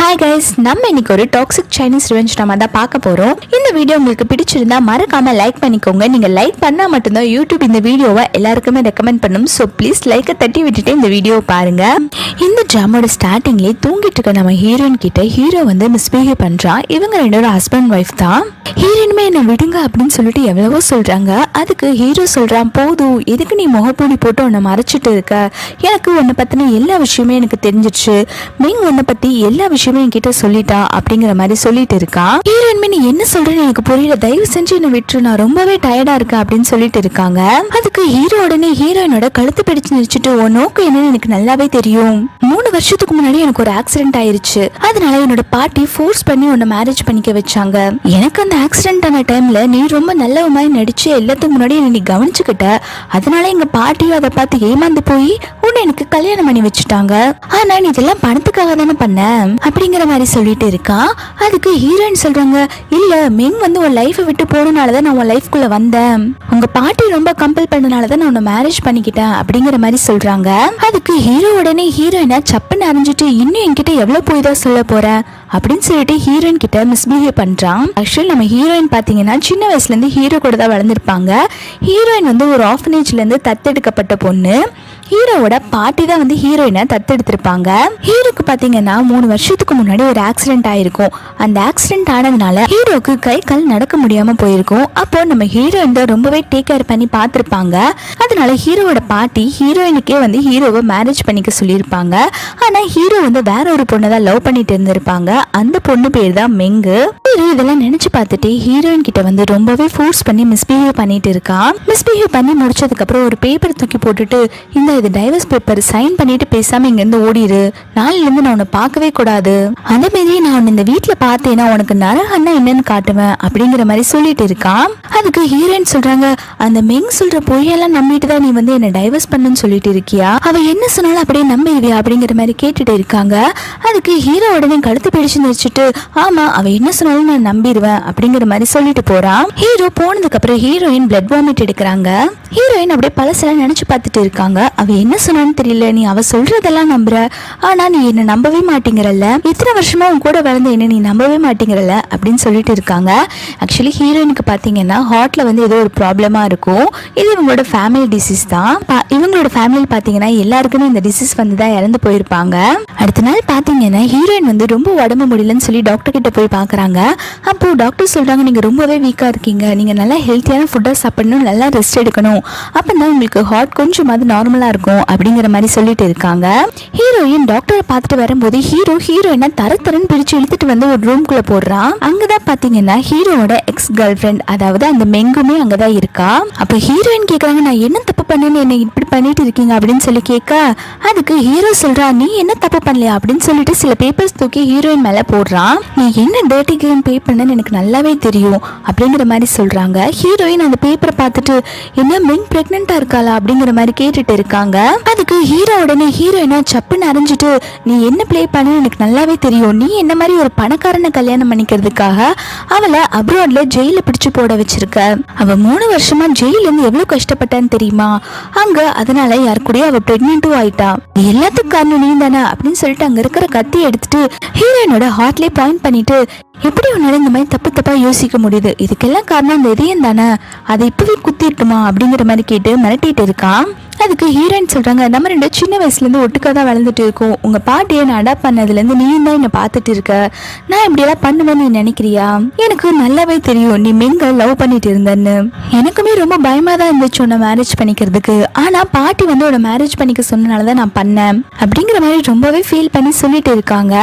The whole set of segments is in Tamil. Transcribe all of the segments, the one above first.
ஹாய் கைஸ், நம்ம இன்னைக்கு ஒரு டாக்ஸிக் சைனீஸ் ரிவெஞ்ச் ட்ராமா தான் பார்க்க போறோம். இந்த வீடியோ உங்களுக்கு பிடிச்சிருந்தா மறக்காம லைக் பண்ணிக்கோங்க. நீங்க லைக் பண்ணா மட்டும்தான் யூடியூப் இந்த வீடியோவை எல்லாருக்குமே ரெக்கமெண்ட் பண்ணும். ஸோ ப்ளீஸ் லைக்கை தட்டி விட்டுட்டு இந்த வீடியோவை பாருங்க. இந்த ட்ராமாவோட ஸ்டார்டிங்லேயே தூங்கிட்டு இருக்க நம்ம ஹீரோயின் கிட்ட ஹீரோ வந்து மிஸ்பிஹேவ் பண்றான். இவங்க ரெண்டு ஒரு ஹஸ்பண்ட் ஒய்ஃப் தான். ஹீரோயினுமே என்ன விடுங்க அப்படின்னு சொல்லிட்டு எவ்வளவோ சொல்றாங்க. அதுக்கு ஹீரோ சொல்றான், போதும், எதுக்கு நீ முகப்பூடி போட்டு உன்னை மறைச்சிட்டு இருக்க? எனக்கு உன்னை பத்தின எல்லா விஷயமே எனக்கு தெரிஞ்சிச்சு. மிங் உன்னை பத்தி எல்லா விஷயமே என்கிட்ட சொல்லிட்டா அப்படிங்கிற மாதிரி சொல்லிட்டு இருக்கான். ஹீரோயின் நீ என்ன சொல்றேன்னு எனக்கு புரியல, தயவு செஞ்சு என்ன விட்டுரு, நான் ரொம்பவே டயர்டா இருக்கேன் அப்படின்னு சொல்லிட்டு இருக்காங்க. அதுக்கு ஹீரோ உடனே ஹீரோயினோட கழுத்து பிடிச்சு நிறுத்திட்டு, உன் நோக்கம் என்னன்னு எனக்கு நல்லாவே தெரியும். 3 வருஷத்துக்கு முன்னாடி எனக்கு ஒரு ஆக்சிடென்ட் ஆயிருச்சு. அதனால என்னோட பாட்டி ஃபோர்ஸ் பண்ணி உன்னை மேரேஜ் பண்ணிக்க வச்சாங்க. எனக்கு அந்த ஆக்சிடென்ட் ஆன டைம்ல நீ ரொம்ப நல்ல மாதிரி நடிச்சு எல்லாத்துக்கு முன்னாடி நீ கவனிச்சுக்கிட்ட. அதனால எங்க பாட்டியும் அதை பார்த்து ஏமாந்து போய் உன்னை எனக்கு கல்யாணம் பண்ணி வச்சுட்டாங்க. ஆனா நீ இதெல்லாம் பணத்துக்காக தானே பண்ண அப்படிங்கிற மாதிரி சொல்லிட்டு இருக்கான். அதுக்கு ஹீரோயின் சொல்றாங்க, இல்ல மிங் வந்து உன் லைஃபை விட்டு போனனாலதான் நான் உன் லைஃப்குள்ள வந்தேன். உங்க பாட்டி ரொம்ப கம்பல் பண்ணனாலதான் நான் உன்னை மேரேஜ் பண்ணிக்கிட்டேன் அப்படிங்கிற மாதிரி சொல்றாங்க. அதுக்கு ஹீரோ உடனே ஹீரோயினை சப்புன்னு அறிஞ்சிட்டு, இன்னும் என்கிட்ட எவ்வளவு போய் தான் சொல்ல போறேன் அப்படின்னு சொல்லிட்டு ஹீரோயின் கிட்ட மிஸ்பிஹேவ் பண்றான். ஆக்சுவலி நம்ம ஹீரோயின் பாத்தீங்கன்னா சின்ன வயசுல இருந்து ஹீரோ கூட தான் வளர்ந்துருப்பாங்க. ஹீரோயின் வந்து ஒரு ஆர்ஃபனேஜ்ல இருந்து தத்தெடுக்கப்பட்ட பொண்ணு. ஹீரோவோட பாட்டி தான் வந்து ஹீரோயினை தத்தெடுத்திருப்பாங்க. ஹீரோக்கு பாத்தீங்கன்னா 3 வருஷத்துக்கு முன்னாடி ஒரு ஆக்சிடென்ட் ஆயிருக்கும். அந்த ஆக்சிடென்ட் ஆனதுனால ஹீரோக்கு கை கால் நடக்க முடியாம போயிருக்கும். அப்போ நம்ம ஹீரோயின் தான் ரொம்பவே டேக் கேர் பண்ணி பார்த்திருப்பாங்க. அதனால ஹீரோவோட பாட்டி ஹீரோயினுக்கே வந்து ஹீரோவை மேரேஜ் பண்ணிக்க சொல்லியிருப்பாங்க. ஆனா ஹீரோ வந்து வேற ஒரு பொண்ணை தான் லவ் பண்ணிட்டு இருந்திருப்பாங்க. அந்த பொண்ணு பேர் தான் மெங்கு. இதெல்லாம் நினைச்சு பார்த்துட்டு ஹீரோயின் கிட்ட வந்து ரொம்பவே ஃபோர்ஸ் பண்ணி மிஸ்பிஹேவ் பண்ணிட்டு இருக்கான். மிஸ்பிஹேவ் பண்ணி முடிச்சதுக்கு அப்புறம் ஒரு பேப்பர் தூக்கி போட்டுட்டு, இந்த இது டைவர்ஸ் பேப்பர், சைன் பண்ணிட்டு பேசாம இங்க இருந்து ஓடிடு, நாளைல இருந்து நான் உன்னை பார்க்கவே கூடாது, அதே மாதிரி நான் இந்த வீட்டுல பார்த்தேன்னா உனக்கு நரகன்னா என்னன்னு காட்டுவேன் அப்படிங்கிற மாதிரி சொல்லிட்டு இருக்கான். அதுக்கு ஹீரோயின் சொல்றாங்க, அந்த மெங் சொல்ற பொய்யெல்லாம் நம்பிட்டு தான் நீ வந்து என்ன டைவர்ஸ் பண்ணுன்னு சொல்லிட்டு இருக்கியா? அவ என்ன சொன்னாலும் அப்படியே நம்பிடுவியா அப்படிங்கிற மாதிரி கேட்டுட்டு இருக்காங்க. அதுக்கு ஹீரோ உடனே கழுத்து பிடிச்சு நிறுத்திட்டு, ஆமா அவ என்ன சொன்னாலும் நான் நம்பிடுவேன் அப்படிங்கிற மாதிரி சொல்லிட்டு போறான். ஹீரோ போனதுக்கு அப்புறம் ஹீரோயின் பிளட் வாமிட் எடுக்கிறாங்க. ஹீரோயின் அப்படியே பழசெல்லாம் நினைச்சு பார்த்துட்டு இருக்காங்க. அவ என்ன சொன்னான்னு தெரியல, நீ அவ சொல்றதெல்லாம் நம்புற, ஆனா நீ என்ன நம்பவே மாட்டேங்கிறல்ல, இத்தனை வருஷமா உன் கூட வளர்ந்த என்ன நீ நம்பவே மாட்டேங்கிறல்ல அப்படின்னு சொல்லிட்டு இருக்காங்க. ஆக்சுவலி ஹீரோயினுக்கு பாத்தீங்கன்னா ஹார்ட்ல வந்து ஏதோ ஒரு ப்ராப்ளமா இருக்கும். இது இவங்களோட ஃபேமிலி டிசீஸ் தான். இவங்களோட ஃபேமிலி பாத்தீங்கன்னா எல்லாருக்குமே இந்த டிசீஸ் வந்து தான் இறந்து போயிருப்பாங்க. அடுத்த நாள் பாத்தீங்கன்னா ஹீரோயின் வந்து ரொம்ப உடம்பு முடியலன்னு சொல்லி டாக்டர் கிட்ட போய் பாக்குறாங்க. அப்போ டாக்டர் சொல்றாங்க, நீங்க ரொம்பவே வீக்கா இருக்கீங்க, நீங்க நல்லா ஹெல்த்தியான ஃபுட்டா சாப்பிடணும், நல்லா ரெஸ்ட் எடுக்கணும், அப்பதான் உங்களுக்கு ஹார்ட் கொஞ்சமாவது நார்மலா இருக்கும் அப்படிங்கிற மாதிரி சொல்லிட்டு இருக்காங்க. ஹீரோயின் டாக்டரை பார்த்துட்டு வரும்போது ஹீரோயினை தரன்னு பிரிச்சு இழுத்துட்டு வந்து ஒரு ரூம்குள்ள போடுறான். அங்கதான் பாத்தீங்கன்னா ஹீரோவோட எக்ஸ் கேர்ள் ஃப்ரெண்ட், அதாவது அந்த மெங்குமே அங்கதான் இருக்கா. அப்ப ஹீரோயின் கேக்குறாங்க, நான் என்ன தப்பு பண்ணேன்னு என்ன இப்படி பண்ணிட்டு இருக்கீங்க அப்படின்னு சொல்லி கேட்க, அதுக்கு ஹீரோ சொல்றா, நீ என்ன தப்பு பண்ணலையா அப்படின்னு சொல்லிட்டு சில பேப்பர்ஸ் தூக்கி ஹீரோயின் மேல போடுறான். நீ என்ன டர்ட்டி கேம் பே பண்ணன்னு எனக்கு நல்லாவே தெரியும் அப்படிங்கிற மாதிரி சொல்றாங்க. ஹீரோயின் அந்த பேப்பரை பார்த்துட்டு, என்ன மெங் பிரெக்னெண்டா இருக்காளா அப்படிங்கிற மாதிரி கேட்டுட்டு இருக்காங்க. அதுக்கு ஹீரோ உடனே ஹீரோயினை சப்புன்னு அறிஞ்சிட்டு, நீ என்ன பிளே பண்ணு எனக்கு நல்லாவே தெரியும், நீ என்ன மாதிரி ஒரு பணக்காரனை கல்யாணம் பண்ணிக்கிறதுக்காக அவளை அப்ராட்ல ஜெயில பிடிச்சு போட வச்சிருக்க. அவ 3 வருஷமா ஜெயில இருந்து எவ்வளவு கஷ்டப்பட்டான்னு தெரியுமா அங்க, அதனால யாரு கூட அவ பிரெக்னென்ட்டும் ஆயிட்டா, எல்லாத்துக்கும் காரணம் நீ தானே அப்படின்னு சொல்லிட்டு அங்க இருக்கிற கத்தி எடுத்துட்டு ஹீரோயினோட ஹார்ட்லயே பாயிண்ட் பண்ணிட்டு, எப்படி உன்னால இந்த மாதிரி தப்பா யோசிக்க முடியுது, இதுக்கெல்லாம் காரணம் அந்த இதயம் தானே, அதை இப்பவே குத்திட்டுமா அப்படிங்கிற மாதிரி கேட்டு மிரட்டிட்டு இருக்கான். அதுக்கு ஹீரோயின் சொல்றாங்க, நம்ம 2 சின்ன வயசுல இருந்து ஒட்டுக்கா தான் வளர்ந்துட்டு இருக்கோம், உங்க பாட்டியை நான் அடாப்ட் பண்ணதுல இருந்து நீயும் தான் என்ன பார்த்துட்டு இருக்க, நான் இப்படி எல்லாம் பண்ணுவேன்னு நீ நினைக்கிறியா? எனக்கு நல்லாவே தெரியும் நீ மெங்க லவ் பண்ணிட்டு இருந்தன்னு. எனக்குமே ரொம்ப பயமா தான் இருந்துச்சு உன்னை மேரேஜ் பண்ணிக்கிறதுக்கு, ஆனா பாட்டி வந்து உன்னை மேரேஜ் பண்ணிக்க சொன்னனாலதான் நான் பண்ணேன் அப்படிங்கிற மாதிரி ரொம்பவே ஃபீல் பண்ணி சொல்லிட்டு இருக்காங்க.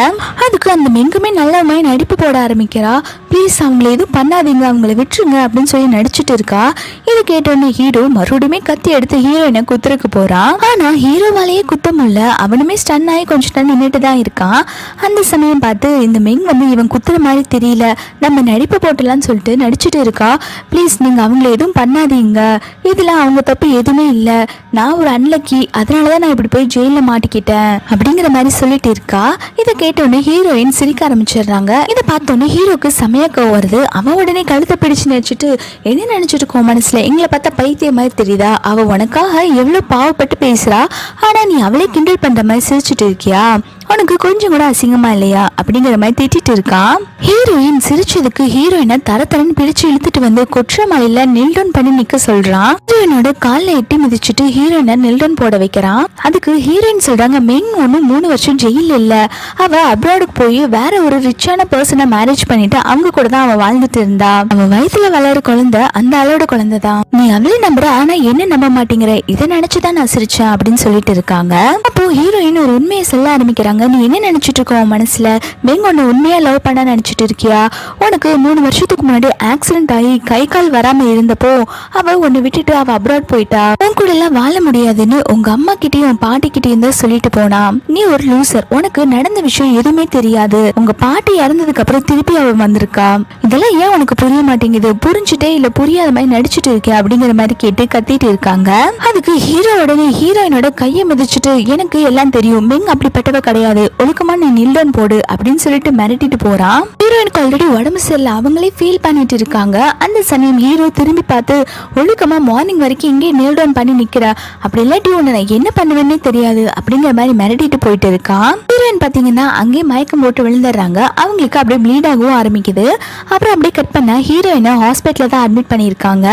அதுக்கு அந்த மெங்குமே நல்ல மாதிரி நடிப்பு போட ஆரம்பிக்கிறா. ப்ளீஸ் அவங்களை எதுவும் பண்ணாதீங்க, அவங்கள விட்டுருங்க அப்படின்னு சொல்லி நடிச்சுட்டு இருக்கா. இதை கேட்டோன்னு ஹீரோ மறுபடியுமே கத்தி எடுத்து ஹீரோயினை குத்துறக்கு போறான். ஆனா ஹீரோவாலேயே குத்த முடியல, அவனுமே ஸ்டன் ஆகி கொஞ்சம் டன் நின்றுட்டு தான் இருக்கான். அந்த சமயம் பார்த்து இந்த மெங் வந்து இவன் குத்துற மாதிரி தெரியல, நம்ம நடிப்பு போட்டலான்னு சொல்லிட்டு நடிச்சுட்டு இருக்கா. ப்ளீஸ் நீங்க அவங்கள எதுவும் பண்ணாதீங்க, இதுல அவங்க தப்பு எதுவுமே இல்ல, நான் ஒரு அன்லக்கி, அதனாலதான் நான் இப்படி போய் ஜெயில மாட்டிக்கிட்டேன் அப்படிங்கிற மாதிரி சொல்லிட்டு இருக்கா. இதை கேட்டோன்னு ஹீரோயின் சிரிக்க ஆரம்பிச்சிடுறாங்க. இதை பார்த்தோன்னே ஹீரோக்கு செமையா கோவம் வருது. அவன் உடனே கழுத்தை பிடிச்சு நினைச்சிட்டு, என்ன நினைச்சிட்டு இருக்கோம் மனசுல, எங்களை பார்த்தா பைத்திய மாதிரி தெரியுதா, அவ உனக்காக எவ்வளவு பாவப்பட்டு பேசுறா, ஆனா நீ அவளே கிண்டல் பண்ற மாதிரி சிரிச்சுட்டு இருக்கியா, உனக்கு கொஞ்சம் கூட அசிங்கமா இல்லையா அப்படிங்கிற மாதிரி திட்டிட்டு இருக்கான். ஹீரோயின் சிரிச்சதுக்கு ஹீரோயினை தரத்தரன்னு பிடிச்சு இழுத்துட்டு வந்து கொற்றமலையில நில்டவுன் பண்ணி நிக்க சொல்றான். ஹீரோயினோட கால்ல எட்டி மிதிச்சுட்டு ஹீரோயினை நில்டவுன் போட வைக்கிறான். அதுக்கு ஹீரோயின் சொல்றாங்க, மெங் ஒன்னும் 3 வருஷம் ஜெயில இல்ல, அவ அப்ராடுக்கு போய் வேற ஒரு ரிச்சான பர்சனை மேரேஜ் பண்ணிட்டு அவங்க கூட தான் அவ வாழ்ந்துட்டு இருந்தா. அவ வயசுல வளர குழந்தை அந்த ஆளோட குழந்தை தான். நீ அவளே நம்புற, ஆனா என்ன நம்ப மாட்டேங்கிற, இதை நினைச்சுதான் நான் சிரிச்சேன் அப்படின்னு சொல்லிட்டு இருக்காங்க. அப்போ ஹீரோயின் ஒரு உண்மையை சொல்ல ஆரம்பிக்கிறாங்க. நீ என்ன நினைச்சிட்டு இருக்க மனசுல? மெங் ஒன்னு உண்மையா லவ் பண்ண நினைச்சிட்டு இருக்கியா? உனக்கு 3 வருஷத்துக்கு முன்னாடி ஆக்சிடென்ட் ஆகி கை கால் வராம இருந்தப்போ அவ உன்னை விட்டுட்டு அவ அப்ராட் போயிட்டா. உன் கூட எல்லாம் வாழ முடியாதுன்னு உங்க அம்மா கிட்டயும் உன் பாட்டி கிட்டயும் தான் சொல்லிட்டு போனா. நீ ஒரு லூசர், உனக்கு நடந்த விஷயம் எதுவுமே தெரியாது. உங்க பாட்டி இறந்ததுக்கு அப்புறம் திருப்பி அவ வந்திருக்கா. இதெல்லாம் ஏன் உனக்கு புரிய மாட்டேங்குது? புரிஞ்சுட்டே இல்ல புரியாத மாதிரி நடிச்சுட்டு இருக்கே அப்படிங்கிற மாதிரி கேட்டு கத்திட்டு இருக்காங்க. அதுக்கு ஹீரோ உடனே ஹீரோயினோட கையை மிதிச்சுட்டு, எனக்கு எல்லாம் தெரியும், மெங் அப்படிப்பட்டவ கிடையாது, ஒழுக்கமா நீ நில்டன் போடு அப்படின்னு சொல்லிட்டு மிரட்டிட்டு போறான். ஹீரோயினுக்கு ஆல்ரெடி உடம்பு சரியில்லை, அவங்களே ஃபீல் பண்ணிட்டு இருக்காங்க. அந்த சமயம் ஹீரோ திரும்பி பார்த்து, ஒழுக்கமா மார்னிங் வரைக்கும் இங்கே நீல் டவுன் பண்ணி நிக்கிற, அப்படி இல்லாட்டி உன்னை நான் என்ன பண்ணுவேன்னே தெரியாது அப்படிங்கிற மாதிரி மிரட்டிட்டு போயிட்டு இருக்கான். ஹீரோயின் பாத்தீங்கன்னா அங்கே மயக்கம் போட்டு விழுந்துடுறாங்க. அவங்களுக்கு அப்படியே ப்ளீட் ஆகவும் ஆரம்பிக்குது. அப்புறம் அப்படியே கட் பண்ண ஹீரோயினை ஹாஸ்பிட்டல்ல தான் அட்மிட் பண்ணியிருக்காங்க.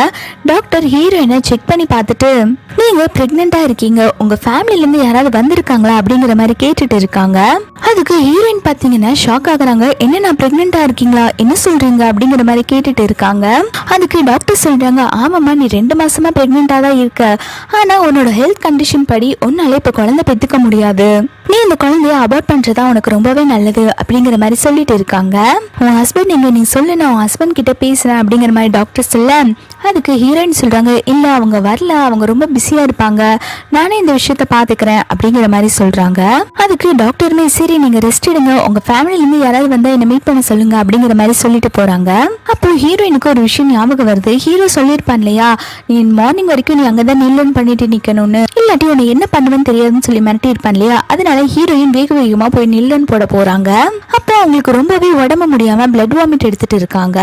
டாக்டர் ஹீரோயினை செக் பண்ணி பார்த்துட்டு, நீங்க பிரெக்னெண்டா இருக்கீங்க, உங்க ஃபேமிலில இருந்து யாராவது வந்திருக்காங்களா அப்படிங்கிற மாதிரி கேட்டுட்டு இருக்காங்க. அதுக்கு ஹீரோயின் பாத்தீங்கன்னா ஷாக் ஆகுறாங்க. என்ன, நான் பிரெக்னெண்டா இருக்கீங்களா, என்ன சொல்றீங்க அப்படிங்கிற மாதிரி கேட்டுட்டு இருக்காங்க. அதுக்கு டாக்டர் சொல்றாங்க, ஆமாம்மா நீ 2 மாசமா பிரெக்னெண்டா தான் இருக்க, ஆனா உன்னோட ஹெல்த் கண்டிஷன் படி உன்னால இப்ப குழந்தை பெத்துக்க முடியாது, நீ இந்த குழந்தைய அபார்ட் பண்றதா உனக்கு ரொம்பவே நல்லது அப்படிங்கிற மாதிரி சொல்லிட்டு இருக்காங்க. உன் ஹஸ்பண்ட் எங்க, நீ சொல்லு, நான் உன் ஹஸ்பண்ட் கிட்ட பேசுறேன் அப்படிங்கிற மாதிரி டாக்டர் சொல்ல, அதுக்கு ஹீரோயின் சொல்றாங்க, இல்ல அவங்க வரல, அவங்க ரொம்ப பிஸியா இருப்பாங்க, நானே இந்த விஷயத்த பாத்துக்கிறேன் அப்படிங்கிற மாதிரி சொல்றாங்க. அதுக்கு டாக்டருமே, சரி நீங்க ரெஸ்ட் எடுங்க, உங்க ஃபேமிலில இருந்து யாராவது வந்தா என்ன மீட் பண்ண சொல்லுங்க அப்படிங்கிற மாதிரி சொல்லிட்டு போறாங்க. அப்போ ஹீரோயினுக்கு ஒரு விஷயம் ஞாபகம் வருது. ஹீரோ சொல்லியிருப்பான் இல்லையா, நீ மார்னிங் வரைக்கும் நீ அங்கதான் நில்லன் பண்ணிட்டு நிக்கணும்னு, இல்லாட்டி உன்னை என்ன பண்ணுவேன்னு தெரியாதுன்னு சொல்லி மிரட்டி இருப்பான் இல்லையா. அதனால ஹீரோயின் வேக வேகமா போய் நில்லன் போட போறாங்க. அப்போ அவங்களுக்கு ரொம்பவே உடம்பு முடியாம பிளட் வாமிட் எடுத்துட்டு இருக்காங்க.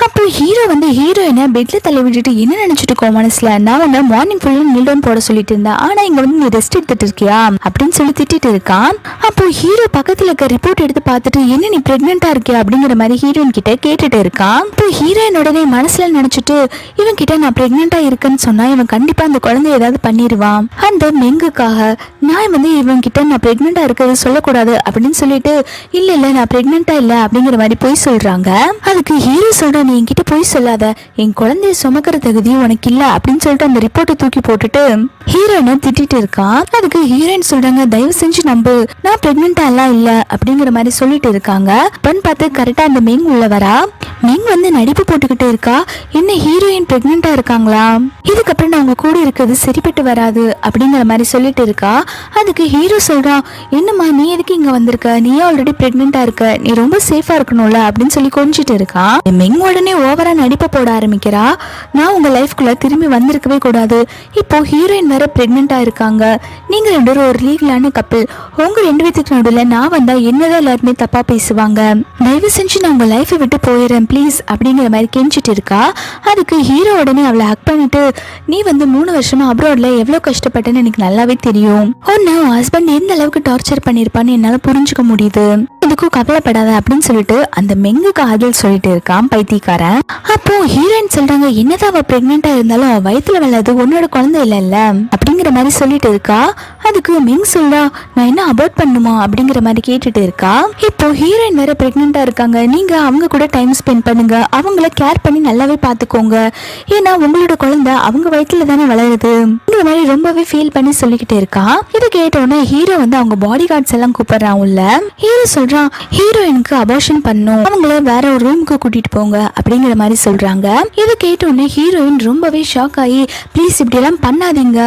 அப்போ ஹீரோ வந்து ஹீரோயினை பெட்ல தள்ளி விட்டுட்டு, என்ன நினைச்சிட்டு இருக்கோம் மனசுல, நான் உன்னை மார்னிங் ஃபுல்லா நில்லன் போட சொல்லிட்டு இருந்தேன், ஆனா இங்க வந்து நீ ரெஸ்ட் எடுத்துட்டு இருக்கியா அப்படின்னு சொல்லி திட்டிட்டு இருக்கான். அப்போ ஹீரோ பக்கத்துல இருக்க ரிப்போர்ட் எடுத்து பார்த்துட்டு, என்ன நீ பிரெக்னெண்டா இருக்கியா அப்படிங்கிற மாதிரி ஹீரோயின் கிட்ட கேட்டுட்டு இருக்கான். இப்போ ஹீரோயின் உடனே மனசுல நினைச்சிட்டு, இவன் கிட்ட நான் பிரெக்னெண்டா இருக்கேன்னு சொன்னா இவன் கண்டிப்பா அந்த குழந்தைய ஏதாவது பண்ணிடுவான், அந்த மெங்குக்காக நான் வந்து இவன் கிட்ட நான் பிரெக்னெண்டா இருக்கிறது சொல்லக்கூடாது அப்படின்னு சொல்லிட்டு, இல்ல இல்ல நான் பிரெக்னெண்டா இல்ல அப்படிங்கிற மாதிரி போய் சொல்றாங்க. அதுக்கு ஹீரோ சொல்ற, நீ என்கிட்ட போய் சொல்லாத, என் குழந்தைய சுமக்கிற தகுதி உனக்கு இல்ல அப்படின்னு சொல்லிட்டு அந்த ரிப்போர்ட்டை தூக்கி போட்டுட்டு ஹீரோயினை திட்டிட்டு இருக்கான். அதுக்கு ஹீரோயின் சொல்றாங்க, தயவு செஞ்சு நம்பு, நான் பிரெக்னெண்டா எல்லாம் இல்ல அப்படிங்கிற மாதிரி சொல்லிட்டு இருக்காங்க. பன் பார்த்து கரெக்டா அந்த மெங் உள்ள வரா. மெங் வந்து நடிப்பு போட்டுக்கிட்டு இருக்கா, என்ன ஹீரோயின் பிரெக்னெண்டா இருக்காங்களா, இதுக்கப்புறம் நான் அவங்க கூட இருக்கிறது சரிப்பட்டு வராது அப்படிங்கிற மாதிரி சொல்லிட்டு இருக்கா. அதுக்கு ஹீரோ சொல்றான், என்னம்மா நீ எதுக்கு இங்க வந்திருக்க, நீ ஆல்ரெடி பிரெக்னெண்டா இருக்க, நீ ரொம்ப சேஃபா இருக்கணும்ல அப்படின்னு சொல்லி கொஞ்சிட்டு இருக்கான். மெங் உடனே ஓவரா நடிப்பை போட ஆரம்பிக்கிறா. நான் உங்க லைஃப்குள்ள திரும்பி வந்திருக்கவே கூடாது, இப்போ ஹீரோயின் வேற பிரெக்னெண்டா இருக்காங்க, நீங்க 2 பேரும் ஒரு லீகலான கப்பிள், உங்க 2 பேத்துக்கு நடுவில் நான் வந்தா என்னதான் எல்லாருமே தப்பா பேசுவாங்க, தயவு செஞ்சு நான் உங்க லைஃபை விட்டு போயிடுறேன் ப்ளீஸ் அப்படிங்கிற மாதிரி கெஞ்சிட்டு இருக்கா. அதுக்கு ஹீரோ உடனே அவளை ஹக் பண்ணிட்டு, நீ வந்து 3 வருஷமா அப்ராட்ல எவ்வளவு கஷ்டப்பட்டேன்னு எனக்கு நல்லாவே தெரியும், உன்னை உன் ஹஸ்பண்ட் எந்த அளவுக்கு டார்ச்சர் பண்ணிருப்பான்னு என்னால புரிஞ்சுக்க முடியுது, இதுக்கும் கவலைப்படாத அப்படின்னு சொல்லிட்டு அந்த மெங்குக்கு ஆதல் சொல்லிட்டு இருக்கான் பைத்தியக்காரன். அப்போ ஹீரோயின் சொல்றாங்க, என்னதான் அவ பிரெக்னெண்டா இருந்தாலும் அவ வயித்துல வளர்றது உன்னோட குழந்தை இல்ல அப்படிங்கிற மாதிரி சொல்லிட்டு இருக்கா. அதுக்கு மெங் சொல்றா, நான் என்ன அபார்ட் பண்ணுமா அப்படிங்கிற மாதிரி கேட்டுட்டு இருக்கா. இப்போ ஹீரோயின் வேற பிரெக்னெண்டா இருக்காங்க, நீங்க அவங்க கூட டைம் ஸ்பெண்ட் பண்ணுங்க, அவங்கள கேர் பண்ணி நல்லாவே பாத்துக்கோங்க, ஏன்னா உங்களோட குழந்தை அவங்க வயித்துல தானே வளருது இந்த மாதிரி ரொம்பவே ஃபீல் பண்ணி சொல்லிக்கிட்டு இருக்கா. இதை கேட்டோன்னே ஹீரோ வந்து அவங்க பாடி கார்ட்ஸ் எல்லாம் கூப்பிடுறான் உள்ள. ஹீரோ சொல்றான், ஹீரோயினுக்கு அபார்ஷன் பண்ணும், அவங்கள வேற ஒரு ரூமுக்கு கூட்டிட்டு போங்க அப்படிங்கிற மாதிரி சொல்றாங்க. இதை கேட்டோன்னே ஹீரோயின் ரொம்பவே ஷாக் ஆகி, ப்ளீஸ் இப்படி எல்லாம் பண்ணாதீங்க,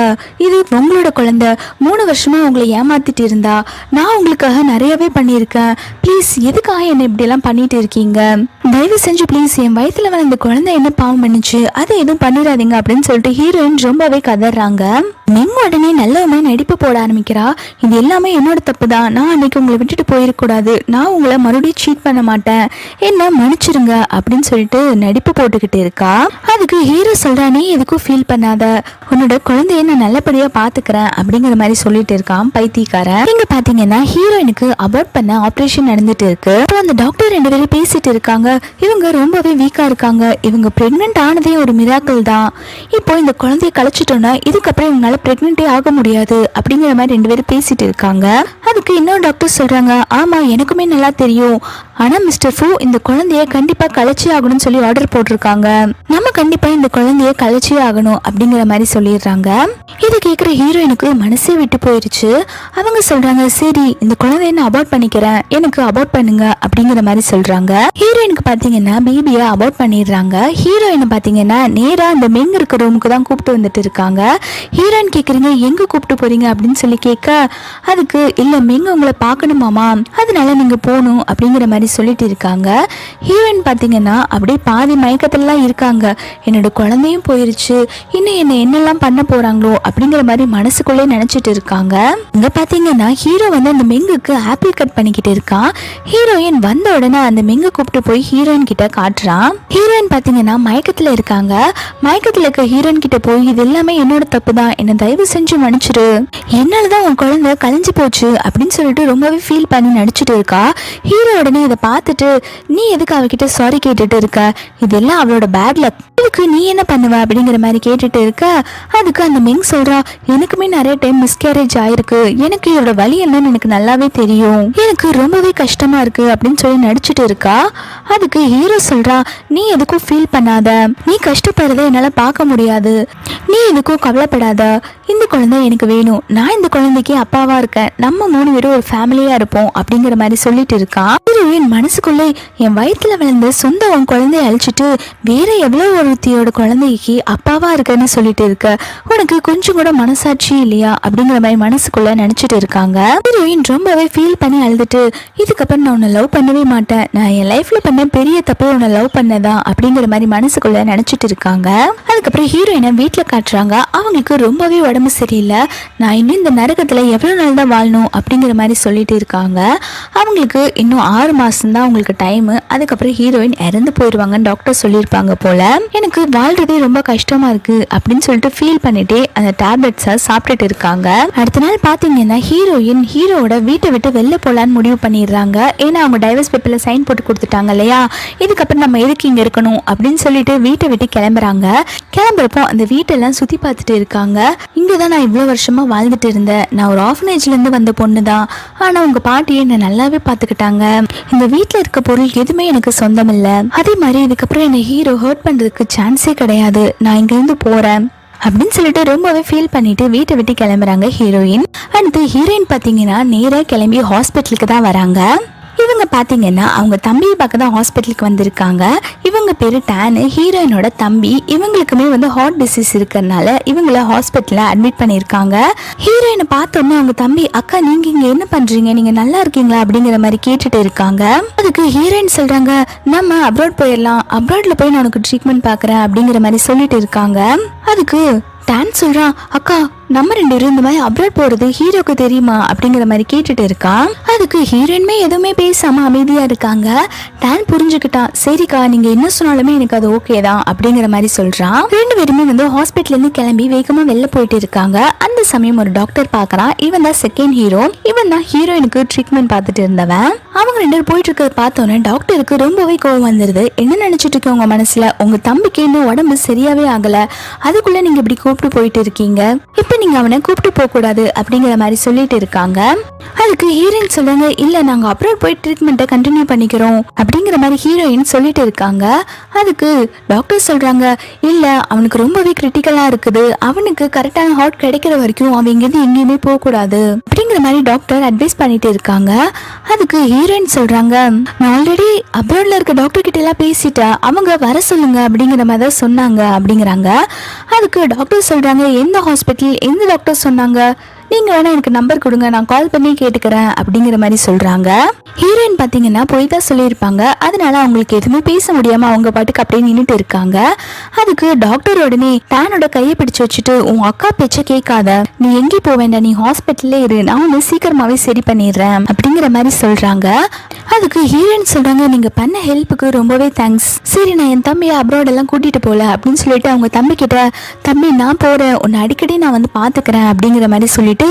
இது உங்களோட குழந்தை, 3 வருஷமா உங்களை ஏமாத்திட்டு இருந்தா, நான் உங்களுக்காக நிறையவே பண்ணியிருக்கேன், ப்ளீஸ் எதுக்காக என்ன இப்படி எல்லாம் பண்ணிட்டு இருக்கீங்க, தயவு செஞ்சு ப்ளீஸ் என் வயித்துல வளர்ந்த குழந்தை என்ன பாவம் பண்ணிச்சு, அதை எதுவும் பண்ணிடாதீங்க அப்படின்னு சொல்லிட்டு ஹீரோயின் ரொம்பவே கதறாங்க. மெங் உடனே நல்லவமே நடிப்பு போட ஆரம்பிக்கிறா, இது எல்லாமே என்னோட தப்பு தான், நான் அன்னைக்கு உங்களை விட்டுட்டு போயிருக்கூடாது, நான் உங்களை மறுபடியும் சீட் பண்ண மாட்டேன், என்ன மன்னிச்சிருங்க அப்படின்னு சொல்லிட்டு நடிப்பு போட்டுக்கிட்டு இருக்கா. அதுக்கு ஹீரோ சொல்றா, நீ எதுக்கும் ஃபீல் பண்ணாத, உன்னோட குழந்தைய நான் நல்லபடியா பாத்துக்கிறேன் அப்படிங்கிற மாதிரி சொல்லிட்டு இருக்கான் பைத்தியக்காரன். இங்க பாத்தீங்கன்னா ஹீரோயினுக்கு அபார்ட் பண்ண ஆபரேஷன் நடந்துட்டு இருக்கு. அப்புறம் அந்த டாக்டர் 2 பேரும் பேசிட்டு இருக்காங்க. இவங்க ரொம்பவே வீக்கா இருக்காங்க, இவங்க பிரெக்னென்ட் ஆனதே ஒரு மிராக்கிள் தான், இப்போ இந்த குழந்தைய கழிச்சிட்டோம்னா இதுக்கப்புறம் இவங்களால பிரெக்னென்ட்டே ஆக முடியாது அப்படிங்கிற மாதிரி 2 பேரும் பேசிட்டு இருக்காங்க. அதுக்கு இன்னொரு டாக்டர் சொல்றாங்க, ஆமா எனக்குமே நல்லா தெரியும், ஆனா மிஸ்டர் ஃபூ இந்த குழந்தைய கண்டிப்பா கழிச்சே ஆகணும்னு சொல்லி ஆர்டர் போட்டிருக்காங்க, நம்ம கண்டிப்பா இந்த குழந்தைய கழிச்சே ஆகணும் அப்படிங்கிற மாதிரி சொல்லிடுறாங்க. இது கேட்குற ஹீரோயினுக்கு மனசே விட்டு போயிருச்சு. அவங்க சொல்றாங்க, சரி இந்த குழந்தைய நான் அபார்ட் பண்ணிக்கிறேன், எனக்கு அபார்ட் பண்ணுங்க அப்படிங்கிற மாதிரி சொல்றாங்க. ஹீரோயினுக்கு பாத்தீங்கன்னா பேபியை அபார்ட் பண்ணிடுறாங்க. ஹீரோயினை பாத்தீங்கன்னா நேரா அந்த மெங் இருக்க ரூமுக்கு தான் கூப்பிட்டு வந்துட்டு இருக்காங்க. ஹீரோயின் கேக்குறீங்க, எங்க கூப்பிட்டு போறீங்க அப்படின்னு சொல்லி கேட்க, அதுக்கு இல்ல மெங் உங்களை பார்க்கணுமாமா, அதனால நீங்க போகணும் அப்படிங்கிற மாதிரி சொல்லிட்டு இருக்காங்க. ஹீரோயின் பாத்தீங்கன்னா அப்படியே பாதி மயக்கத்துலலாம் இருக்காங்க. என்னோட குழந்தையும் போயிருச்சு, இன்னும் என்னெல்லாம் பண்ண போறாங்களோ அப்படிங்கிற மாதிரி மனசுக்குள்ளே நினைச்சிட்டு இருக்காங்க. இங்க பாத்தீங்கன்னா ஹீரோ வந்து அந்த மெங்குக்கு ஆப்பிள் கட் பண்ணிக்கிட்டு இருக்கான். ஹீரோயின் வந்த உடனே அந்த மெங்க கூப்பிட்டு போய் ஹீரோயின் கிட்ட காட்டுறான். ஹீரோயின் பாத்தீங்கன்னா மயக்கத்துல இருக்காங்க. மயக்கத்துல இருக்க ஹீரோயின் கிட்ட போய், இது எல்லாமே என்னோட தப்பு தான், என்ன தயவு செஞ்சு மன்னிச்சிரு, என்னாலதான் உன் குழந்தை கலைஞ்சு போச்சு அப்படின்னு சொல்லிட்டு ரொம்பவே ஃபீல் பண்ணி நடிச்சிட்டு இருக்கா. ஹீரோ உடனே இதை பார்த்துட்டு, நீ எதுக்கு அவகிட்ட சாரி கேட்டுட்டு இருக்க, இதெல்லாம் அவளோட பேட் லக், இதுக்கு நீ என்ன பண்ணுவ அப்படிங்கிற மாதிரி கேட்டுட்டு இருக்க. அதுக்கு அந்த மெங் சொல்றா, எனக்குமே நிறைய டைம் மிஸ்கேரேஜ் ஆயிருக்கு, எனக்கு இதோட வலி என்னன்னு எனக்கு நல்லாவே தெரியும், எனக்கு ரொம்பவே கஷ்டமா இருக்கு அப்படின்னு சொல்லி நடிச்சிட்டு இருக்கா. அதுக்கு ஹீரோ சொல்றா, நீ எதுக்கும் ஃபீல் பண்ணாத, நீ கஷ்டப்படுறத என்னால பார்க்க முடியாது, நீ எதுக்கும் கவலைப்படாத, இந்த குழந்தை எனக்கு வேணும், நான் இந்த குழந்தைக்கு அப்பாவா இருக்கேன், நம்ம 3 பேரும் ஒரு ஃபேமிலியா இருப்போம் அப்படிங்கிற மாதிரி சொல்லிட்டு இருக்கான். ஹீரோயின் மனசுக்குள்ளே, என் வயிற்றுல விழுந்த சொந்த உன் குழந்தைய அழிச்சிட்டு வேற எவ்வளவு ஒருத்தியோட குழந்தைக்கு அப்பாவா இருக்கன்னு சொல்லிட்டு இருக்க, உனக்கு கொஞ்சம் கூட மனசாட்சி இல்லையா அப்படிங்கிற மாதிரி மனசுக்குள்ள நினைச்சிட்டு இருக்காங்க. ஹீரோயின் ரொம்பவே ஃபீல் பண்ணி அழுதுட்டு, இதுக்கப்புறம் நான் உன்னை லவ் பண்ணவே மாட்டேன், நான் என் லைஃப்ல பண்ண பெரிய தப்பே உன்னை லவ் பண்ணதான் அப்படிங்கிற மாதிரி மனசுக்குள்ள நினைச்சிட்டு இருக்காங்க. அதுக்கப்புறம் ஹீரோயினை வீட்டுல காட்டுறாங்க. அவங்களுக்கு ரொம்பவே உடம்பு சரியில்லை, நான் இன்னும் இந்த நரகத்துல எவ்வளவு நாள் தான் வாழணும் அப்படிங்கிற மாதிரி சொல்லிட்டு இருக்காங்க. அவங்களுக்கு இன்னும் 6 மாசம் தான் அவங்களுக்கு டைம், அதுக்கப்புறம் ஹீரோயின் இறந்து போயிடுவாங்கன்னு டாக்டர் சொல்லியிருப்பாங்க போல. எனக்கு வாழ்றதே ரொம்ப கஷ்டமா இருக்கு அப்படின்னு சொல்லிட்டு ஃபீல் பண்ணிட்டே அந்த டேப்லெட்ஸை சாப்பிட்டுட்டு இருக்காங்க. அடுத்த நாள் பாத்தீங்கன்னா ஹீரோயின் ஹீரோட வீட்டை விட்டு வெளில போலான்னு முடிவு பண்ணிடுறாங்க. ஏன்னா அவங்க டைவர்ஸ் பேப்பர்ல சைன் போட்டு கொடுத்துட்டாங்க இல்லையா, இதுக்கப்புறம் நம்ம எதுக்கு இங்க இருக்கணும் அப்படின்னு சொல்லிட்டு வீட்டை விட்டு கிளம்புறாங்க. கிளம்புறப்போ அந்த வீட்டெல்லாம் சுத்தி பார்த்துட்டு இருக்காங்க. இங்கதான் நான் இவ்வளவு வருஷமா வாழ்ந்துட்டு இருந்தேன், நான் ஒரு ஆர்ஃபனேஜ்ல இருந்து வந்த பொண்ணு தான், ஆனா உங்க பாட்டியை என்ன நல்லாவே பாத்துக்கிட்டாங்க, இந்த வீட்டுல இருக்க பொருள் எதுவுமே எனக்கு சொந்தம் இல்ல, அதே மாதிரி இதுக்கப்புறம் என்ன ஹீரோ ஹர்ட் பண்றதுக்கு சான்ஸே கிடையாது, நான் இங்க இருந்து போறேன் அப்படின்னு சொல்லிட்டு ரொம்பவே ஃபீல் பண்ணிட்டு வீட்டை விட்டு கிளம்புறாங்க ஹீரோயின். அடுத்து ஹீரோயின் பாத்தீங்கன்னா நேரா கிளம்பி ஹாஸ்பிட்டலுக்கு தான் வராங்க. இவங்க பாத்தீங்கன்னா அவங்க தம்பியை பார்க்க தான் ஹாஸ்பிட்டலுக்கு வந்திருக்காங்க. இவங்க பேரு டானு, ஹீரோயினோட தம்பி. இவங்களுக்குமே வந்து ஹார்ட் டிசீஸ் இருக்கிறதுனால இவங்கள ஹாஸ்பிட்டல்ல அட்மிட் பண்ணிருக்காங்க. ஹீரோயினை பார்த்தோன்னே அவங்க தம்பி, அக்கா நீங்க இங்க என்ன பண்றீங்க, நீங்க நல்லா இருக்கீங்களா அப்படிங்கிற மாதிரி கேட்டுட்டு இருக்காங்க. அதுக்கு ஹீரோயின் சொல்றாங்க, நம்ம அப்ராட் போயிடலாம், அப்ராட்ல போய் நான் உனக்கு ட்ரீட்மெண்ட் பாக்குறேன் அப்படிங்கிற மாதிரி சொல்லிட்டு இருக்காங்க. அதுக்கு டான் சொல்றான், அக்கா நம்ம 2 பேரும் இந்த மாதிரி அப்ராட் போறது ஹீரோக்கு தெரியுமா அப்படிங்கிற மாதிரி கேட்டுட்டு இருக்கான். அதுக்கு ஹீரோயினுமே எதுவுமே பேசாம அமைதியா இருக்காங்க. டான் புரிஞ்சுக்கிட்டான், சரிக்கா நீங்க என்ன சொன்னாலுமே எனக்கு அது ஓகே தான் அப்படிங்கிற மாதிரி சொல்றான். 2 பேருமே வந்து ஹாஸ்பிட்டல்ல இருந்து கிளம்பி வேகமா வெளில போயிட்டு இருக்காங்க. அந்த சமயம் ஒரு டாக்டர் பாக்குறான். இவன் தான் செகண்ட் ஹீரோ, இவன் தான் ஹீரோயினுக்கு ட்ரீட்மெண்ட் பார்த்துட்டு இருந்தவன். அவங்க 2 பேரும் போயிட்டு இருக்கிறத பார்த்தோன்னே டாக்டருக்கு ரொம்பவே கோவம் வந்துருது. என்ன நினைச்சிட்டு இருக்கீங்க உங்க மனசுல, உங்க தம்பிக்கு இன்னும் உடம்பு சரியாவே ஆகல, அதுக்குள்ள நீங்க இப்படி கூப்பிட்டு போயிட்டு இருக்கீங்க, இப்ப நீங்க அவனை கூப்பிட்டு போக கூடாது அப்படிங்கிற மாதிரி சொல்லிட்டு இருக்காங்க. அதுக்கு ஹீரோயின் சொல்றாங்க, இல்ல நாங்க அப்ராட் போய் ட்ரீட்மெண்ட்டை கண்டினியூ பண்ணிக்கிறோம் அப்படிங்கிற மாதிரி ஹீரோயின் சொல்லிட்டு இருக்காங்க. அதுக்கு டாக்டர் சொல்றாங்க, இல்ல அவனுக்கு ரொம்பவே கிரிட்டிக்கலா இருக்குது, அவனுக்கு கரெக்டான ஹார்ட் கிடைக்கிற வரைக்கும் அவன் இங்கிருந்து எங்கேயுமே போக கூடாது அப்படிங்கிற மாதிரி டாக்டர் அட்வைஸ் பண்ணிட்டு இருக்காங்க. அதுக்கு ஹீரோயின் சொல்றாங்க, நான் ஆல்ரெடி அப்ராட்ல இருக்க டாக்டர் கிட்ட எல்லாம் பேசிட்டேன், அவங்க வர சொல்லுங்க அப்படிங்கிற மாதிரி தான் சொன்னாங்க அப்படிங்கிறாங்க. அதுக்கு டாக்டர் சொல்றாங்க, எந்த ஹாஸ்பிட்டல் எந்த டாக்டர் சொன்னாங்க, நீங்க வேணா எனக்கு நம்பர் கொடுங்க, நான் கால் பண்ணி கேட்டுக்கிறேன் அப்படிங்கிற மாதிரி சொல்றாங்க. ஹீரோயின் பாத்தீங்கன்னா போய் தான் சொல்லியிருப்பாங்க. அதனால அவங்களுக்கு எதுவுமே பேச முடியாம அவங்க பாட்டுக்கு அப்படியே நின்றுட்டு இருக்காங்க. அதுக்கு டாக்டர் உடனே டானோட கையை பிடிச்சு வச்சுட்டு, உன் அக்கா பேச்ச கேட்காத, நீ எங்கே போக வேண்டாம், நீ ஹாஸ்பிட்டல்ல இரு, நான் உன்னை சீக்கிரமாவே சரி பண்ணிடுறேன் அப்படிங்கிற மாதிரி சொல்றாங்க. அதுக்கு ஹீரோயின் சொல்றாங்க, நீங்க பண்ண ஹெல்ப்புக்கு ரொம்பவே தேங்க்ஸ். சரி நான் என் தம்பியை அப்ராட் எல்லாம் கூட்டிட்டு போல அப்படின்னு சொல்லிட்டு அவங்க தம்பி கிட்ட, தம்பி நான் போறேன், உன்னை அடிக்கடி நான் வந்து பாத்துக்கிறேன் அப்படிங்கிற மாதிரி சொல்லிட்டு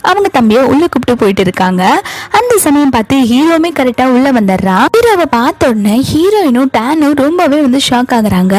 அவங்க தம்பியை உள்ள கூப்பிட்டு போயிட்டு இருக்காங்க. அந்த சமயம் பார்த்து ஹீரோவுமே கரெக்டா உள்ள வந்துடுறான். ஹீரோவை பார்த்த உடனே ஹீரோயினும் டானும் ரொம்பவே வந்து ஷாக் ஆகுறாங்க.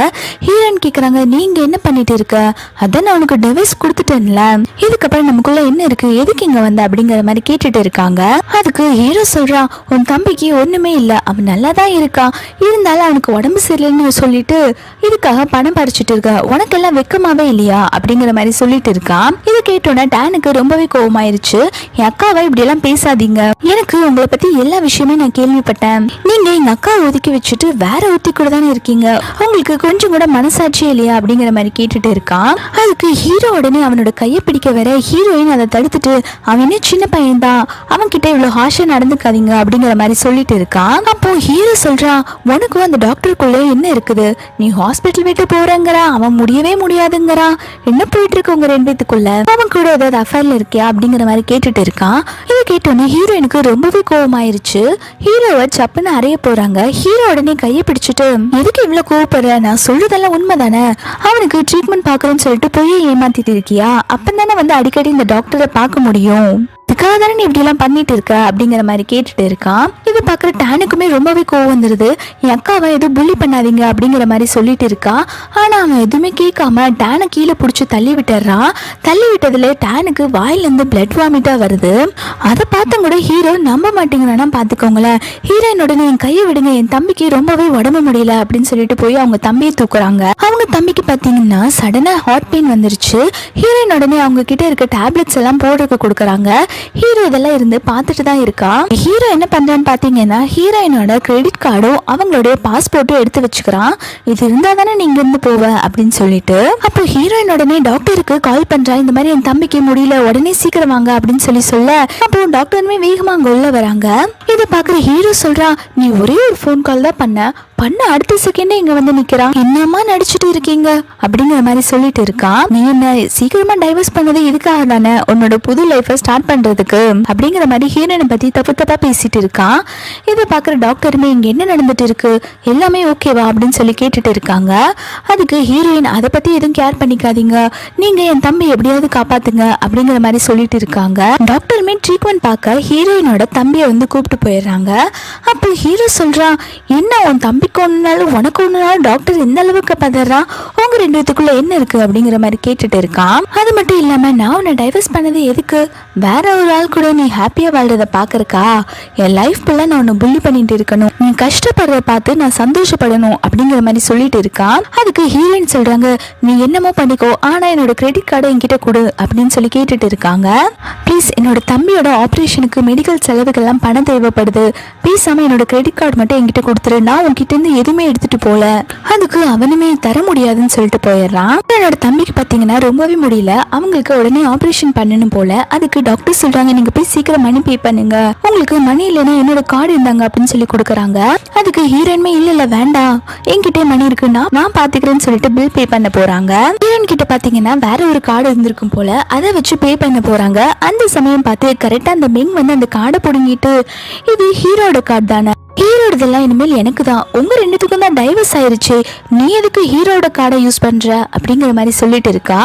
ஹீரோயின் கேக்குறாங்க, நீங்க என்ன பண்ணிட்டு இருக்க? அதான் நான் உனக்கு டிவைஸ் கொடுத்துட்டேன்ல, இதுக்கப்புறம் நமக்குள்ள என்ன இருக்கு, எதுக்கு இங்க வந்த அப்படிங்கிற மாதிரி கேட்டுட்டு இருக்காங்க. அதுக்கு ஹீரோ சொல்றான், உன் தம்பிக்கு ஒண்ணுமே இல்ல, அவன் நல்லா தான் இருக்கான், இருந்தாலும் அவனுக்கு உடம்பு சரியில்லைன்னு சொல்லிட்டு இதுக்காக பணம் பறிச்சுட்டு இருக்க, உனக்கு எல்லாம் வெக்கமாவே இல்லையா அப்படிங்கிற மாதிரி சொல்லிட்டு இருக்கான். இதை கேட்டோன்னா டானுக்கு ரொம்பவே கோவமாயிரு. என் அக்காவை இப்படி எல்லாம் பேசாதீங்க, எனக்கு உங்களை பத்தி எல்லா விஷயமே நான் கேள்விப்பட்டேன், நீங்க எங்க அக்காவை ஒதுக்கி வச்சுட்டு வேற ஒருத்தி கூட தானே இருக்கீங்க, உங்களுக்கு கொஞ்சம் கூட மனசாட்சியே இல்லையா அப்படிங்கிற மாதிரி கேட்டுட்டு இருக்கான். அதுக்கு ஹீரோ உடனே அவனோட கையை பிடிக்க வர ஹீரோயின் அதை தடுத்துட்டு, அவனே சின்ன பையன் தான், அவன் கிட்ட இவ்வளவு ஹாஷா நடந்துக்காதீங்க அப்படிங்கிற மாதிரி சொல்லிட்டு இருக்கான். அப்போ ஹீரோ சொல்றான், உனக்கும் அந்த டாக்டருக்குள்ள என்ன இருக்குது, நீ ஹாஸ்பிட்டல் விட்டு போறங்கிறா, அவன் முடியவே முடியாதுங்கிறான், என்ன போயிட்டு இருக்கு உங்க ரெண்டு பேத்துக்குள்ள, அவன் கூட ஏதாவது அஃபேர்ல இருக்கியா அப்படிங்கிற மாதிரி கேட்டுட்டு இருக்கான். இதை கேட்டோன்னே ஹீரோயினுக்கு ரொம்பவே கோவமாயிருச்சு. ஹீரோவை சப்புன்னு அறைய போறாங்க. ஹீரோ உடனே கையை பிடிச்சிட்டு, எதுக்கு இவ்வளவு கோவப்படுற, நான் சொல்றதெல்லாம் உண்மைதானே, அவனுக்கு ட்ரீட்மெண்ட் பாக்குறேன்னு சொல்லிட்டு போய் ஏமாத்திட்டு இருக்கியா, அப்பந்தானே வந்து அடிக்கடி இந்த டாக்டரை பார்க்க முடியும், இதுக்காக தானே நீ இப்படி எல்லாம் பண்ணிட்டு இருக்க அப்படிங்கிற மாதிரி கேட்டுட்டு இருக்கான். இது பாக்குற டானுக்குமே ரொம்பவே கோவம் வந்துருது. என் அக்காவை எதுவும் புள்ளி பண்ணாதீங்க அப்படிங்கிற மாதிரி சொல்லிட்டு இருக்கா. ஆனா அவன் எதுவுமே கேட்காம டானை கீழே பிடிச்சி தள்ளி விட்டுறான். தள்ளி விட்டதுல டானுக்கு வாயில இருந்து பிளட் வாமிட்டா வருது. அதை பார்த்த கூட ஹீரோ நம்ப மாட்டேங்கிறானா பாத்துக்கோங்களேன். ஹீரோயின் உடனே என் கையை விடுங்க, என் தம்பிக்கு ரொம்பவே உடம்பு முடியல அப்படின்னு சொல்லிட்டு போய் அவங்க தம்பியை தூக்குறாங்க. அவங்க தம்பிக்கு பாத்தீங்கன்னா சடனா ஹார்ட் பெயின் வந்துருச்சு. ஹீரோயின் உடனே அவங்க கிட்ட இருக்க டேப்லெட்ஸ் எல்லாம் போடுறதுக்கு கொடுக்குறாங்க. ஹீரோ இதெல்லாம் இருந்து பார்த்துட்டு தான் இருக்கா. ஹீரோ என்ன பண்றான்னு பாத்தீங்கன்னா ஹீரோயினோட கிரெடிட் கார்டும் அவங்களுடைய பாஸ்போர்ட்டும் எடுத்து வச்சுக்கிறான். இது இருந்தா தானே நீங்க இருந்து போவ அப்படின்னு சொல்லிட்டு. அப்போ ஹீரோயின் உடனே டாக்டருக்கு கால் பண்றா, இந்த மாதிரி என் தம்பிக்கு முடியல, உடனே சீக்கிரம் வாங்க அப்படின்னு சொல்ல, அப்போ டாக்டருமே வேகமா அங்க உள்ள வராங்க. இதை பாக்குற ஹீரோ சொல்றா, நீ ஒரே ஒரு போன் கால் தான் பண்ண அடுத்த செகண்டே இங்க வந்து நிக்கிறான், என்னமா நடிச்சுட்டு இருக்கீங்க அப்படிங்கிற மாதிரி சொல்லிட்டு இருக்கான். நீ என்ன சீக்கிரமா டைவர்ஸ் பண்ணது இதுக்காக தானே, உன்னோட புது லைஃப ஸ்டார்ட் பண்றதுக்கு அப்படிங்கிற மாதிரி ஹீரோயினை பத்தி தப்பு தப்பா பேசிட்டு இருக்கான். இதை பாக்குற டாக்டருமே இங்க என்ன நடந்துட்டு இருக்கு, எல்லாமே ஓகேவா அப்படின்னு சொல்லி கேட்டுட்டு இருக்காங்க. அதுக்கு ஹீரோயின், அதை பத்தி எதுவும் கேர் பண்ணிக்காதீங்க, நீங்க என் தம்பி எப்படியாவது காப்பாத்துங்க அப்படிங்கிற மாதிரி சொல்லிட்டு இருக்காங்க. டாக்டருமே ட்ரீட்மெண்ட் பார்க்க ஹீரோயினோட தம்பியை வந்து கூப்பிட்டு போயிடுறாங்க. அப்போ ஹீரோ சொல்றான், என்ன உன் தம்பி ஒன்னுனாலும் உனக்கு ஒன்னுனாலும் டாக்டர் எந்த அளவுக்கு பதறான், உங்க ரெண்டு பேத்துக்குள்ள என்ன இருக்கு அப்படிங்கிற மாதிரி கேட்டுட்டு இருக்கான். அது மட்டும் இல்லாம, நான் உன்னை டைவர்ஸ் பண்ணது எதுக்கு, வேற ஒரு ஆள் கூட நீ ஹாப்பியா வாழ்றத பாக்குறக்கா, என் லைஃப் ஃபுல்லா நான் உன்னை புள்ளி பண்ணிட்டு இருக்கணும், நீ கஷ்டப்படுறத பார்த்து நான் சந்தோஷப்படணும் அப்படிங்கிற மாதிரி சொல்லிட்டு இருக்கான். அதுக்கு ஹீரோயின் சொல்றாங்க, நீ என்னமோ பண்ணிக்கோ, ஆனா என்னோட கிரெடிட் கார்டை என்கிட்ட கொடு அப்படின்னு சொல்லி கேட்டுட்டு இருக்காங்க. ப்ளீஸ், என்னோட தம்பியோட ஆப்ரேஷனுக்கு மெடிக்கல் செலவுக்கெல்லாம் பணம் தேவைப்படுது, பேசாம என்னோட கிரெடிட் கார்டு மட்டும் என்கிட்ட கொடுத்துரு, நான் உன்கிட்ட இருந்து எதுவுமே எடுத்துட்டு போல. அதுக்கு அவனுமே தர முடியாதுன்னு சொல்லிட்டு போயிடுறான். என்னோட தம்பிக்கு பாத்தீங்கன்னா ரொம்பவே முடியல, அவங்களுக்கு உடனே ஆபரேஷன் பண்ணணும் போல. அதுக்கு டாக்டர் சொல்றாங்க, நீங்க போய் சீக்கிரம் மணி பே பண்ணுங்க, உங்களுக்கு மணி இல்லைன்னா என்னோட கார்டு இருந்தாங்க அப்படின்னு சொல்லி கொடுக்குறாங்க. அதுக்கு ஹீரோயின்மே இல்ல வேண்டாம், என்கிட்ட மணி இருக்குன்னா நான் பாத்துக்கிறேன்னு சொல்லிட்டு பில் பே பண்ண போறாங்க. ஹீரோயின் கிட்ட பாத்தீங்கன்னா வேற ஒரு கார்டு இருந்திருக்கும் போல, அதை வச்சு பே பண்ண போறாங்க. அந்த சமயம் பார்த்து கரெக்டா அந்த மெங் வந்து அந்த கார்டை புடுங்கிட்டு, இது ஹீரோட கார்டு தானே, ஹீரோடதெல்லாம் இனிமேல் எனக்கு தான், உங்க ரெண்டுத்துக்கும் தான் டைவர்ஸ் ஆயிருச்சு, நீ எதுக்கு ஹீரோட கார்டை யூஸ் பண்ற அப்படிங்கிற மாதிரி சொல்லிட்டு இருக்கா.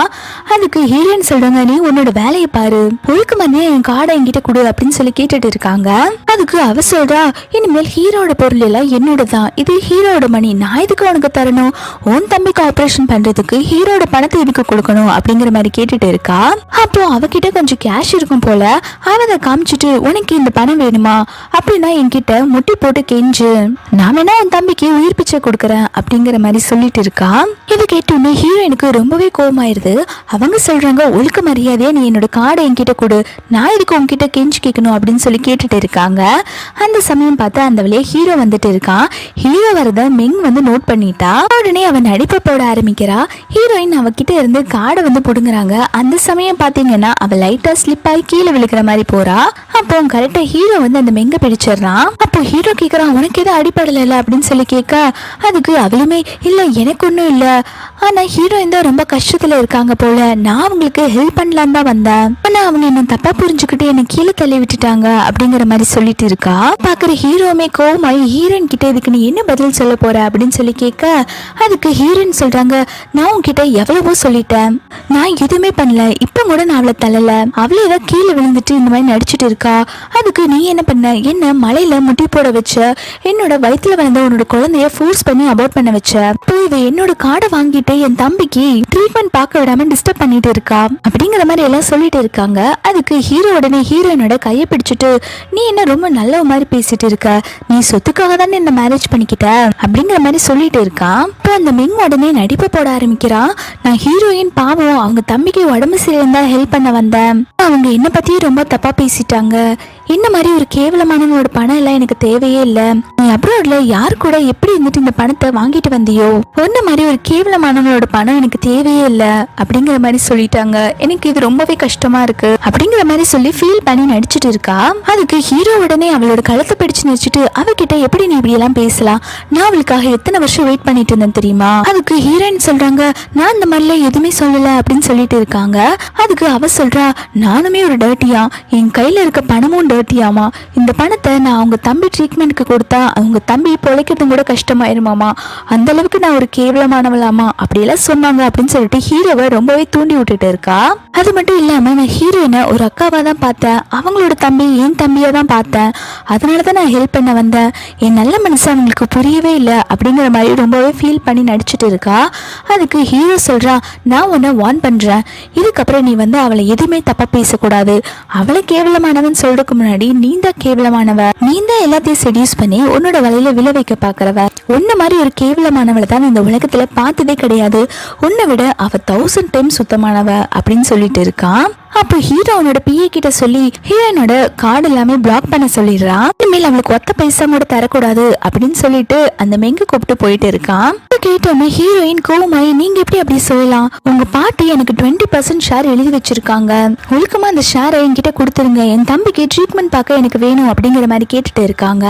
அதுக்கு ஹீரோயின் சொல்றாங்க, நீ உன்னோட வேலையை பாரு, ஒழுக்கு மதியா என் கார்டை என்கிட்ட கொடு அப்படின்னு சொல்லி கேட்டுட்டு இருக்காங்க. அதுக்கு அவ சொல்றா, இனிமேல் ஹீரோட பொருள் எல்லாம் என்னோட தான், இது ஹீரோட மணி, நான் எதுக்கு உனக்கு தரணும், உன் தம்பிக்கு ஆபரேஷன் பண்றதுக்கு ஹீரோட பணத்தை எதுக்கு கொடுக்கணும் அப்படிங்கிற மாதிரி கேட்டுட்டு இருக்கா. அப்போ அவகிட்ட கொஞ்சம் கேஷ் இருக்கும் போல, அவ அதை காமிச்சிட்டு, உனக்கு இந்த பணம் வேணுமா அப்படின்னா என்கிட்ட முட்டி போட்டு கூப்பிட்டு கெஞ்சு, நான் வேணா உன் தம்பிக்கு உயிர் பிச்சை கொடுக்குறேன் அப்படிங்கிற மாதிரி சொல்லிட்டு இருக்கா. இது கேட்டோன்னே ஹீரோயினுக்கு ரொம்பவே கோவமாயிருது. அவங்க சொல்றாங்க, ஒழுக்க மரியாதையா நீ என்னோட கார்டை என்கிட்ட கொடு, நான் இதுக்கு உன்கிட்ட கெஞ்சு கேட்கணும் அப்படின்னு சொல்லி கேட்டுட்டு இருக்காங்க. அந்த சமயம் பார்த்தா அந்த வழியா ஹீரோ வந்துட்டு இருக்கான். ஹீரோ வரத மெங் வந்து நோட் பண்ணிட்டா. உடனே அவன் நடிப்பை போட ஆரம்பிக்கிறா. ஹீரோயின் அவகிட்ட இருந்து கார்டை வந்து புடுங்குறாங்க. அந்த சமயம் பாத்தீங்கன்னா அவ லைட்டா ஸ்லிப் ஆகி கீழே விழுக்கிற மாதிரி போறா. அப்போ கரெக்டா ஹீரோ வந்து அந்த மெங்க பிடிச்சிடறான். அப்போ ஹீரோ கேக்குறான், உனக்கு எதுவும் அடிப்படல இல்ல அப்படின்னு சொல்லி கேட்க, அதுக்கு அவளுமே இல்ல எனக்கு ஒன்றும் இல்லை, ஆனா ஹீரோயின் தான் ரொம்ப கஷ்டத்துல இருக்காங்க போல, நான் அவங்களுக்கு ஹெல்ப் பண்ணலாம் தான் வந்தேன், ஆனா அவங்க என்ன தப்பா புரிஞ்சுக்கிட்டு என்ன கீழே தள்ளி விட்டுட்டாங்க அப்படிங்கிற மாதிரி சொல்லிட்டு இருக்கா. பாக்குற ஹீரோமே கோவமாயி ஹீரோயின் கிட்ட இதுக்கு நீ என்ன பதில் சொல்ல போற அப்படின்னு சொல்லி கேட்க, அதுக்கு ஹீரோயின் சொல்றாங்க, நான் உன்கிட்ட எவ்வளவோ சொல்லிட்டேன், நான் எதுவுமே பண்ணல, இப்ப கூட நான் அவளை தள்ளல, அவளே ஏதாவது கீழே விழுந்துட்டு இந்த மாதிரி நடிச்சிட்டு இருக்கா, அதுக்கு நீ என்ன பண்ண, என்ன மலையில முட்டி போட வச்ச, என்னோட வயிற்றுல வளர்ந்த உன்னோட குழந்தைய ஃபோர்ஸ் பண்ணி அபார்ட் பண்ண வச்ச, போய் இவ என்னோட கார்டை வாங்கிட்டு என் தம்பிக்கு ட்ரீட்மெண்ட் பார்க்க விடாம டிஸ்டர்ப் பண்ணிட்டு இருக்கா அப்படிங்கிற மாதிரி எல்லாம் சொல்லிட்டு இருக்காங்க. அதுக்கு ஹீரோ உடனே ஹீரோயினோட கையை பிடிச்சிட்டு, நீ என்ன ரொம்ப நல்ல மாதிரி பேசிட்டு இருக்க, நீ சொத்துக்காக தானே என்ன மேரேஜ் பண்ணிக்கிட்ட அப்படிங்கிற மாதிரி சொல்லிட்டு இருக்கான். இப்போ அந்த மெங் உடனே நடிப்பை போட ஆரம்பிக்கிறான். நான் ஹீரோயின் பாவம், அவங்க தம்பிக்கு உடம்பு சரியிருந்தா ஹெல்ப் பண்ண வந்தேன், அவங்க என்ன பத்தியும் ரொம்ப தப்பா பேசிட்டாங்க, இந்த மாதிரி ஒரு கேவலமானவங்களோட பணம் எல்லாம் எனக்கு தேவையே இல்லை, நீ அப்ராட்ல யாரு கூட எப்படி இருந்துட்டு இந்த பணத்தை வாங்கிட்டு வந்தியோ, ஒன்ன மாதிரி ஒரு கேவலமானவங்களோட பணம் எனக்கு தேவையே இல்லை அப்படிங்கிற மாதிரி சொல்லிட்டாங்க, எனக்கு இது ரொம்பவே கஷ்டமா இருக்கு அப்படிங்கிற மாதிரி சொல்லி ஃபீல் பண்ணி நடிச்சிட்டு இருக்கா. அதுக்கு ஹீரோ உடனே அவளோட கழுத்தை பிடிச்சு நடிச்சிட்டு, அவகிட்ட எப்படி நீ இப்படி எல்லாம் பேசலாம், நான் அவளுக்காக எத்தனை வருஷம் வெயிட் பண்ணிட்டு இருந்தேன் தெரியுமா. அதுக்கு ஹீரோயின் சொல்றாங்க, நான் இந்த மாதிரிலாம் எதுவுமே சொல்லல அப்படின்னு சொல்லிட்டு இருக்காங்க. அதுக்கு அவ சொல்றா, நானுமே ஒரு டர்ட்டியா, என் கையில இருக்க பணமும் டர்ட்டியாமா, இந்த பணத்தை நான் அவங்க தம்பி ட்ரீட்மெண்ட்க்கு கொடுத்தா அவங்க தம்பி பொழைக்கிறதும் கூட கஷ்டமாயிருமாமா, அந்த அளவுக்கு நான் ஒரு கேவலமானவளாமா அப்படியெல்லாம் சொன்னாங்க அப்படின்னு சொல்லிட்டு ஹீரோவை ரொம்பவே தூண்டி விட்டுட்டு இருக்கா. அது மட்டும் இல்லாம நான் ஹீரோயினை ஒரு அக்காவா தான் பார்த்தேன், அவங்களோட தம்பி என் தம்பியா தான் பார்த்தேன், அதனாலதான் நான் ஹெல்ப் பண்ண வந்தேன், என் நல்ல மனசு அவங்களுக்கு புரியவே இல்லை அப்படிங்கிற மாதிரி ரொம்பவே ஃபீல் பண்ணி நடிச்சிட்டு இருக்கா. அதுக்கு ஹீரோ சொல்றா, நான் உன்னை வார்ன் பண்றேன், இதுக்கப்புறம் நீ வந்து அவளை எதுவுமே தப்பா பேசக்கூடாது, அவளை கேவலமானவன் சொல்றதுக்கு முன்னாடி நீ தான் கேவலமானவ, நீ தான் எல்லாத்தையும் செடியூஸ் பண்ணி உன்னோட வலையில விழ வைக்க பாக்குறவ, உன்ன மாதிரி ஒரு கேவலமானவளை தான் இந்த உலகத்துல பார்த்ததே கிடையாது, உன்னை விட அவ 1000 டைம் சுத்தமானவ அப்படின்னு சொல்லிட்டு இருக்கான். அப்போ ஹீரோ அவனோட பிஏ கிட்ட சொல்லி ஹீரோயினோட கார்டு எல்லாமே பிளாக் பண்ண சொல்லிடுறான். இனிமேல் அவளுக்கு ஒத்த பைசா கூட தரக்கூடாது அப்படின்னு சொல்லிட்டு அந்த மெங்க கூப்பிட்டு போயிட்டு இருக்கான். கேட்டோன்னே ஹீரோயின் கோவமாயி, நீங்க எப்படி அப்படி சொல்லலாம், உங்க பாட்டி எனக்கு 20% ஷேர் எழுதி வச்சிருக்காங்க, ஒழுக்கமா அந்த ஷேரை என்கிட்ட கொடுத்துருங்க, என் தம்பிக்கு ட்ரீட்மெண்ட் பார்க்க எனக்கு வேணும் அப்படிங்கிற மாதிரி கேட்டுட்டு இருக்காங்க.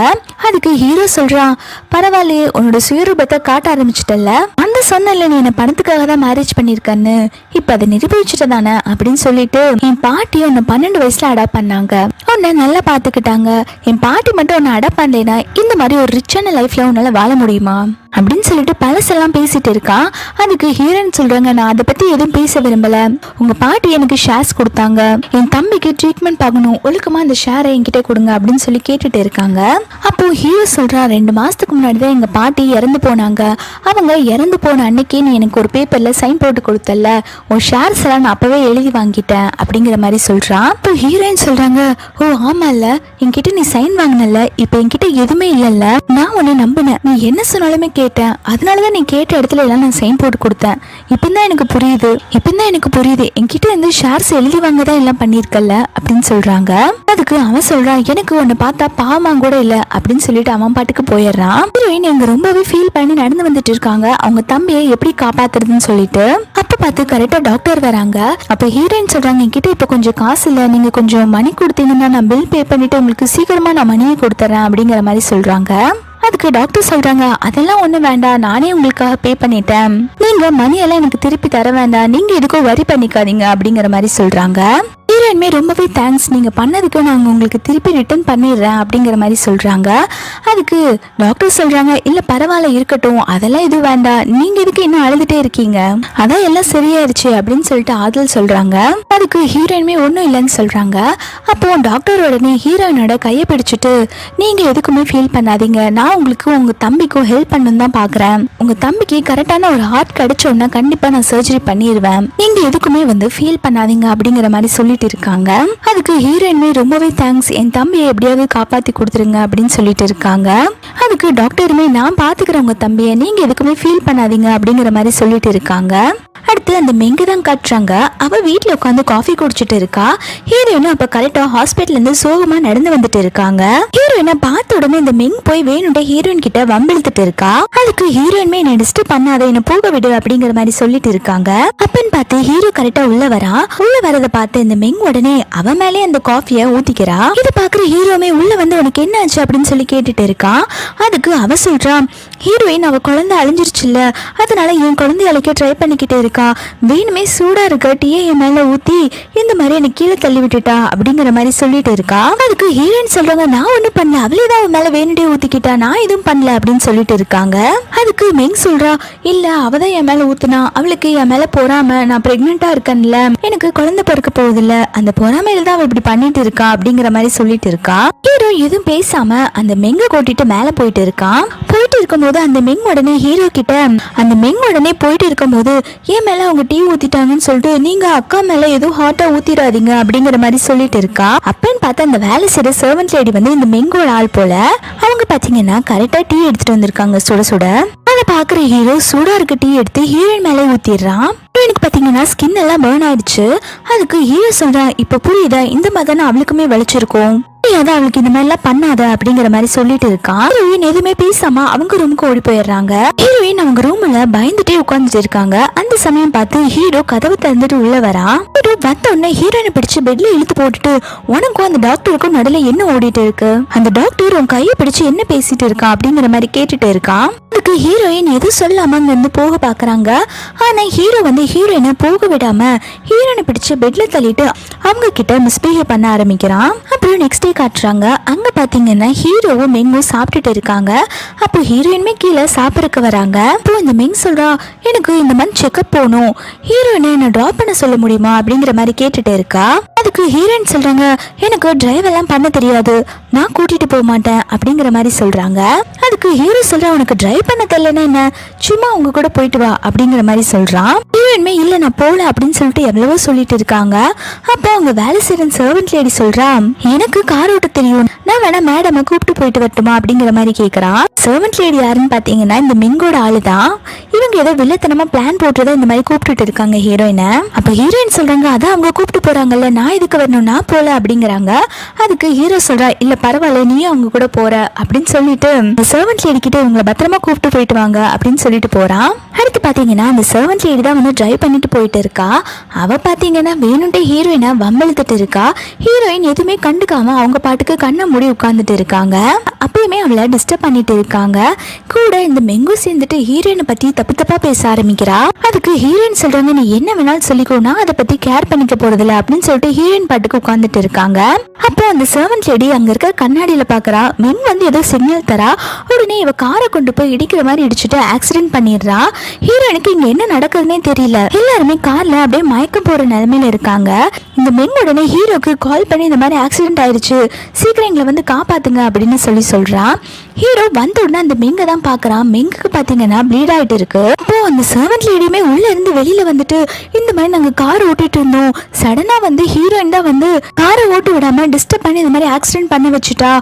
அதுக்கு ஹீரோ சொல்றான், பரவாயில்லையே உன்னோட சுயரூபத்தை காட்ட ஆரம்பிச்சிட்டல, அந்த சொன்னல நீ என்ன பணத்துக்காக தான் மேரேஜ் பண்ணிருக்கன்னு, இப்ப அதை நிரூபிச்சுட்டு தானே அப்படின்னு சொல்லிட்டு, என் பாட்டி உன்னை 12 வயசுல அடாப்ட் பண்ணாங்க, உன்னை நல்லா பாத்துக்கிட்டாங்க, என் பாட்டி மட்டும் உன்னை அடாப்ட் பண்ணலைன்னா இந்த மாதிரி ஒரு ரிச்சான லைஃப்ல உன்னால வாழ முடியுமா அப்படின்னு சொல்லிட்டு பழசெல்லாம் பேசிட்டு இருக்கான். அதுக்கு ஹீரோயின் சொல்றாங்க, நான் அதை பத்தி எதுவும் பேச விரும்பல, உங்க பாட்டி எனக்கு ஷேர்ஸ் கொடுத்தாங்க, என் தம்பிக்கு ட்ரீட்மெண்ட் பார்க்கணும், ஒழுக்கமா அந்த ஷேரை என்கிட்ட கொடுங்க அப்படின்னு சொல்லி கேட்டுட்டு இருக்காங்க. அப்போ ஹீரோ சொல்றா, 2 மாசத்துக்கு முன்னாடி தான் எங்க பாட்டி இறந்து போனாங்க, அவங்க இறந்து போன அன்னைக்கே நீ எனக்கு ஒரு பேப்பர்ல சைன் போட்டு கொடுத்தல, உன் ஷேர்ஸ் எல்லாம் நான் அப்பவே எழுதி வாங்கிட்டேன் அப்படிங்கிற மாதிரி சொல்றான். அப்போ ஹீரோயின் சொல்றாங்க, ஓ ஆமா இல்ல, என்கிட்ட நீ சைன் வாங்கினல, இப்ப என்கிட்ட எதுவுமே இல்லல்ல, நான் உன்னை நம்பினேன், நீ என்ன சொன்னாலுமே கேட்டேன், அதனாலதான் நீ கேட்ட இடத்துல எல்லாம் நான் சைன் போட்டு கொடுத்தேன், இப்பதான் எனக்கு புரியுது என்கிட்ட இருந்து ஷேர்ஸ் எழுதி வாங்க தான் எல்லாம் பண்ணிருக்கல அப்படின்னு சொல்றாங்க. அதுக்கு அவன் சொல்றான், எனக்கு உன்னை பார்த்தா பாவமா கூட இல்ல அப்படின்னு சொல்லிட்டு அவன் பாட்டுக்கு போயிடுறான். ஹீரோயின் அங்க ரொம்பவே ஃபீல் பண்ணி நடந்து வந்துட்டு இருக்காங்க, அவங்க தம்பியை எப்படி காப்பாத்துறதுன்னு சொல்லிட்டு. அப்ப பார்த்து கரெக்டா டாக்டர் வராங்க. அப்ப ஹீரோயின் சொல்றாங்க, என்கிட்ட இப்ப கொஞ்சம் காசு இல்ல, நீங்க கொஞ்சம் மணி கொடுத்தீங்கன்னா நான் பில் பே பண்ணிட்டு உங்களுக்கு சீக்கிரமா நான் மணியை கொடுத்துறேன் அப்படிங்கிற மாதிரி சொல்றாங்க. அதுக்கு டாக்டர் சொல்றாங்க, அதெல்லாம் ஒண்ணு வேண்டாம், நானே உங்களுக்காக பே பண்ணிட்டேன், நீங்க மணியெல்லாம் எனக்கு திருப்பி தர வேண்டாம், நீங்க எதுக்கும் வரி பண்ணிக்காதீங்க அப்படிங்கிற மாதிரி சொல்றாங்க. ஹீரோயின்மே ரொம்பவே தேங்க்ஸ், நீங்க பண்ணதுக்கு நாங்க உங்களுக்கு திருப்பி ரிட்டர்ன் பண்ணிடுறேன் அப்படிங்கிற மாதிரி சொல்றாங்க. அதுக்கு டாக்டர் சொல்றாங்க, இல்ல பரவாயில்ல இருக்கட்டும், அதெல்லாம் எதுவும் வேண்டாம், நீங்க எதுக்கு இன்னும் அழுதுட்டே இருக்கீங்க, அதான் எல்லாம் சரியாயிருச்சு அப்படின்னு சொல்லிட்டு ஆதல் சொல்றாங்க. அதுக்கு ஹீரோயின்மே ஒன்றும் இல்லைன்னு சொல்றாங்க. அப்போ டாக்டர் உடனே ஹீரோயினோட கையை பிடிச்சிட்டு, நீங்க எதுக்குமே ஃபீல் பண்ணாதீங்க, நான் உங்களுக்கு உங்க தம்பிக்கும் ஹெல்ப் பண்ணணும் தான் பாக்குறேன், உங்க தம்பிக்கு கரெக்டான ஒரு ஹார்ட் கிடைச்சோன்னா கண்டிப்பா நான் சர்ஜரி பண்ணிடுவேன், நீங்க எதுக்குமே வந்து ஃபீல் பண்ணாதீங்க அப்படிங்கிற மாதிரி சொல்லிட்டு இருக்காங்க. அதுக்கு ஹீரோயினுமே ரொம்பவே தேங்க்ஸ், என் தம்பியை எப்படியாவது காப்பாத்தி கொடுத்துருங்க அப்படின்னு சொல்லிட்டு இருக்காங்க. அதுக்கு டாக்டருமே நான் பாத்துக்கிறேன் உங்க தம்பியை, நீங்க எதுக்குமே ஃபீல் பண்ணாதீங்க அப்படிங்கிற மாதிரி சொல்லிட்டு இருக்காங்க. அடுத்து அந்த மெங்க தான் காட்டுறாங்க. அவ வீட்டுல உட்காந்து காஃபி குடிச்சிட்டு இருக்கா. ஹீரோயினும் அப்ப கரெக்டா ஹாஸ்பிட்டல் இருந்து சோகமா நடந்து வந்துட்டு இருக்காங்க. ஹீரோயினை பார்த்த உடனே இந்த மெங் போய் வேணும்ட்ட ஹீரோயின் கிட்ட வம்பிழுத்துட்டு இருக்கா. அதுக்கு ஹீரோயின்மே என்ன டிஸ்டர்ப் பண்ணாத, என்ன போக விடு அப்படிங்கிற மாதிரி சொல்லிட்டு இருக்காங்க. அப்பன்னு பார்த்து ஹீரோ கரெக்டா உள்ள வரா. உள்ள வரத பார்த்து இந்த மெங் உடனே அவ மேலே அந்த காஃபிய ஊத்திக்கிறா. இதை பாக்குற ஹீரோமே உள்ள வந்து உனக்கு என்ன ஆச்சு அப்படின்னு சொல்லி கேட்டுட்டு இருக்கா. அதுக்கு அவ சொல்றா, ஹீரோயின் அவ குழந்தை அழிஞ்சிருச்சுல்ல, அதனால என் குழந்தை அழைக்க ட்ரை பண்ணிக்கிட்டே இருக்கா. வேணுமே சூடா இருக்க டீயை என் மேல ஊத்தி இந்த மாதிரி எனக்கு கீழே தள்ளி விட்டுட்டா அப்படிங்கிற மாதிரி சொல்லிட்டு இருக்கா. அதுக்கு ஹீரோயின் சொல்றாங்க, நான் ஒண்ணும் பண்ணல, அவளேதான் அவன் மேல வேணுட்டே ஊத்திக்கிட்டா, நான் எதுவும் பண்ணல அப்படின்னு சொல்லிட்டு இருக்காங்க. அதுக்கு மெங் சொல்றா, இல்ல அவதான் என் மேல ஊத்துனா, அவளுக்கு என் மேல பொறாம, நான் பிரெக்னெண்டா இருக்கேன்ல, எனக்கு குழந்தை பிறக்க போகுதுல்ல, அந்த பொறாமையில தான் அவ இப்படி பண்ணிட்டு இருக்கா அப்படிங்கிற மாதிரி சொல்லிட்டு இருக்கா. ஹீரோ எதுவும் பேசாம அந்த மெங்க கூட்டிட்டு மேல போயிட்டு இருக்கான். போயிட்டு இருக்கும்போது அந்த மெங் உடனே ஹீரோ கிட்ட, அந்த மெங் உடனே போயிட்டு இருக்கும்போது ஏன் மேல அவங்க டீ ஊத்திட்டாங்கன்னு சொல்லிட்டு நீங்க அக்கா மேல எதுவும் ஹாட்டா ஊத்திடாதீங்க அப்படிங்கிற மாதிரி சொல்லிட்டு இருக்கா. அப்பன்னு பார்த்தா அந்த வேலை செய்யற சர்வன்ட் லேடி வந்து இந்த மெங்கோட ஆள் போல. அவங்க பாத்தீங்கன்னா கரெக்டா டீ எடுத்துட்டு வந்திருக்காங்க சுட சுட. அதை பாக்குற ஹீரோ சூடா இருக்க டீ எடுத்து ஹீரோயின் மேலே ஊத்திடுறான். ஹீரோயினுக்கு பாத்தீங்கன்னா ஸ்கின் எல்லாம் பர்ன் ஆயிடுச்சு. அதுக்கு ஹீரோ சொல்றான், இப்ப புரியுதா, இந்த மாதிரி தானே அவளுக்குமே வலிச்சிருக்கும், அதான் அவளுக்கு இந்த மாதிரி எல்லாம் பண்ணாத அப்படிங்கிற மாதிரி சொல்லிட்டு இருக்கான். ஹீரோயின் எதுவுமே பேசாம அவங்க ரூமுக்கு ஓடி போயிடுறாங்க. ஹீரோயின் அவங்க ரூம்ல பயந்துட்டே உட்கார்ந்துட்டு இருக்காங்க. அந்த சமயம் பார்த்து ஹீரோ கதவை திறந்துட்டு உள்ள வரான். ஹீரோ வந்த உடனே ஹீரோயினை பிடிச்சு பெட்ல இழுத்து போட்டுட்டு, உனக்கும் அந்த டாக்டருக்கும் நடுல என்ன ஓடிட்டு இருக்கு, அந்த டாக்டர் உன் கையை பிடிச்சு என்ன பேசிட்டு இருக்கான் அப்படிங்கிற மாதிரி கேட்டுட்டு இருக்கான். அதுக்கு ஹீரோயின் எதுவும் சொல்லாம அங்க இருந்து போக பாக்குறாங்க. ஆனா ஹீரோ வந்து ஹீரோயினை போக விடாம ஹீரோயினை பிடிச்சு பெட்ல தள்ளிட்டு அவங்க கிட்ட மிஸ்பிஹேவ் பண்ண ஆரம்பிக்கிறான். அப்புறம் நெக்ஸ்ட் டே காட்டுறாங்க. அங்க பாத்தீங்கன்னா ஹீரோவும் மெங்கும் சாப்பிட்டுட்டு இருக்காங்க. அப்போ ஹீரோயினுமே கீழே சாப்பிடறதுக்கு வராங்க. அப்போ இந்த மெங் சொல்றா, எனக்கு இந்த மந்த் செக்அப் போகணும், ஹீரோயினை என்ன டிராப் பண்ண சொல்ல முடியுமா அப்படிங்கிற மாதிரி கேட்டுட்டு இருக்கா. அதுக்கு ஹீரோயின் சொல்றாங்க, எனக்கு டிரைவ் எல்லாம் பண்ண தெரியாது, நான் கூட்டிட்டு போக மாட்டேன் அப்படிங்கிற மாதிரி சொல்றாங்க. அதுக்கு ஹீரோ சொல்றா, உனக்கு டிரைவ் பண்ண தெரியலன்னா என்ன, சும்மா உங்க கூட போயிட்டு வா அப்படிங்கிற மாதிரி சொல்றான். ஹீரோயின்மே இல்ல நான் போல அப்படின்னு சொல்லிட்டு எவ்வளவோ சொல்லிட்டு இருக்காங்க. அப்போ அவங்க வேலை செய்யற சர்வன்ட் லேடி சொல்றா, எனக்கு கார் ஓட்ட தெரியும், நான் வேணா மேடமை கூப்பிட்டு போயிட்டு வரட்டுமா அப்படிங்கிற மாதிரி கேக்குறான். சர்வன்ட் லேடி யாருன்னு பாத்தீங்கன்னா இந்த மெங்கோட ஆளுதான். இவங்க ஏதோ வில்லத்தனமா பிளான் போட்டுதான் இந்த மாதிரி கூப்பிட்டு இருக்காங்க ஹீரோயினை. அப்ப ஹீரோயின் சொல்றாங்க, அதான் அவங்க கூப்பிட்டு போறாங்கல்ல, நான் இதுக்கு வரணும், நான் போல அப்படிங்கிறாங்க. அதுக்கு ஹீரோ சொல்றா, இல்ல பரவாயில்ல நீயும் அவங்க கூட போற அப்படின்னு சொல்லிட்டு சர்வன்ட் லேடி கிட்ட இவங்களை பத்திரமா கூப்பிட்டு போயிட்டு வாங்க அப்படின்னு சொல்லிட்டு போறான். அடுத்து பாத்தீங்கன்னா அந்த சர்வன்ட் லேடி தான் வந்து டிரைவ் பண்ணிட்டு போயிட்டு இருக்கா. அவ பாத்தீங்கன்னா வேணும்ட்டே ஹீரோயினை வம்பழுத்துட்டு இருக்கா. ஹீரோயின் எதுவுமே கண்டுக்காம அவங்க பாட்டுக்கு கண்ணை மூடி உட்கார்ந்துட்டு இருக்காங்க. அப்பயுமே அவளை டிஸ்டர்ப் பண்ணிட்டு இருக்காங்க. கூட இந்த மெங்கு சேர்ந்துட்டு ஹீரோயினை பத்தி தப்பு தப்பா பேச ஆரம்பிக்கிறா. அதுக்கு ஹீரோயின் சொல்றாங்க, நீ என்ன வேணாலும் சொல்லிக்கோனா அதை பத்தி கேர் பண்ணிக்க போறதில்ல அப்படின்னு சொல்லிட்டு ஹீரோயின் பாட்டுக்கு உட்கார்ந்துட்டு இருக்காங்க. அப்போ அந்த சர்வன்ட் லேடி அங்க இருக்க கண்ணாடியில பாக்குறா. மெங் வந்து ஏதோ சிக்னல் தரா. உடனே இவ காரை கொண்டு போய் இடிக்கிற மாதிரி இடிச்சுட்டு ஆக்சிடென்ட் பண்ணிடுறா. ஹீரோயினுக்கு இங்க என்ன நடக்குதுன்னே தெரியல. எல்லாருமே கார்ல அப்படியே மயக்கம் போற நிலைமையில இருக்காங்க. இந்த மெங் உடனே ஹீரோக்கு கால் பண்ணி இந்த மாதிரி ஆக்சிடென்ட் ஆயிடுச்சு, சீக்கிரம் எங்களை வந்து காப்பாத்துங்க அப்படின்னு சொல்றான். ஹீரோ வந்த உடனே அந்த மெங்க தான் பாக்குறான். மெங்குக்கு பாத்தீங்கன்னா ப்ளீட் ஆயிட்டு இருக்கு. அப்போ அந்த சர்வன்ட் லேடியுமே உள்ள இருந்து வெளியில வந்துட்டு, இந்த மாதிரி நாங்க கார் ஓட்டிட்டு இருந்தோம், சடனா வந்து ஹீரோயின் தான் வந்து காரை ஓட்டு விடாம டிஸ்டர்ப் பண்ணி இந்த மாதிரி ஆக்சிடென்ட் பண்ண வச்சுட்டா,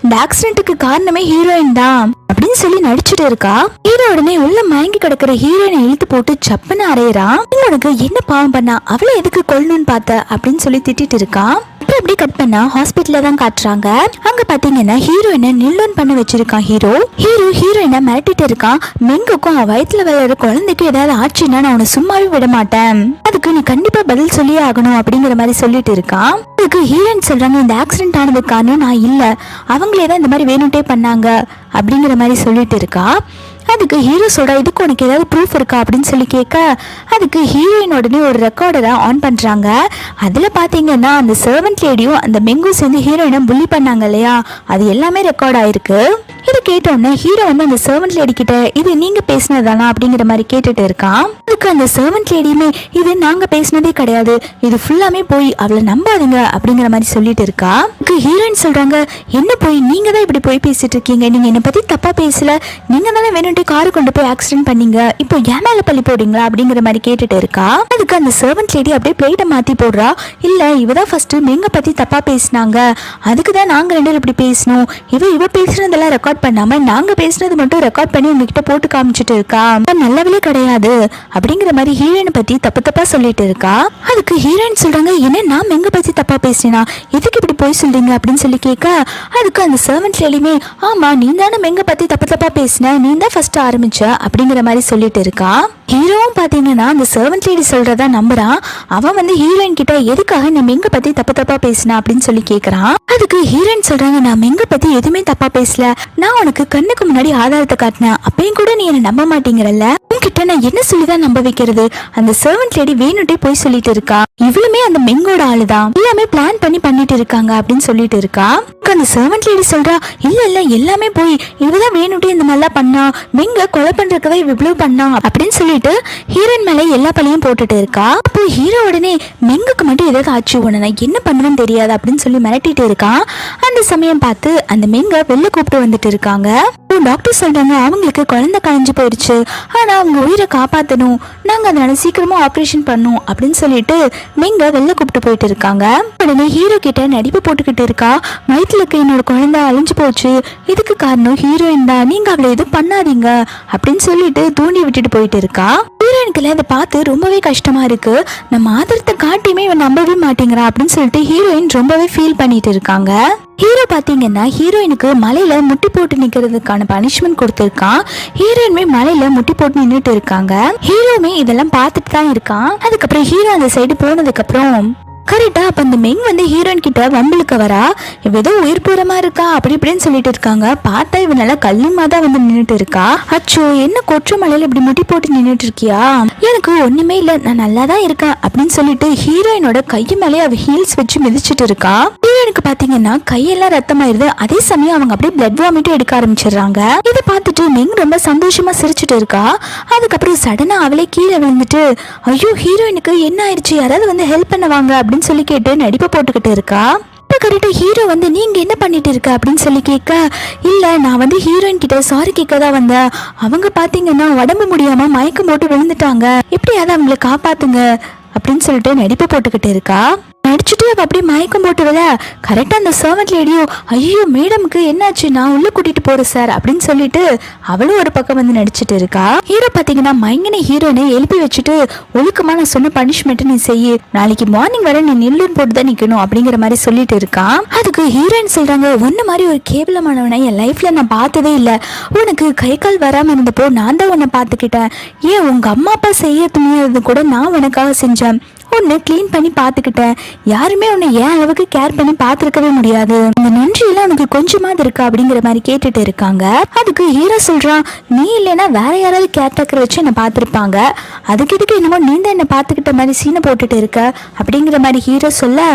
இந்த ஆக்சிடென்ட்டுக்கு காரணமே ஹீரோயின் தான் அப்படின்னு சொல்லி நடிச்சுட்டு இருக்கா. ஹீரோ உடனே உள்ள மயங்கி கிடக்குற ஹீரோயினை இழுத்து போட்டு சப்புன்னு அறையறான். உனக்கு என்ன பாவம் பண்ணா, அவளை எதுக்கு கொல்லணும்னு பார்த்த அப்படின்னு சொல்லி திட்டிட்டு இருக்கான். அப்படி கட் பண்ணா ஹாஸ்பிட்டல்ல தான் காட்டுறாங்க. அங்க பாத்தீங்கன்னா ஹீரோயினை நில்லோன் பண்ண வச்சிருக்கான் ஹீரோ. ஹீரோயினை மிரட்டிட்டு இருக்கான். மெங்குக்கும் வயிற்றுல வளர குழந்தைக்கு ஏதாவது ஆச்சுன்னா நான் உன்னை சும்மாவே விட மாட்டேன், அதுக்கு நீ கண்டிப்பா பதில் சொல்லியே ஆகணும் அப்படிங்கிற மாதிரி சொல்லிட்டு இருக்கான். அதுக்கு ஹீரோயின் சொல்றாங்க, இந்த ஆக்சிடென்ட் ஆனது காரணம் நான் இல்ல, அவங்களே தான் இந்த மாதிரி வேணும்ட்டே பண்ணாங்க அப்படிங்கிற மாதிரி சொல்லிட்டு இருக்கா. அதுக்கு ஹீரோ சொல்றா, இதுக்கு உனக்கு ஏதாவது ப்ரூஃப் இருக்கா அப்படின்னு சொல்லி கேட்க, அதுக்கு ஹீரோயின் உடனே ஒரு ரெக்கார்டரை ஆன் பண்றாங்க. அதுல பாத்தீங்கன்னா அந்த சர்வன்ட் லேடியும் அந்த மெங்கும் சேர்ந்து ஹீரோயினை புள்ளி பண்ணாங்க இல்லையா, அது எல்லாமே ரெக்கார்ட் ஆயிருக்கு. இதை கேட்டோன்னே ஹீரோ வந்து அந்த சர்வன்ட் லேடி கிட்ட, இது நீங்க பேசினதானா அப்படிங்கிற மாதிரி கேட்டுட்டு இருக்கான். அதுக்கு அந்த சர்வன்ட் லேடியுமே, இது நாங்க பேசினதே கிடையாது, இது ஃபுல்லாமே போய் அவளை நம்பாதீங்க அப்படிங்கிற மாதிரி சொல்லிட்டு இருக்கா. ஹீரோயின் சொல்றாங்க, என்ன போய் நீங்க தான் இப்படி போய் பேசிட்டு இருக்கீங்க, நீங்க என்ன பத்தி தப்பா பேசல, நீங்க தானே வேணும்ட்டு காரு கொண்டு போய் ஆக்சிடென்ட் பண்ணீங்க, இப்போ ஏன் மேல பள்ளி போடுறீங்களா அப்படிங்கிற மாதிரி கேட்டுட்டு இருக்கா. அதுக்கு அந்த சர்வன்ட் லேடி அப்படியே பிளேட்டை மாத்தி போடுறா. இல்ல இவதான் ஃபர்ஸ்ட் மெங்க பத்தி தப்பா பேசினாங்க, அதுக்குதான் நாங்க ரெண்டு பேரும் இப்படி பேசணும், இவ பேசுனதெல்லாம் ரெக்கார்ட் பண்ணாம நாங்க பேசுனது மட்டும் ரெக்கார்ட் பண்ணி உங்ககிட்ட போட்டு காமிச்சிட்டு இருக்கா, நல்லவளே கிடையாது அப்படிங்கிற மாதிரி ஹீரோயினை பத்தி தப்பா சொல்லிட்டு இருக்கா. அதுக்கு ஹீரோயின் சொல்றாங்க, என்ன நான் மெங்க பத்தி தப்பா பேசினா, எதுக்கு இப்படி போய் சொல்றீங்க அப்படின்னு சொல்லி கேட்க, அதுக்கு அந்த சர்வன்ட் லேடியுமே, ஆமா நீ தானே மெங்க பத்தி தப்பா பேசின, நீ தான் ஃபர்ஸ்ட் ஆரம்பிச்ச அப்படிங்கிற மாதிரி சொல்லிட்டு இருக்கா. ஹீரோவும் பாத்தீங்கன்னா அந்த சர்வன்ட் லேடி சொல்றதா நம்புறான். அவன் வந்து ஹீரோயின் கிட்ட எதுக்காக நான் மெங்க பத்தி தப்பா பேசினா அப்படின்னு சொல்லி கேக்குறான். அதுக்கு ஹீரோயின் சொல்றாங்க, நான் மெங்க பத்தி எதுவுமே தப்பா பேசல, நான் உனக்கு கண்ணுக்கு முன்னாடி ஆதாரத்தை காட்டினேன், அப்பயும் கூட நீ என்ன நம்ப மாட்டேங்கிறல்ல, உன்கிட்ட நான் என்ன சொல்லிதான் நம்ப வைக்கிறது. அந்த சர்வன்ட் லேடி வேணுட்டே போய் சொல்லிட்டு இருக்கா, இவளுமே அந்த மெங்கோட ஆளுதான், எல்லாமே பிளான் பண்ணிட்டு இருக்காங்க அப்படின்னு சொல்லிட்டு இருக்கா. அந்த சர்வன்ட் லேடி சொல்றா, இல்ல எல்லாமே போய் இவதான் வேணுட்டே இந்த மாதிரிலாம் பண்ணா, மெங்க கொலை பண்றதுக்கவே இவ்வளவு பண்ணா அப்படின்னு சொல்லிட்டு ஹீரோயின் மேல எல்லா பழியும் போட்டுட்டு இருக்கா. அப்போ ஹீரோ உடனே மெங்குக்கு மட்டும் ஏதாவது ஆச்சு, உடனே நான் என்ன பண்ணுவேன்னு தெரியாது அப்படின்னு சொல்லி மிரட்டிட்டு இருக்கான். அந்த சமயம் பார்த்து அந்த மெங்க வெளில கூப்பிட்டு வந்துட்டு இருக்காங்க. டாக்டர் சொல்றாங்க, அவங்களுக்கு குழந்தை கலைஞ்சு போயிடுச்சு, ஆனா அவங்க உயிரை காப்பாற்றணும், நாங்க அதனால சீக்கிரமா ஆப்ரேஷன் பண்ணோம் அப்படின்னு சொல்லிட்டு மெங்க வெளில கூப்பிட்டு போயிட்டு இருக்காங்க. உடனே ஹீரோ கிட்ட நடிப்பு போட்டுக்கிட்டு இருக்கா, வயிற்றுல இருக்க என்னோட குழந்தை அழிஞ்சு போச்சு, இதுக்கு காரணம் ஹீரோயின் தான், நீங்க அவளை எதுவும் பண்ணாதீங்க அப்படின்னு சொல்லிட்டு தூண்டி விட்டுட்டு போயிட்டு இருக்கா. ஹீரோயினுக்குல இதை பார்த்து ரொம்பவே கஷ்டமா இருக்கு, நம்ம ஆதரத்தை காட்டியுமே இவன் நம்பவே மாட்டேங்கிறா அப்படின்னு சொல்லிட்டு ஹீரோயின் ரொம்பவே ஃபீல் பண்ணிட்டு இருக்காங்க. ஹீரோ பாத்தீங்கன்னா ஹீரோயினுக்கு மலையில முட்டி போட்டு நிக்கிறதுக்கான பனிஷ்மெண்ட் கொடுத்திருக்கான். ஹீரோயினுமே மலையில முட்டி போட்டு நின்றுட்டு இருக்காங்க. ஹீரோமே இதெல்லாம் பார்த்துட்டு தான் இருக்கான். அதுக்கப்புறம் ஹீரோ அந்த சைடு போனதுக்கு அப்புறம் கரெக்டா அப்ப அந்த மெங் வந்து ஹீரோயின் கிட்ட வம்பலுக்கு வரா, இவ ஏதோ உயிர் பூரமா இருக்கா அப்படி இப்படின்னு சொல்லிட்டு இருக்காங்க. பார்த்தா இவ நல்லா கல்லுமா தான் வந்து நின்றுட்டு இருக்கா. அச்சோ என்ன கொற்ற மலையில இப்படி முட்டி போட்டு நின்றுட்டு இருக்கியா, எனக்கு ஒண்ணுமே இல்ல, நான் நல்லா தான் இருக்கேன் அப்படின்னு சொல்லிட்டு ஹீரோயினோட கையை மேலே அவ ஹீல்ஸ் வச்சு மிதிச்சிட்டு இருக்கா. ஹீரோயினுக்கு பாத்தீங்கன்னா கையெல்லாம் ரத்தமாயிருது. அதே சமயம் அவங்க அப்படியே பிளட் வாமிட்டும் எடுக்க ஆரம்பிச்சிடுறாங்க. இதை பார்த்துட்டு மெங் ரொம்ப சந்தோஷமா சிரிச்சுட்டு இருக்கா. அதுக்கப்புறம் சடனா அவளே கீழே விழுந்துட்டு, ஐயோ ஹீரோயினுக்கு என்ன ஆயிடுச்சு, யாராவது வந்து ஹெல்ப் பண்ணுவாங்க அப்படின்னு சொல்லி கேட்டு நடிப்பை போட்டுக்கிட்டு இருக்கா. கரெக்டா ஹீரோ வந்து நீங்க என்ன பண்ணிட்டு இருக்க அப்படின்னு சொல்லி கேட்க, இல்ல நான் வந்து ஹீரோயின் கிட்ட சாரி கேட்க தான் வந்தேன், அவங்க பாத்தீங்கன்னா உடம்பு முடியாம மயக்கம் போட்டு விழுந்துட்டாங்க, எப்படியாவது அவங்களை காப்பாத்துங்க அப்படின்னு சொல்லிட்டு நடிப்பை போட்டுக்கிட்டு இருக்கா. நடிச்சுட்டு அப்படியே மயக்கம் போட்டு விட கரெக்டா அந்த சர்வன்ட் லேடியோ, ஐயோ மேடமுக்கு என்னாச்சு, நான் உள்ள கூட்டிட்டு போறேன் சார் அப்படின்னு சொல்லிட்டு அவளும் ஒரு பக்கம் வந்து நடிச்சிட்டு இருக்கா. ஹீரோ பாத்தீங்கன்னா மயங்கின ஹீரோனை எழுப்பி வச்சுட்டு, ஒழுக்கமா நான் சொன்ன பனிஷ்மெண்ட் நீ செய்ய, நாளைக்கு மார்னிங் வரை நீ நில்லுன்னு போட்டு தான் நிக்கணும் அப்படிங்கிற மாதிரி சொல்லிட்டு இருக்கான். அதுக்கு ஹீரோயின் சொல்றாங்க, ஒன்ன மாதிரி ஒரு கேவலமானவனை என் லைஃப்ல நான் பார்த்ததே இல்லை, உனக்கு கை கால் வராம இருந்தப்போ நான் தான் உன்னை பார்த்துக்கிட்டேன், ஏன் உங்க அம்மா அப்பா செய்ய துணியது கூட நான் உனக்காக செஞ்சேன், உன்னை கிளீன் பண்ணி பாத்துக்கிட்டேன், யாருமே உன்னை ஏன் அளவுக்கு கேர் பண்ணி பாத்துருக்கவே முடியாது, இந்த நன்றி எல்லாம் உனக்கு கொஞ்சமாவது இருக்கா அப்படிங்கிற மாதிரி கேட்டுட்டு இருக்காங்க. அதுக்கு ஹீரோ சொல்றான், நீ இல்லைன்னா வேற யாராவது கேர் டேக்கர் வச்சு என்ன பாத்துருப்பாங்க, அதுக்கு எதுக்கு என்னமோ நீ தான் என்ன பாத்துக்கிட்ட மாதிரி சீனை போட்டுட்டு இருக்க அப்படிங்கிற மாதிரி ஹீரோ சொல்ல,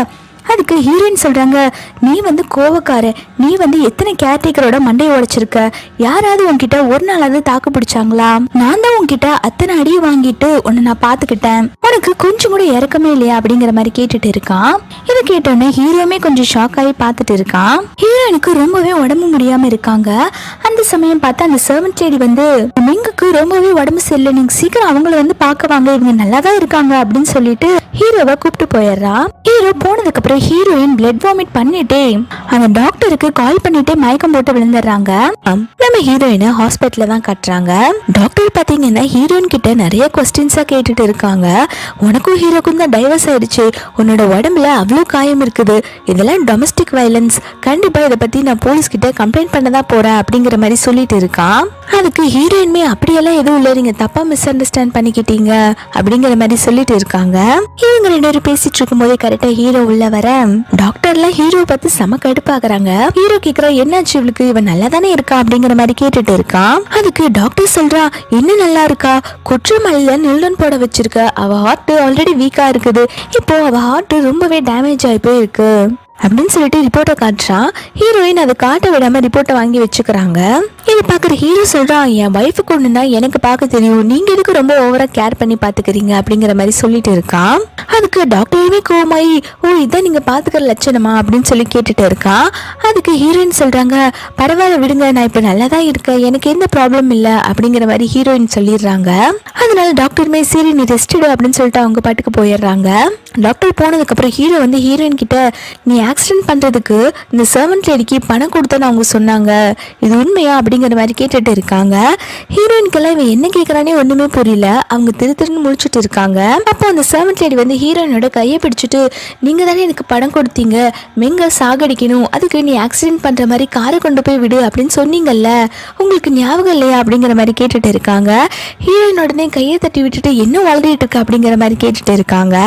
அதுக்கு ஹீரோயின் சொல்றாங்க, நீ வந்து கோவக்கார, நீ வந்து எத்தனை கேர்டேக்கரோட மண்டையை உடைச்சிருக்க, யாராவது உன்கிட்ட ஒரு நாளாவது தாக்கு பிடிச்சாங்களா, நான் தான் உன்கிட்ட அத்தனை அடியை வாங்கிட்டு உன்னை நான் பாத்துக்கிட்டேன், உனக்கு கொஞ்சம் கூட இறக்கமே இல்லையா அப்படிங்கிற மாதிரி கேட்டுட்டு இருக்கான். இதை கேட்டோன்னே ஹீரோமே கொஞ்சம் ஷாக் ஆகி பார்த்துட்டு இருக்கான். ஹீரோயினுக்கு ரொம்பவே உடம்பு முடியாம இருக்காங்க. அந்த சமயம் பார்த்து அந்த சர்வன்ட் லேடி வந்து, மெங்குக்கு ரொம்பவே உடம்பு சரியில்லை, நீங்க சீக்கிரம் அவங்கள வந்து பார்க்க வாங்க, இவங்க நல்லா தான் இருக்காங்க அப்படின்னு சொல்லிட்டு ஹீரோவை கூப்பிட்டு போயிடுறா. ஹீரோ போனதுக்கு அப்புறம் ஹீரோயின் பிளட் வாமிட் பண்ணிட்டே அந்த டாக்டருக்கு கால் பண்ணிட்டே மயக்கம் போட்டு விழுந்துடுறாங்க. நம்ம ஹீரோயினை ஹாஸ்பிட்டல்ல தான் கட்டுறாங்க. டாக்டர் பாத்தீங்கன்னா ஹீரோயின் கிட்ட நிறைய கொஸ்டின்ஸா கேட்டுட்டு இருக்காங்க. உனக்கும் ஹீரோக்கும் தான் டைவர்ஸ் ஆயிடுச்சு, உன்னோட உடம்புல அவ்வளோ காயம் இருக்குது, இதெல்லாம் டொமஸ்டிக் வயலன்ஸ், கண்டிப்பா இதை பத்தி நான் போலீஸ் கிட்ட கம்ப்ளைண்ட் பண்ணதான் போறேன் அப்படிங்கிற மாதிரி சொல்லிட்டு இருக்கான். அதுக்கு ஹீரோயின்மே அப்படியெல்லாம் எதுவும் இல்லை, நீங்க தப்பா மிஸ் அண்டர்ஸ்டாண்ட் பண்ணிக்கிட்டீங்க அப்படிங்கிற மாதிரி சொல்லிட்டு இருக்காங்க. இவங்க ரெண்டு பேரும் பேசிட்டு இருக்கும் போதே கரெக்டா ஹீரோ உள்ள வர டாக்டர்லாம் ஹீரோ பார்த்து செம கடுப்பாக்குறாங்க. ஹீரோ கேக்குறா, என்னாச்சு இவளுக்கு, இவன் நல்லா தானே இருக்கா அப்படிங்கிற மாதிரி கேட்டுட்டு இருக்கான். அதுக்கு டாக்டர் சொல்றா, என்ன நல்லா இருக்கா, கொற்றமலையில நில்டன் போட வச்சிருக்க, அவ ஹார்ட் ஆல்ரெடி வீக்கா இருக்குது, இப்போ அவ ஹார்ட் ரொம்பவே டேமேஜ் ஆகி போயிருக்கு, அப்படின்னு சொல்லிட்டு ரிப்போர்ட்டை காட்டுறான். ஹீரோயின் அதை காட்ட விடாம ரிப்போர்ட்டை வாங்கி வச்சுக்கிறாங்க. இதை பாக்குற ஹீரோ சொல்றான், என் ஒய்ஃபுக்கு ஒண்ணுன்னா எனக்கு பார்க்க தெரியும், நீங்க எதுக்கு ரொம்ப ஓவரா கேர் பண்ணி பாத்துக்கிறீங்க அப்படிங்கிற மாதிரி சொல்லிட்டு இருக்கான். அதுக்கு டாக்டருமே கோமாயி, ஓ இதான் நீங்க பாத்துக்கிற லட்சணமா அப்படின்னு சொல்லி கேட்டுட்டு இருக்கான். அதுக்கு ஹீரோயின் சொல்றாங்க, பரவாயில்ல விடுங்க, நான் இப்ப நல்லா தான் இருக்கேன், எனக்கு எந்த ப்ராப்ளம் இல்லை அப்படிங்கிற மாதிரி ஹீரோயின் சொல்லிடுறாங்க. அதனால டாக்டருமே சரி நீ ரெஸ்ட் எடு அப்படின்னு சொல்லிட்டு அவங்க பாட்டுக்கு போயிடுறாங்க. டாக்டர் போனதுக்கு அப்புறம் ஹீரோ வந்து ஹீரோயின் கிட்ட, நீ ஆக்சிடென்ட் பண்றதுக்கு இந்த சர்வன்ட் லேடிக்கு பணம் கொடுத்தேன்னு அவங்க சொன்னாங்க, இது உண்மையா அப்படிங்கிற மாதிரி கேட்டுட்டு இருக்காங்க. ஹீரோயினுக்கெல்லாம் இவன் என்ன கேட்கறானே ஒண்ணுமே புரியல. அவங்க திருன்னு முழிச்சுட்டு இருக்காங்க. அப்போ அந்த சர்வன்ட் லேடி வந்து ஹீரோயினோட கையை பிடிச்சிட்டு, நீங்க தானே எனக்கு பணம் கொடுத்தீங்க, மெங்க சாகடிக்கணும், அதுக்கு நீ ஆக்சிடென்ட் பண்ற மாதிரி காரை கொண்டு போய் விடு அப்படின்னு சொன்னீங்கல்ல, உங்களுக்கு ஞாபகம் இல்லையா அப்படிங்கிற மாதிரி கேட்டுட்டு இருக்காங்க. ஹீரோயின் உடனே கையை தட்டி விட்டுட்டு என்ன வளரிட்டு இருக்கு அப்படிங்கிற மாதிரி கேட்டுட்டு இருக்காங்க.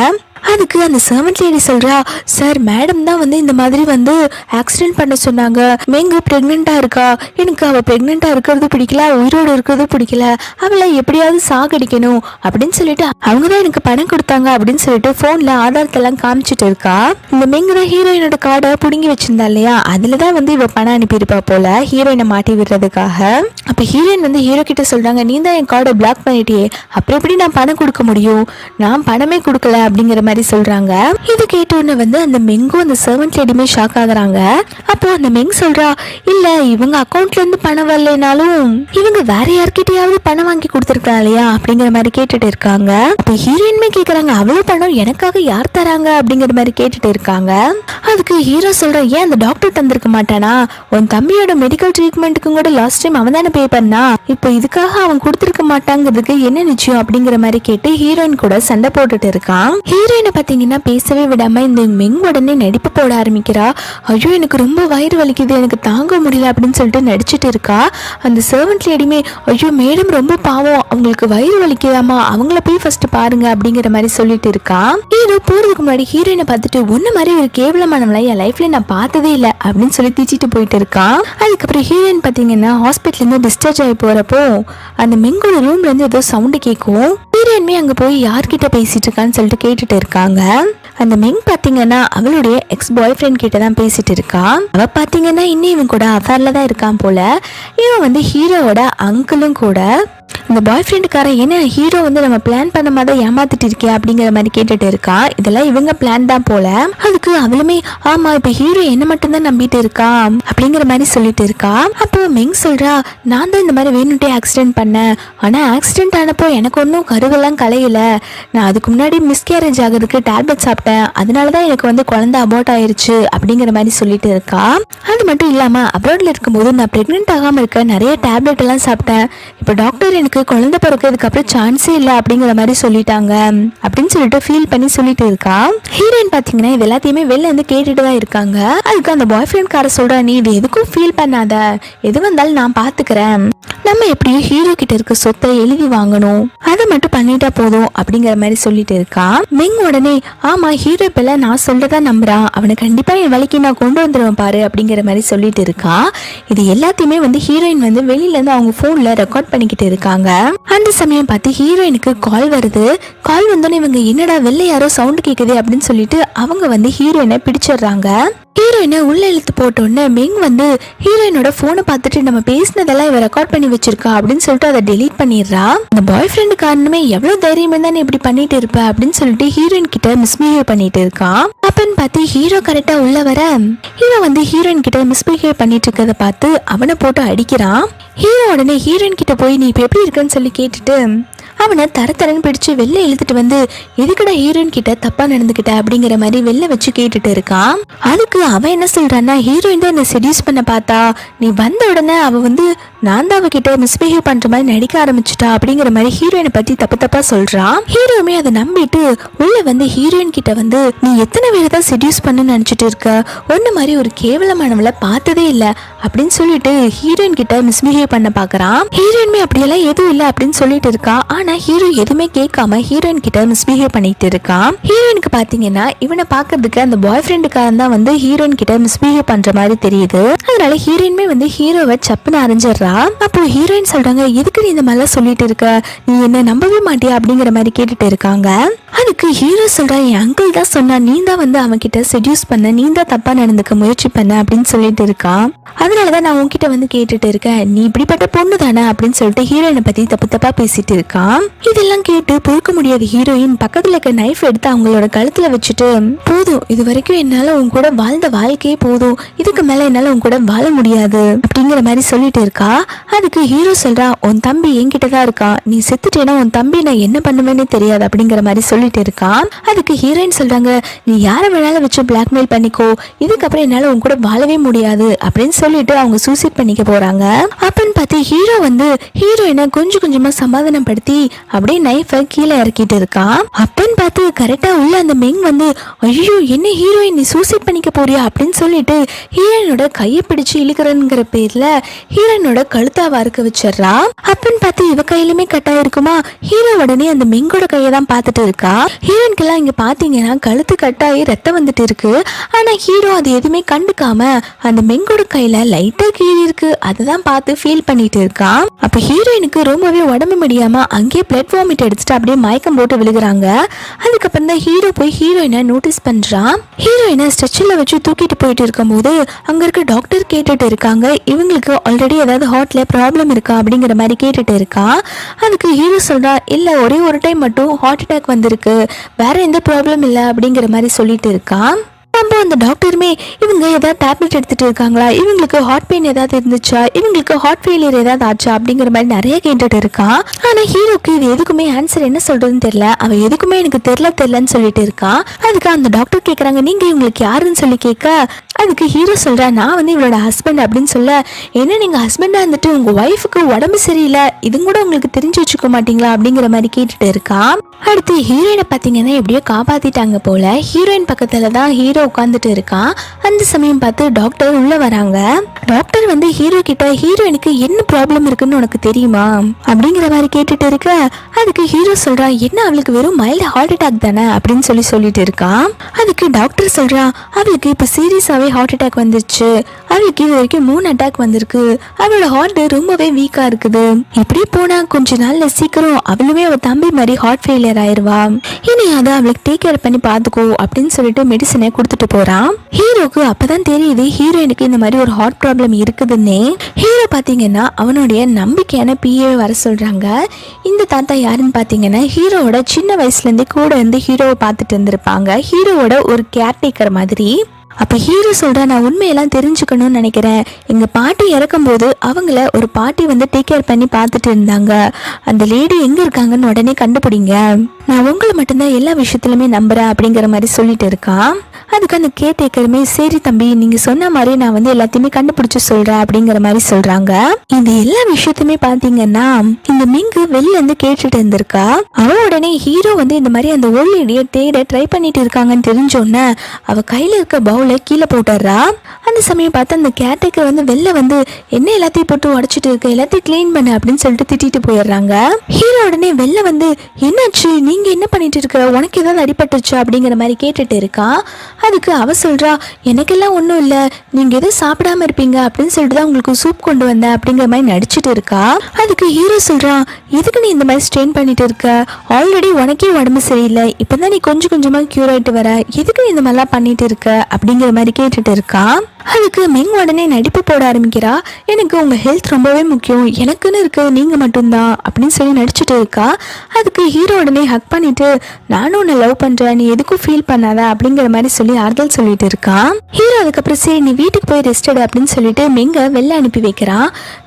அதுக்கு அந்த சர்வன்ட் லேடி சொல்றா, சார் மேடம் தான் வந்து இந்த மாதிரி வந்து ஆக்சிடென்ட் பண்ண சொன்னாங்க, மேங்க பிரெக்னெண்டா இருக்கா, எனக்கு அவள் பிரெக்னெண்டா இருக்கிறது பிடிக்கல, உயிரோடு இருக்கிறது பிடிக்கல, அவளை எப்படியாவது சாகடிக்கணும் அப்படின்னு சொல்லிட்டு அவங்க தான் எனக்கு பணம் கொடுத்தாங்க அப்படின்னு சொல்லிட்டு போன்ல ஆதாரத்தெல்லாம் காமிச்சிட்டு இருக்கா. இந்த மேங்க தான் ஹீரோயினோட கார்டை புடுங்கி வச்சிருந்தா இல்லையா, அதுலதான் வந்து இவ பணம் அனுப்பியிருப்பா போல ஹீரோயினை மாட்டி விடுறதுக்காக. அப்ப ஹீரோயின் வந்து ஹீரோ கிட்ட சொல்றாங்க, நீ தான் என் கார்டை பிளாக் பண்ணிட்டியே, அப்புறம் எப்படி நான் பணம் கொடுக்க முடியும், நான் பணமே கொடுக்கல அப்படிங்கிற மாதிரி சொல்றாங்க. இது கேட்டோன்னு வந்து அந்த மெங்கும் அந்த சர்வன்ட் லேடியுமே ஷாக் ஆகுறாங்க. அப்போ அந்த மெங் சொல்றா, இல்ல இவங்க அக்கௌண்ட்ல இருந்து பணம் வரலைனாலும் இவங்க வேற யார்கிட்டயாவது பணம் வாங்கி கொடுத்துருக்கா இல்லையா அப்படிங்கிற மாதிரி கேட்டுட்டு இருக்காங்க. அப்ப ஹீரோயினுமே கேக்குறாங்க, அவ்வளவு பணம் எனக்காக யார் தராங்க அப்படிங்கிற மாதிரி கேட்டுட்டு இருக்காங்க. அதுக்கு ஹீரோ சொல்ற, ஏன் அந்த டாக்டர் தந்திருக்க மாட்டானா, உன் தம்பியோட மெடிக்கல் ட்ரீட்மெண்ட்டுக்கும் கூட லாஸ்ட் டைம் அவன் தானே பே பண்ணா, இப்போ இதுக்காக அவன் கொடுத்துருக்க மாட்டாங்கிறதுக்கு என்ன நிச்சயம் அப்படிங்கிற மாதிரி கேட்டு ஹீரோயின் கூட சண்டை போட்டுட்டு இருக்கான். ஹீரோயின் பாத்தீங்கன்னா பேசவே விடாம இந்த மெங் உடனே நடிப்பு போட ஆரம்பிக்கிறா. ஐயோ எனக்கு ரொம்ப வயிறு வலிக்குது, எனக்கு தாங்க முடியல அப்படின்னு சொல்லிட்டு நடிச்சிட்டு இருக்கா. அந்த சர்வன்ட் லேடியுமே, ஐயோ மேடம் ரொம்ப பாவம், அவங்களுக்கு வயிறு வலிக்குதாமா, அவங்கள போய் ஃபர்ஸ்ட் பாருங்க அப்படிங்கிற மாதிரி சொல்லிட்டு இருக்கா. ஹீரோ போறதுக்கு முன்னாடி ஹீரோயினை பார்த்துட்டு, ஒன்ன மாதிரி ஒரு கேவலமானவளை என் லைஃப்ல நான் பார்த்ததே இல்லை அப்படின்னு சொல்லி திச்சிட்டு போயிட்டு இருக்கான். அதுக்கப்புறம் ஹீரோயின் பாத்தீங்கன்னா ஹாஸ்பிட்டல்ல இருந்து டிஸ்சார்ஜ் ஆகி போறப்போ அந்த மெங்கோட ரூம்ல இருந்து ஏதோ சவுண்டு கேட்கும். ஹீரோயின்மே அங்க போய் யார்கிட்ட பேசிட்டு இருக்கான்னு சொல்லிட்டு கேட்டுட்டு இருக்காங்க. அந்த மெங் பாத்தீங்கன்னா அவளுடைய எக்ஸ் பாய் ஃப்ரெண்ட் கிட்ட தான் பேசிட்டு இருக்கா. அவ பாத்தீங்கன்னா இன்னும் இவன் கூட அஃபேர்ல தான் இருக்கான் போல. இவன் வந்து ஹீரோவோட அங்கிளும் கூட. இந்த பாய் ஃப்ரெண்டுக்காரன், என்ன ஹீரோ வந்து நம்ம பிளான் பண்ண மாதிரி ஏமாத்திட்டு இருக்கியா அப்படிங்கிற மாதிரி கேட்டுட்டு இருக்கா. இதெல்லாம் இவங்க பிளான் தான் போல. அதுக்கு அவளுமே, ஆமா இப்ப ஹீரோ என்ன மட்டும் தான் நம்பிட்டு இருக்கா அப்படிங்கிற மாதிரி சொல்லிட்டு இருக்கா. அப்போ மெங் சொல்றா, நான் தான் இந்த மாதிரி வேணுட்டே ஆக்சிடென்ட் பண்ணேன், ஆனா ஆக்சிடென்ட் ஆனப்போ எனக்கு ஒன்றும் கருவெல்லாம் கலையில, நான் அதுக்கு முன்னாடி மிஸ்கேரேஜ் ஆகிறதுக்கு டேப்லெட் சாப்பிட்டேன், அதனாலதான் எனக்கு வந்து குழந்தை அபார்ட் ஆயிருச்சு அப்படிங்கிற மாதிரி சொல்லிட்டு இருக்கா. அது மட்டும் இல்லாம அப்ராட்ல இருக்கும்போது நான் பிரெக்னென்ட் ஆகாம இருக்க நிறைய டேப்லெட் எல்லாம் சாப்பிட்டேன், இப்போ டாக்டர் எனக்கு குழந்தை பிறக்கிறதுக்கு அப்புறம் சான்ஸே இல்லை அப்படிங்கிற மாதிரி சொல்லிட்டாங்க அப்படின்னு சொல்லிட்டு ஃபீல் பண்ணி சொல்லிட்டு இருக்கா. ஹீரோயின் பாத்தீங்கன்னா இது எல்லாத்தையுமே வெளில இருந்து கேட்டுட்டு தான் இருக்காங்க. அதுக்கு அந்த பாய் ஃப்ரெண்ட் கார சொல்றா, நீ இது எதுக்கும் ஃபீல் பண்ணாத, எது வந்தாலும் நான் பாத்துக்கிறேன், நம்ம எப்படியும் ஹீரோ கிட்ட இருக்க சொத்தை எழுதி வாங்கணும், அதை மட்டும் பண்ணிட்டா போதும் அப்படிங்கிற மாதிரி சொல்லிட்டு இருக்கா. மெங் உடனே, ஆமா ஹீரோ இப்ப நான் சொல்றதா நம்புறான், அவனை கண்டிப்பா என் வழிக்கு நான் கொண்டு வந்துடுவேன் பாரு அப்படிங்கிற மாதிரி சொல்லிட்டு இருக்கா. இது எல்லாத்தையுமே வந்து ஹீரோயின் வந்து வெளியில இருந்து அவங்க போன்ல ரெக்கார்ட் பண்ணிக்கிட்டு இருக்காங்க. அந்த சமயம் பார்த்து ஹீரோயினுக்கு கால் வருது. கால் வந்தோன்னே இவங்க, என்னடா வெளில யாரோ சவுண்ட் கேக்குது அப்படின்னு சொல்லிட்டு அவங்க வந்து ஹீரோயினை பிடிச்சிடுறாங்க. ஹீரோயினை உள்ள இழுத்து போட்டோன்னு மெங் வந்து ஹீரோயினோட போனை பார்த்துட்டு, நம்ம பேசினதெல்லாம் இவ ரெக்கார்ட் பண்ணி வச்சிருக்கா அப்படின்னு சொல்லிட்டு அதை டெலீட் பண்ணிடுறா. அந்த பாய் ஃப்ரெண்டு காரணமே எவ்வளவு தைரியமா தான் இப்படி பண்ணிட்டு இருப்ப அப்படின்னு சொல்லிட்டு ஹீரோயின் கிட்ட மிஸ்பிஹேவ் பண்ணிட்டு இருக்கான். அப்பன்னு பார்த்து ஹீரோ கரெக்டா உள்ள வர இவன் வந்து ஹீரோயின் கிட்ட மிஸ்பிஹேவ் பண்ணிட்டு இருக்கதை பார்த்து அவனை போட்டு அடிக்கிறான். ஹீரோ உடனே ஹீரோயின் கிட்ட போய், நீ இப்ப எப்படி இருக்குன்னு சொல்லி கேட்டுட்டு அவனை தரன்னு பிடிச்சு வெளில இழுத்துட்டு வந்து, எதுக்கடா ஹீரோயின் கிட்ட தப்பா நடந்துக்கிட்ட அப்படிங்கிற மாதிரி வெளில வச்சு கேட்டுட்டு இருக்கான். அதுக்கு அவன் என்ன சொல்றான்னா, ஹீரோயின் தான் என்ன செடியூஸ் பண்ண பார்த்தா, நீ வந்த உடனே அவ வந்து நான் தான் அவகிட்ட மிஸ்பிஹேவ் பண்ற மாதிரி நடிக்க ஆரம்பிச்சுட்டா அப்படிங்கிற மாதிரி ஹீரோயினை பத்தி தப்பா சொல்றான். ஹீரோயுமே அதை நம்பிட்டு உள்ள வந்து ஹீரோயின் கிட்ட வந்து, நீ எத்தனை பேரை தான் செடியூஸ் பண்ணு நினைச்சிட்டு இருக்க, ஒன்னு மாதிரி ஒரு கேவலமானவளை பார்த்ததே இல்லை அப்படின்னு சொல்லிட்டு ஹீரோயின் கிட்ட மிஸ்பிஹேவ் பண்ண பாக்குறான். ஹீரோயின்மே அப்படியெல்லாம் எதுவும் இல்லை அப்படின்னு சொல்லிட்டு இருக்கா. ஆனா ஆனா ஹீரோ எதுவுமே கேட்காம ஹீரோயின் கிட்ட மிஸ்பிஹேவ் பண்ணிட்டு இருக்கான். ஹீரோயினுக்கு பாத்தீங்கன்னா இவனை பாக்குறதுக்கு அந்த பாய் ஃப்ரெண்டுக்காரன் தான் வந்து ஹீரோயின் கிட்ட மிஸ்பிஹேவ் பண்ற மாதிரி தெரியுது. அதனால ஹீரோயினுமே வந்து ஹீரோவை சப்புன்னு அரைஞ்சிடுறா. அப்போ ஹீரோயின் சொல்றாங்க, எதுக்கு நீ இந்த மாதிரிலாம் சொல்லிட்டு இருக்க, நீ என்ன நம்பவே மாட்டியா அப்படிங்கிற மாதிரி கேட்டுட்டு இருக்காங்க. அதுக்கு ஹீரோ சொல்றா, என் அங்கிள் தான் சொன்னா, நீ தான் வந்து அவன் கிட்ட செடியூஸ் பண்ண, நீ தான் தப்பா நடந்துக்க முயற்சி பண்ண அப்படின்னு சொல்லிட்டு இருக்கான். அதனாலதான் நான் உன்கிட்ட வந்து கேட்டுட்டு இருக்கேன், நீ இப்படிப்பட்ட பொண்ணு தானே அப்படின்னு சொல்லிட்டு ஹீரோயினை பத்தி தப்பு தப்பா பேசிட்டு இருக்கான். இதெல்லாம் கேட்டு பொறுக்க முடியாத ஹீரோயின் பக்கத்துல இருக்க நைஃப் எடுத்து அவங்களோட கழுத்துல வச்சுட்டு, போதும் இது வரைக்கும் என்னால உன் கூட வாழ்ந்த வாழ்க்கையே போதும், இதுக்கு மேல என்னால உன் கூட வாழ முடியாது அப்படிங்கிற மாதிரி சொல்லிட்டு இருக்கா. அதுக்கு ஹீரோ சொல்றா, உன் தம்பி என்கிட்டதான் இருக்கான், நீ செத்துட்டேன்னா உன் தம்பி நான் என்ன பண்ணுவேன்னு தெரியாது அப்படிங்கிற மாதிரி சொல்லிட்டு இருக்கான். அதுக்கு ஹீரோயின் சொல்றாங்க, நீ யாரை வேணாலும் வச்சு பிளாக்மெயில் பண்ணிக்கோ, இதுக்கப்புறம் என்னால உன் கூட வாழவே முடியாது அப்படின்னு சொல்லிட்டு அவங்க சூசைட் பண்ணிக்க போறாங்க. அப்பன்னு பார்த்து ஹீரோ வந்து ஹீரோயினை கொஞ்சம் கொஞ்சமா சமாதானப்படுத்தி அப்படியே நைஃபை கீழே இறக்கிட்டு இருக்கான். அப்பன்னு பார்த்து கரெக்டா உள்ள அந்த மெங் வந்து, ஐயோ என்ன ஹீரோயின் நீ சூசைட் பண்ணிக்க போறியா அப்படின்னு சொல்லிட்டு ஹீரோயினோட கையை பிடிச்சு இழுக்கிறங்கிற பேர்ல ஹீரோயினோட கழுத்தாவா இருக்க வச்சிடறா. அப்பன்னு பார்த்து இவ கையிலுமே கட்டா இருக்குமா, ஹீரோ உடனே அந்த மெங்கோட கையை தான் பார்த்துட்டு இருக்கா. ஹீரோயின்கெல்லாம் இங்க பாத்தீங்கன்னா கழுத்து கட்டாயி ரத்தம் வந்துட்டு இருக்கு. ஆனா ஹீரோ அது எதுவுமே கண்டுக்காம அந்த மெங்கோட கையில லைட்டா கீழே இருக்கு, அததான் பார்த்து ஃபீல் பண்ணிட்டு இருக்கான். அப்ப ஹீரோயினுக்கு ரொம்பவே உடம்பு முடியாம அங்கேயே பிளட் வாமிட் எடுத்துட்டு அப்படியே மயக்கம் போட்டு விழுகுறாங்க. அதுக்கப்புறம் தான் ஹீரோ போய் ஹீரோயினை நோட்டீஸ் பண்றான். ஹீரோயினை ஸ்ட்ரெச்சர்ல வச்சு தூக்கிட்டு போயிட்டு இருக்கும் போது அங்க இருக்க டாக்டர் கேட்டுட்டு இருக்காங்க, இவங்களுக்கு ஆல்ரெடி ஏதாவது ஹார்ட்ல ப்ராப்ளம் இருக்கா அப்படிங்கிற மாதிரி கேட்டுட்டு இருக்கா. அதுக்கு ஹீரோ சொல்றா, இல்ல ஒரே ஒரு டைம் மட்டும் ஹார்ட் அட்டாக் வந்திருக்கு, வேற எந்த ப்ராப்ளம் இல்லை அப்படிங்கிற மாதிரி சொல்லிட்டு இருக்கான். அப்போ அந்த டாக்டருமே இவங்க ஏதாவது டேப்லெட் எடுத்துட்டு இருக்காங்களா, இவங்களுக்கு ஹார்ட் பெயின் ஏதாவது இருந்துச்சா, இவங்களுக்கு ஹார்ட் ஃபெயிலியர் ஏதாவது ஆச்சா அப்படிங்கிற மாதிரி நிறைய கேட்டுட்டு இருக்கான். ஆனா ஹீரோக்கு இது எதுக்குமே ஆன்சர் என்ன சொல்றதுன்னு தெரியல. அவன் எதுக்குமே எனக்கு தெரியலன்னு சொல்லிட்டு இருக்கான். அதுக்கு அந்த டாக்டர் கேட்கறாங்க, நீங்க இவங்களுக்கு யாருன்னு சொல்லி கேட்க, அதுக்கு ஹீரோ சொல்றா, நான் வந்து இவளோட ஹஸ்பண்ட் அப்படின்னு சொல்ல, என்ன நீங்க ஹஸ்பண்டா இருந்துட்டு உங்க ஒய்ஃபுக்கு உடம்பு சரியில்லை, இது கூட உங்களுக்கு தெரிஞ்சு வச்சுக்க மாட்டீங்களா அப்படிங்கிற மாதிரி கேட்டுட்டு இருக்கான். அடுத்து ஹீரோயினை பார்த்தீங்கன்னா எப்படியோ காப்பாத்திட்டாங்க போல. ஹீரோயின் பக்கத்துல தான் ஹீரோ உட்காந்துட்டு இருக்கான். அந்த சமயம் பார்த்து டாக்டர் உள்ள வராங்க. டாக்டர் வந்து ஹீரோ கிட்ட, ஹீரோயினுக்கு என்ன ப்ராப்ளம் இருக்குன்னு உனக்கு தெரியுமா அப்படிங்கிற மாதிரி கேட்டுட்டு இருக்க, அதுக்கு ஹீரோ சொல்றா, என்ன அவளுக்கு வெறும் மைல்டு ஹார்ட் அட்டாக் தானே அப்படின்னு சொல்லிட்டு இருக்கான். அதுக்கு டாக்டர் சொல்றா, அவளுக்கு இப்ப சீரியஸாவே ஹார்ட் அட்டாக் வந்துருச்சு, அவளுக்கு இது வரைக்கும் 3 அட்டாக் வந்திருக்கு, அவளோட ஹார்ட் ரொம்பவே வீக்கா இருக்குது, இப்படி போனா கொஞ்ச நாள்ல சீக்கிரம் அவளுமே அவ தம்பி மாதிரி ஹார்ட் ஃபெயிலியர் ஆயிருவா, இனி அதை அவளுக்கு டேக் கேர் பண்ணி பாத்துக்கோ அப்படின்னு சொல்லிட்டு மெடிசனை கொடுத்துட்டு போறான். ஹீரோக்கு அப்பதான் தெரியுது ஹீரோயினுக்கு இந்த மாதிரி ஒரு ஹார்ட் ப்ராப்ளம் இருக்குதுன்னே. ஹீரோ பாத்தீங்கன்னா அவனுடைய நம்பிக்கையான பிஏ வர சொல்றாங்க. இந்த தாத்தா யாருன்னு பாத்தீங்கன்னா ஹீரோவோட சின்ன வயசுல இருந்தே கூட இருந்து ஹீரோவை பார்த்துட்டு இருந்திருப்பாங்க, ஹீரோவோட ஒரு கேர்டேக்கர் மாதிரி. அப்ப ஹீரோ சொல்ற, நான் உண்மையெல்லாம் தெரிஞ்சுக்கணும்னு நினைக்கிறேன், எங்க பாட்டி இறக்கும் போது அவங்கள ஒரு பாட்டி வந்து டேக் கேர் பண்ணி பார்த்துட்டு இருந்தாங்க, அந்த லேடி எங்க இருக்காங்கன்னு உடனே கண்டுபிடிங்க, நான் உங்களை மட்டும்தான் எல்லா விஷயத்திலுமே நம்புறேன் அப்படிங்கிற மாதிரி சொல்லிட்டு இருக்கான். அதுக்கு அந்த கேர்டேக்கருமே, சரி தம்பி நீங்க சொன்ன மாதிரி நான் வந்து எல்லாத்தையுமே கண்டுபிடிச்சு சொல்றேன் அப்படிங்கிற மாதிரி சொல்றாங்க. இந்த எல்லா விஷயத்தையுமே பாத்தீங்கன்னா இந்த மிங்கு வெளில இருந்து கேட்டுட்டு இருந்திருக்கா. அவ உடனே ஹீரோ வந்து இந்த மாதிரி அந்த ஓல்ட் லேடியை தேட ட்ரை பண்ணிட்டு இருக்காங்கன்னு தெரிஞ்சோன்னே அவ கையில இருக்க பவுல கீழே போட்டுறா. அந்த சமயம் பார்த்து அந்த கேர்டேக்கர் வந்து வெளில வந்து என்ன எல்லாத்தையும் போட்டு உடைச்சிட்டு இருக்க, எல்லாத்தையும் கிளீன் பண்ணு அப்படின்னு சொல்லிட்டு திட்டிட்டு போயிடுறாங்க. ஹீரோ உடனே வெளில வந்து, என்னாச்சு நீங்க என்ன பண்ணிட்டு இருக்க, உனக்கு ஏதாவது அடிபட்டுருச்சா அப்படிங்கிற மாதிரி கேட்டுட்டு இருக்கா. அதுக்கு அவ சொல்றா, எனக்கெல்லாம் ஒன்றும் இல்லை, நீங்க எதுவும் சாப்பிடாம இருப்பீங்க அப்படின்னு சொல்லிட்டு தான் உங்களுக்கு சூப் கொண்டு வந்தேன் அப்படிங்கிற மாதிரி நடிச்சிட்டு இருக்கா. அதுக்கு ஹீரோ சொல்றான், எதுக்கு நீ இந்த மாதிரி ஸ்ட்ரெயின் பண்ணிட்டு இருக்க, ஆல்ரெடி உனக்கே உடம்பு சரியில்லை, இப்பதான் நீ கொஞ்சம் கொஞ்சமா கியூர் ஆயிட்டு வர, எதுக்கு நீ இந்த மாதிரிலாம் பண்ணிட்டு இருக்க அப்படிங்கிற மாதிரி கேட்டுட்டு இருக்கா. அதுக்கு மெங் உடனே நடிப்பு போட ஆரம்பிக்கிறா, எனக்கு உங்க ஹெல்த் ரொம்பவே முக்கியம், எனக்குன்னு இருக்கு நீங்க மட்டும்தான் அப்படின்னு சொல்லி நடிச்சுட்டு இருக்கா. அதுக்கு ஹீரோ உடனே ஹக் பண்ணிட்டு, நானும் உன்னை லவ் பண்றேன், நீ எதுக்கும் ஃபீல் பண்ணாத அப்படிங்கிற மாதிரி சொல்லி ஆறுதல் சொல்லிட்டு இருக்கான். ஹீரோ அதுக்கப்புறம் சரி நீ வீட்டுக்கு போய் ரெஸ்ட் எடு அப்படின்னு சொல்லிட்டு மெங்க வெளில அனுப்பி வைக்கிறான்.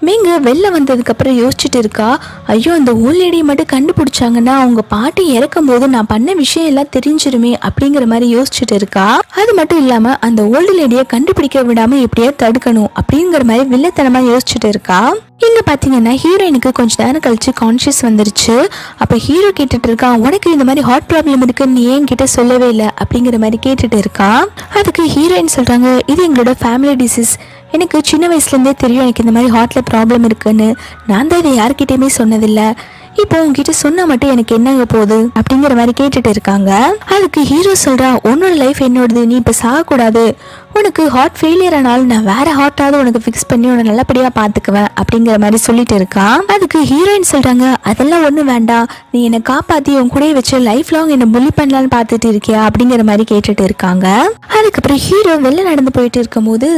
மெங்க வெளில வந்ததுக்கு அப்புறம் யோசிச்சுட்டு இருக்கா, ஐயோ அந்த ஓல்ட் லேடியை மட்டும் கண்டுபிடிச்சாங்கன்னா அவங்க பாட்டி இறக்கும் போது நான் பண்ண விஷயம் எல்லாம் தெரிஞ்சிருமே அப்படிங்கிற மாதிரி யோசிச்சுட்டு இருக்கா. அது மட்டும் இல்லாம அந்த ஓல்டு லேடியை கண்டுபிடிக்க விடாம எப்படியா தடுக்கணும் அப்படிங்கிற மாதிரி வில்லத்தனமா யோசிச்சுட்டு இருக்கா. இங்க பாத்தீங்கன்னா ஹீரோயினுக்கு கொஞ்ச நேரம் கழிச்சு கான்சியஸ் வந்துருச்சு. அப்ப ஹீரோ கேட்டுட்டு இருக்கான், உனக்கு இந்த மாதிரி ஹார்ட் ப்ராப்ளம் இருக்கு நீ ஏன் கிட்ட சொல்லவே இல்லை அப்படிங்கிற மாதிரி கேட்டுட்டு இருக்கான். அதுக்கு ஹீரோயின் சொல்றாங்க, இது எங்களோட ஃபேமிலி டிசீஸ், எனக்கு சின்ன வயசுல இருந்தே தெரியும் எனக்கு இந்த மாதிரி ஹார்ட்ல ப்ராப்ளம் இருக்குன்னு, நான் தான் இதை யார்கிட்டயுமே சொன்னதில்லை, இப்போ உங்ககிட்ட சொன்னா மட்டும் எனக்கு என்னங்க போகுது அப்படிங்கிற மாதிரி கேட்டுட்டு இருக்காங்க. அதுக்கு ஹீரோ சொல்றா, உன்னோட லைஃப் என்னோடது, நீ இப்ப சாகக்கூடாது, உனக்கு ஹார்ட் ஃபெயிலியர் ஆனாலும் நான் வேற ஹார்ட்டாவது உனக்கு ஃபிக்ஸ் பண்ணி உன்னை நல்லபடியா பாத்துக்குவேன் அப்படிங்கிற மாதிரி சொல்லிட்டு இருக்கான். அதுக்கு ஹீரோயின் சொல்றாங்க, அதெல்லாம் ஒண்ணும் வேண்டாம், நீ என்னை காப்பாத்தி உன் கூட வச்சு லைஃப் லாங் என்ன புள்ளி பண்ணலான்னு பாத்துட்டு இருக்கியா அப்படிங்கிற மாதிரி கேட்டுட்டு இருக்காங்க. அதுக்கப்புறம் ஹீரோ வெளில நடந்து போயிட்டு இருக்கும் போது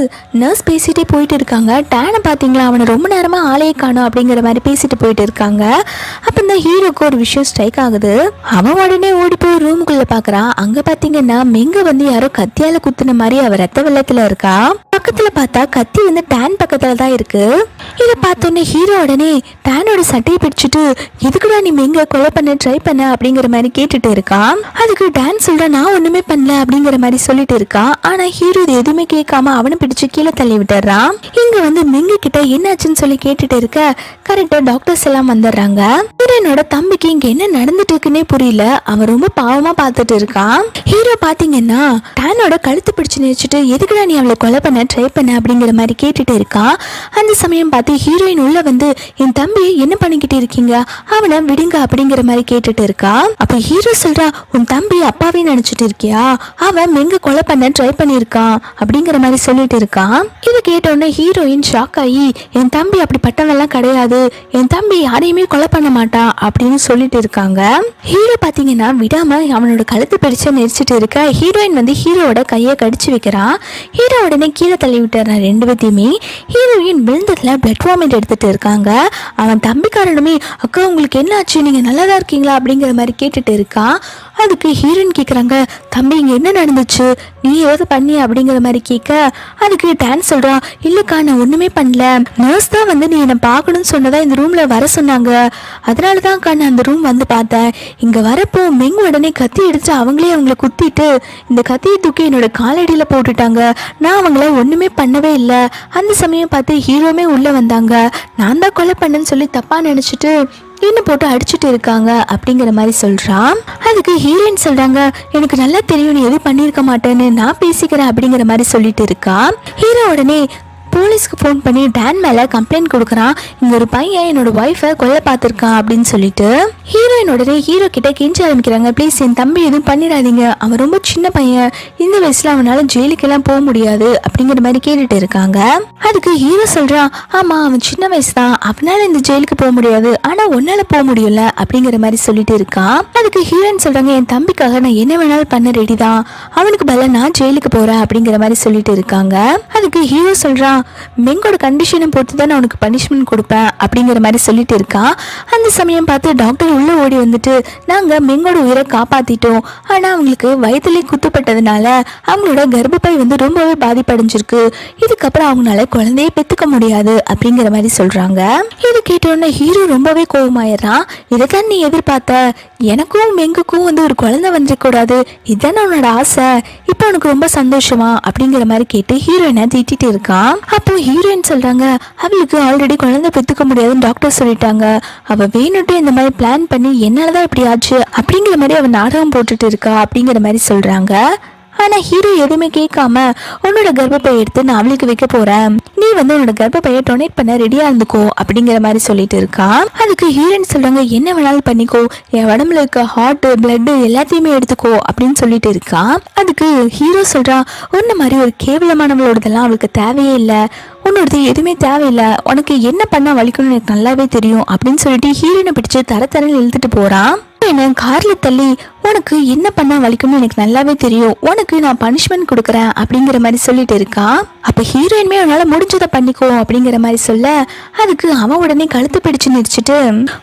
நர்ஸ் பேசிட்டே போயிட்டு இருக்காங்க. டேனை பாத்தீங்களா, அவனை ரொம்ப நேரமா ஆளையே காணும் அப்படிங்கிற மாதிரி பேசிட்டு போயிட்டு இருக்காங்க. அப்ப இந்த ஹீரோக்கு ஒரு விஷயம் ஸ்ட்ரைக் ஆகுது. அவன் உடனே ஓடி போய் ரூமுக்குள்ள பாக்குறான். அங்க பாத்தீங்கன்னா மெங்க வந்து யாரோ கத்தியால குத்துன மாதிரி அவ ரத்த வெள்ளத்துல இருக்கா. பக்கத்துல பார்த்தா கத்தி வந்து டேன் பக்கத்துல தான் இருக்கு. இதை பார்த்தோன்னே ஹீரோ உடனே டேனோட சட்டையை பிடிச்சிட்டு, எதுக்குடா நீ மெங்க கொலை பண்ண ட்ரை பண்ண அப்படிங்கிற மாதிரி கேட்டுட்டு இருக்கான். அதுக்கு டேன் சொல்ற, நான் ஒண்ணுமே பண்ணல அப்படிங்கிற மாதிரி சொல்லிட்டு இருக்கான். ஆனா ஹீரோ இது எதுவுமே கேட்காம அவனை பிடிச்சு கீழே தள்ளி விட்டுறான். இங்க வந்து மெங்க கிட்ட என்னாச்சுன்னு சொல்லி கேட்டுட்டு இருக்க கரெக்டா டாக்டர்ஸ் எல்லாம் வந்துடுறாங்க. ஹீரோனோட தம்பிக்கு இங்க என்ன நடந்துட்டு இருக்குன்னே புரியல. அவன் ரொம்ப பாவமா பார்த்துட்டு இருக்கான். ஹீரோ பாத்தீங்கன்னா டேனோட கழுத்து பிடிச்சு நினைச்சிட்டு, எதுக்குடா நீ அவளை கொலை பண்ண ட்ரை பண்ண அப்படிங்கிற மாதிரி கேட்டுட்டு இருக்கான். அந்த சமயம் பார்த்து ஹீரோயின் உள்ள வந்து, என் தம்பியை என்ன பண்ணிக்கிட்டு இருக்கீங்க, அவனை விடுங்க அப்படிங்கிற மாதிரி கேட்டுட்டு இருக்கா. அப்ப ஹீரோ சொல்றா, உன் தம்பி அப்பாவே நினைச்சிட்டு இருக்கியா, அவன் மெங்க கொலை பண்ண ட்ரை பண்ணிருக்கான் அப்படிங்கிற மாதிரி சொல்லிட்டு இருக்கான். இதை கேட்டோடனே ஹீரோயின் ஷாக் ஆகி, என் தம்பி அப்படிப்பட்டவெல்லாம் கிடையாது, என் தம்பி யாரையுமே கொலை பண்ண மாட்டான் அப்படின்னு சொல்லிட்டு இருக்காங்க. ஹீரோ பாத்தீங்கன்னா விடாம அவனோட கழுத்து பிடிச்சு நெரிச்சிட்டு இருக்க ஹீரோயின் வந்து ஹீரோவோட கையை கடிச்சு வைக்கிறான். ஹீரோ உடனே கீழே தள்ளி விட்டுறான் ரெண்டு பேத்தையுமே. ஹீரோயின் விழுந்ததுல பிளட் வாமிட் எடுத்துட்டு இருக்காங்க. அவன் தம்பிக்காரனுமே, அக்கா உங்களுக்கு என்ன ஆச்சு, நீங்க நல்லாதான் இருக்கீங்களா அப்படிங்கிற மாதிரி கேட்டுட்டு இருக்கான். அதுக்கு ஹீரோயின் கேட்குறாங்க, தம்பி இங்கே என்ன நடந்துச்சு, நீ ஏதாவது பண்ணி அப்படிங்கிற மாதிரி கேட்க அதுக்கு டான்ஸ் சொல்கிறா, இல்லைக்கா நான் ஒன்றுமே பண்ணல, நர்ஸ் தான் வந்து நீ என்னை பார்க்கணும்னு சொன்னதா இந்த ரூமில் வர சொன்னாங்க, அதனால தான்க்கா நான் அந்த ரூம் வந்து பார்த்தேன். இங்கே வரப்போ மெங் உடனே கத்தி எடுத்து அவங்கள குத்திட்டு இந்த கத்தியை தூக்கி என்னோட காலடியில் போட்டுட்டாங்க. நான் அவங்கள ஒன்றுமே பண்ணவே இல்லை. அந்த சமயம் பார்த்து ஹீரோமே உள்ளே வந்தாங்க. நான் தான் கொலை பண்ணேன்னு சொல்லி தப்பாக நினச்சிட்டு என்ன போட்டு அடிச்சுட்டு இருக்காங்க அப்படிங்கிற மாதிரி சொல்றான். அதுக்கு ஹீரோயின் சொல்றாங்க, எனக்கு நல்லா தெரியும் நீ எதுவும் பண்ணியிருக்க மாட்டேன்னு, நான் பேசிக்கிறேன் அப்படிங்கிற மாதிரி சொல்லிட்டு இருக்கா. ஹீரோ உடனே போலீஸ்க்கு ஃபோன் பண்ணி டான் மேலே கம்ப்ளைண்ட் கொடுக்குறான். இங்கே ஒரு பையன் என்னோட ஒய்ஃபை கொல்ல பார்த்துருக்கான் அப்படின்னு சொல்லிட்டு ஹீரோயின் உடனே ஹீரோ கிட்ட கெஞ்சி ஆரம்பிக்கிறாங்க, ப்ளீஸ் என் தம்பி எதுவும் பண்ணிடாதீங்க, அவன் ரொம்ப சின்ன பையன், இந்த வயசுல அவனால ஜெயிலுக்கெல்லாம் போக முடியாது அப்படிங்கிற மாதிரி கேட்டுட்டு இருக்காங்க. அதுக்கு ஹீரோ சொல்றான், ஆமா அவன் சின்ன வயசு தான், அவனால இந்த ஜெயிலுக்கு போக முடியாது, ஆனா உன்னால போக முடியல அப்படிங்கிற மாதிரி சொல்லிட்டு இருக்கான். அதுக்கு ஹீரோயின் சொல்றாங்க, என் தம்பிக்காக நான் என்ன வேணாலும் பண்ண ரெடி தான், அவனுக்கு பதிலா நான் ஜெயிலுக்கு போறேன் அப்படிங்கிற மாதிரி சொல்லிட்டு இருக்காங்க. அதுக்கு ஹீரோ சொல்றான், மெங்கோட கண்டிஷனை பொறுத்து தான் நான் உனக்கு பனிஷ்மெண்ட் கொடுப்பேன் அப்படிங்கிற மாதிரி சொல்லிட்டு இருக்கான். அந்த சமயம் பார்த்து டாக்டர் உள்ள ஓடி வந்துட்டு, நாங்க மெங்கோட உயிரை காப்பாத்திட்டோம், ஆனா அவங்களுக்கு வயிற்றுலேயே குத்துப்பட்டதுனால அவங்களோட கர்ப்பப்பை வந்து ரொம்பவே பாதிப்படைஞ்சிருக்கு, இதுக்கப்புறம் அவங்களால குழந்தைய பெத்துக்க முடியாது அப்படிங்கிற மாதிரி சொல்றாங்க. இது கேட்டோன்னே ஹீரோ ரொம்பவே கோபமாயிடுறான். இதைத்தான் நீ எதிர்பார்த்த, எனக்கும் மெங்குக்கும் வந்து ஒரு குழந்தை வந்துடக்கூடாது, இதுதான் உன்னோட ஆசை, இப்போ உனக்கு ரொம்ப சந்தோஷமா அப்படிங்கிற மாதிரி கேட்டு ஹீரோயினை திட்டிட்டு இருக்கான். அப்போ ஹீரோயின் சொல்றாங்க, அவளுக்கு ஆல்ரெடி குழந்தை பெத்துக்க முடியாதுன்னு டாக்டர் சொல்லிட்டாங்க, அவ வேணுட்டு இந்த மாதிரி பிளான் பண்ணி என்னாலதான் இப்படி ஆச்சு அப்படிங்கிற மாதிரி அவ நாடகம் போட்டுட்டு இருக்கா அப்படிங்கிற மாதிரி சொல்றாங்க. ஆனா ஹீரோ எதுவுமே கேட்காம, உன்னோட கர்ப்பப்பை எடுத்து நான் அவளுக்கு வைக்க போறேன், நீ வந்து உன்னோட கர்ப்பப்பையை டொனேட் பண்ண ரெடியா இருந்துக்கோ அப்படிங்கிற மாதிரி சொல்லிட்டு இருக்கான். அதுக்கு ஹீரோயின் சொல்றாங்க, என்ன வேணாலும் பண்ணிக்கோ, என் உடம்புல இருக்க ஹார்ட் பிளட் எல்லாத்தையுமே எடுத்துக்கோ அப்படின்னு சொல்லிட்டு இருக்கான். அதுக்கு ஹீரோ சொல்றான், உன்ன மாதிரி ஒரு கேவலமானவளோடதெல்லாம் அவளுக்கு தேவையே இல்லை, உன்னோடது எதுவுமே தேவையில்லை, உனக்கு என்ன பண்ணா வலிக்கணும்னு எனக்கு நல்லாவே தெரியும் அப்படின்னு சொல்லிட்டு ஹீரோயினை பிடிச்சு தரன்னு இழுத்துட்டு போறான். என்ன கார்ல தள்ளி, உனக்கு என்ன பண்ணா வலிக்கும்னு எனக்கு நல்லாவே தெரியும், உனக்கு நான் பனிஷ்மெண்ட் கொடுக்குறேன் அப்படிங்கிற மாதிரி சொல்லிட்டு இருக்கான். அப்ப ஹீரோயின்மே உன்னால முடிஞ்சதை பண்ணிக்கோ அப்படிங்கிற மாதிரி சொல்ல அதுக்கு அவன் உடனே கழுத்து பிடிச்சு நிறுச்சிட்டு,